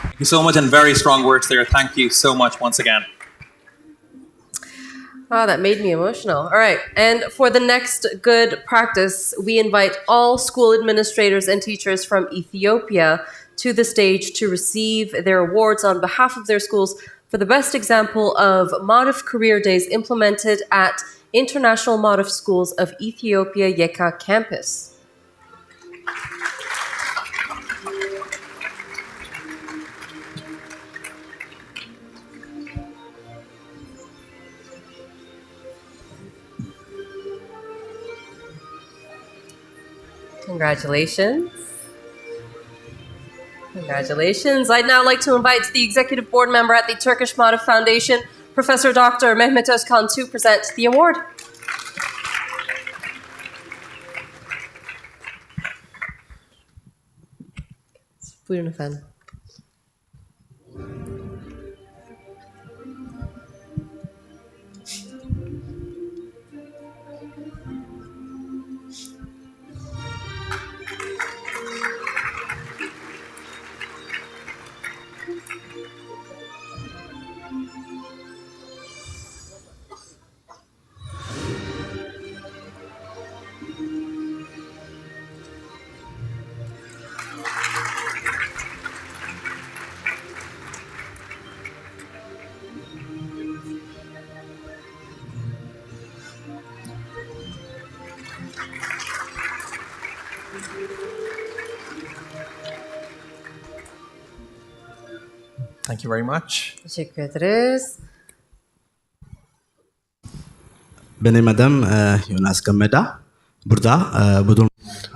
D: Thank you so much, and very strong words there. Thank you so much once again.
A: Oh, that made me emotional. All right. And for the next good practice, we invite all school administrators and teachers from Ethiopia to the stage to receive their awards on behalf of their schools for the best example of Marif Career Days implemented at International Marif Schools of Ethiopia Yeka campus. Congratulations. Congratulations. I'd now like to invite the Executive Board Member at the Turkish Marif Foundation, Professor Dr. Mehmet Özkan, to present the award. Buyurun efendim.
D: Thank you very much.
A: Teşekkür ederiz.
I: Benim adım Jonas Gameda.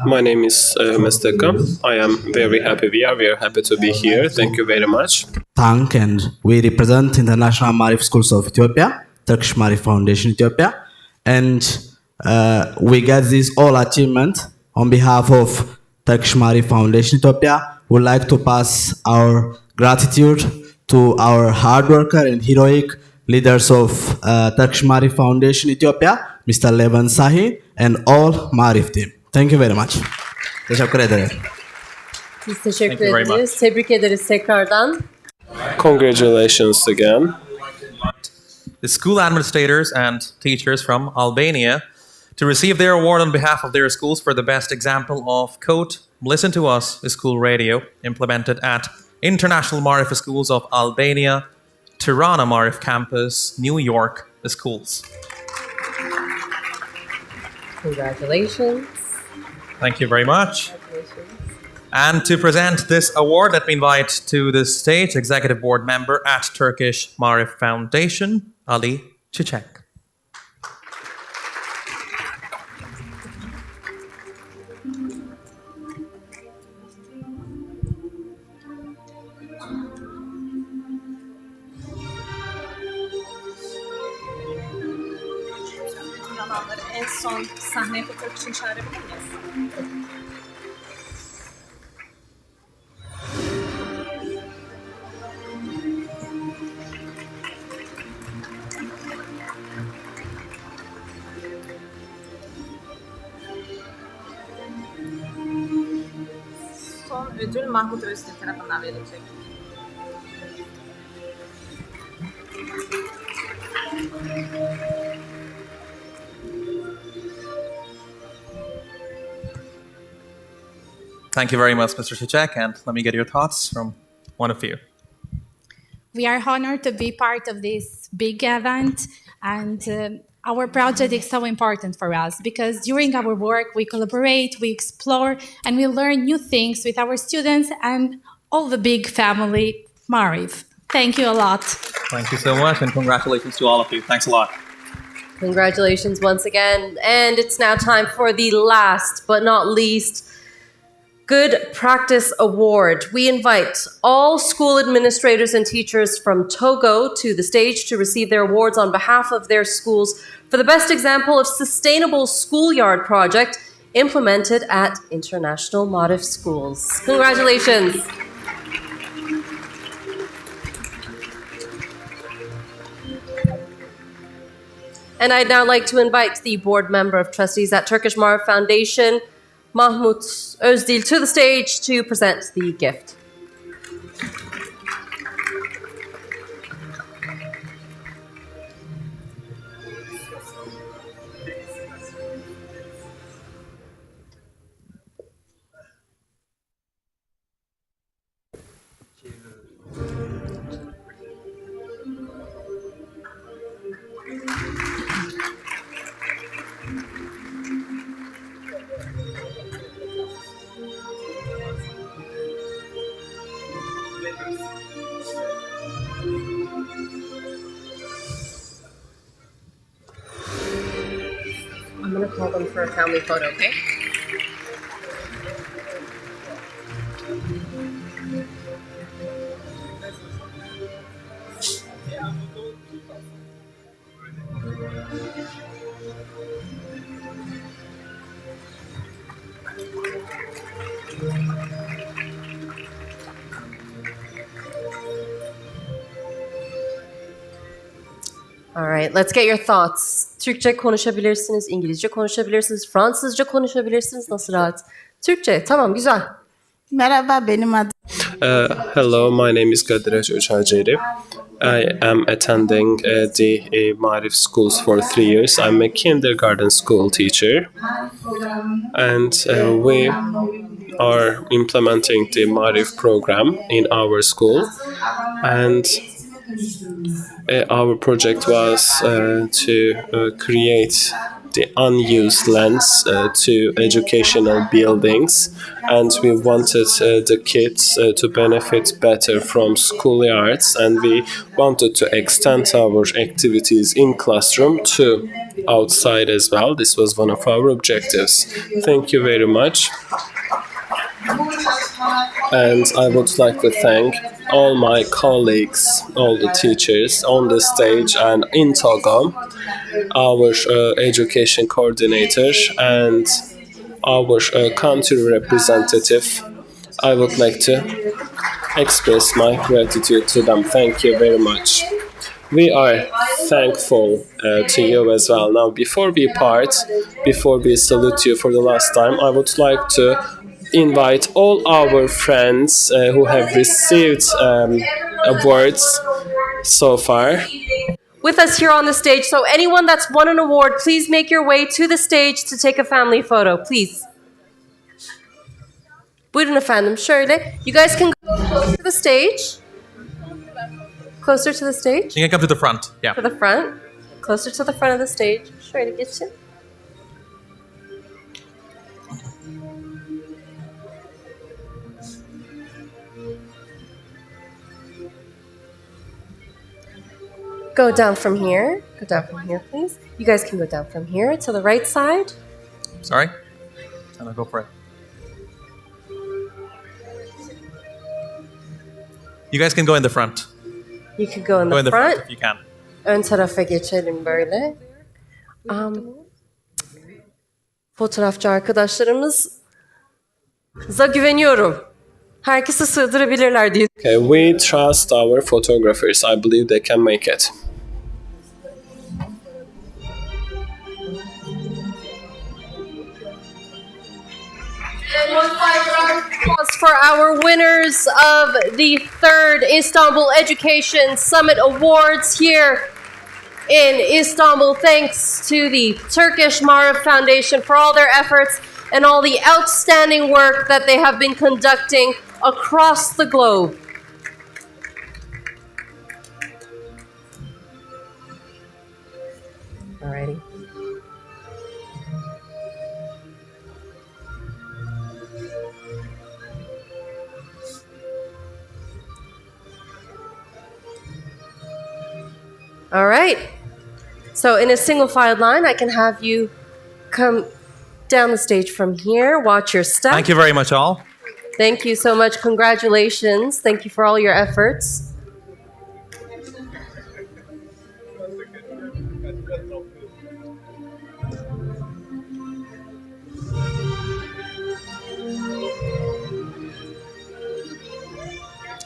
C: My name is Mestaka. I am very happy. We are happy to be here. Thank you very much.
I: Thank and we represent International Marif Schools of Ethiopia, Turkish Marif Foundation Ethiopia, and we get this all achievement on behalf of Turkish Marif Foundation Ethiopia. We'd like to pass our gratitude to our hard worker and heroic leaders of Turkish Marif Foundation Ethiopia, Mr. Levan Sahi, and all Marif team. Thank you very much. Teşekkür ederim.
A: Biz teşekkür ederiz. Tebrik ederiz tekrardan.
C: Congratulations again.
D: The school administrators and teachers from Albania to receive their award on behalf of their schools for the best example of quote, Listen to Us School Radio, implemented at International Marif Schools of Albania, Tirana Marif Campus, New York Schools.
A: Congratulations.
D: Thank you very much. And to present this award, let me invite to the stage Executive Board Member at Turkish Marif Foundation, Ali Çiçek.
R: En son sahneye fotoğraf için çağırabilir miyiz? Son ödül Mahmut Öztürk tarafından verilecek.
D: Thank you very much, Mr. Çiçek, and let me get your thoughts from one of you.
V: We are honored to be part of this big event, and our project is so important for us because during our work we collaborate, we explore, and we learn new things with our students and all the big family Marif. Thank you a lot.
D: Thank you so much, and congratulations to all of you. Thanks a lot.
A: Congratulations once again. And it's now time for the last but not least Good Practice Award. We invite all school administrators and teachers from Togo to the stage to receive their awards on behalf of their schools for the best example of sustainable schoolyard project implemented at International Marif Schools. Congratulations. And I'd now like to invite the board member of trustees at Turkish Marif Foundation, Mahmut Özdil, to the stage to present the gift. I'm going to call them for a family photo, okay? All right, let's get your thoughts. Türkçe konuşabilirsiniz, İngilizce konuşabilirsiniz, Fransızca konuşabilirsiniz. Nasıl rahat? Türkçe, tamam, güzel.
M: Merhaba, benim adım.
C: Hello, my name is Kadir Uçaceri. I am attending the Marif schools for 3 years. I'm a kindergarten school teacher, and we are implementing the Marif program in our school. And our project was to create the unused lands to educational buildings, and we wanted the kids to benefit better from schoolyards, and we wanted to extend our activities in classroom to outside as well. This was one of our objectives. Thank you very much. And I would like to thank all my colleagues, all the teachers on the stage and in Togo, our education coordinator and our country representative. I would like to express my gratitude to them. Thank you very much. We are thankful to you as well. Now, before we part, before we salute you for the last time, I would like to invite all our friends who have received awards so far.
A: With us here on the stage, so anyone that's won an award, please make your way to the stage to take a family photo, please. Buyurun efendim, şöyle. You guys can go to the stage. Closer to the stage.
D: You can come to the front, yeah.
A: To the front. Closer to the front of the stage. Şöyle geçin. Go down from here. Go down from here, please. You guys can go down from here to the right side.
D: Sorry? I'll go for it. You guys can go in the front.
A: You can go in the front.
D: If you can.
A: Ön tarafa geçelim böyle. Fotoğrafçı arkadaşlarımıza güveniyorum. Herkesi sığdırabilirler diye.
C: Okay, we trust our photographers. I believe they can make it.
A: For our winners of the 3rd Istanbul Education Summit Awards here in Istanbul. Thanks to the Turkish Marif Foundation for all their efforts and all the outstanding work that they have been conducting across the globe. Alrighty. All right. So in a single filed line, I can have you come down the stage from here. Watch your step.
D: Thank you very much, all.
A: Thank you so much. Congratulations. Thank you for all your efforts.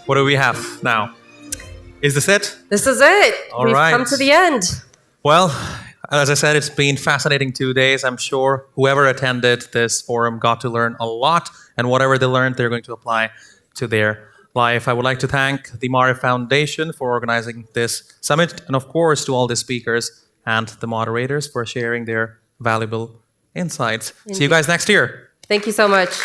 D: What do we have now? Is this it?
A: This is it. We've come to the end.
D: Well, as I said, it's been fascinating 2 days. I'm sure whoever attended this forum got to learn a lot, and whatever they learned, they're going to apply to their life. I would like to thank the Marif Foundation for organizing this summit, and of course to all the speakers and the moderators for sharing their valuable insights. See you guys next year.
A: Thank you so much.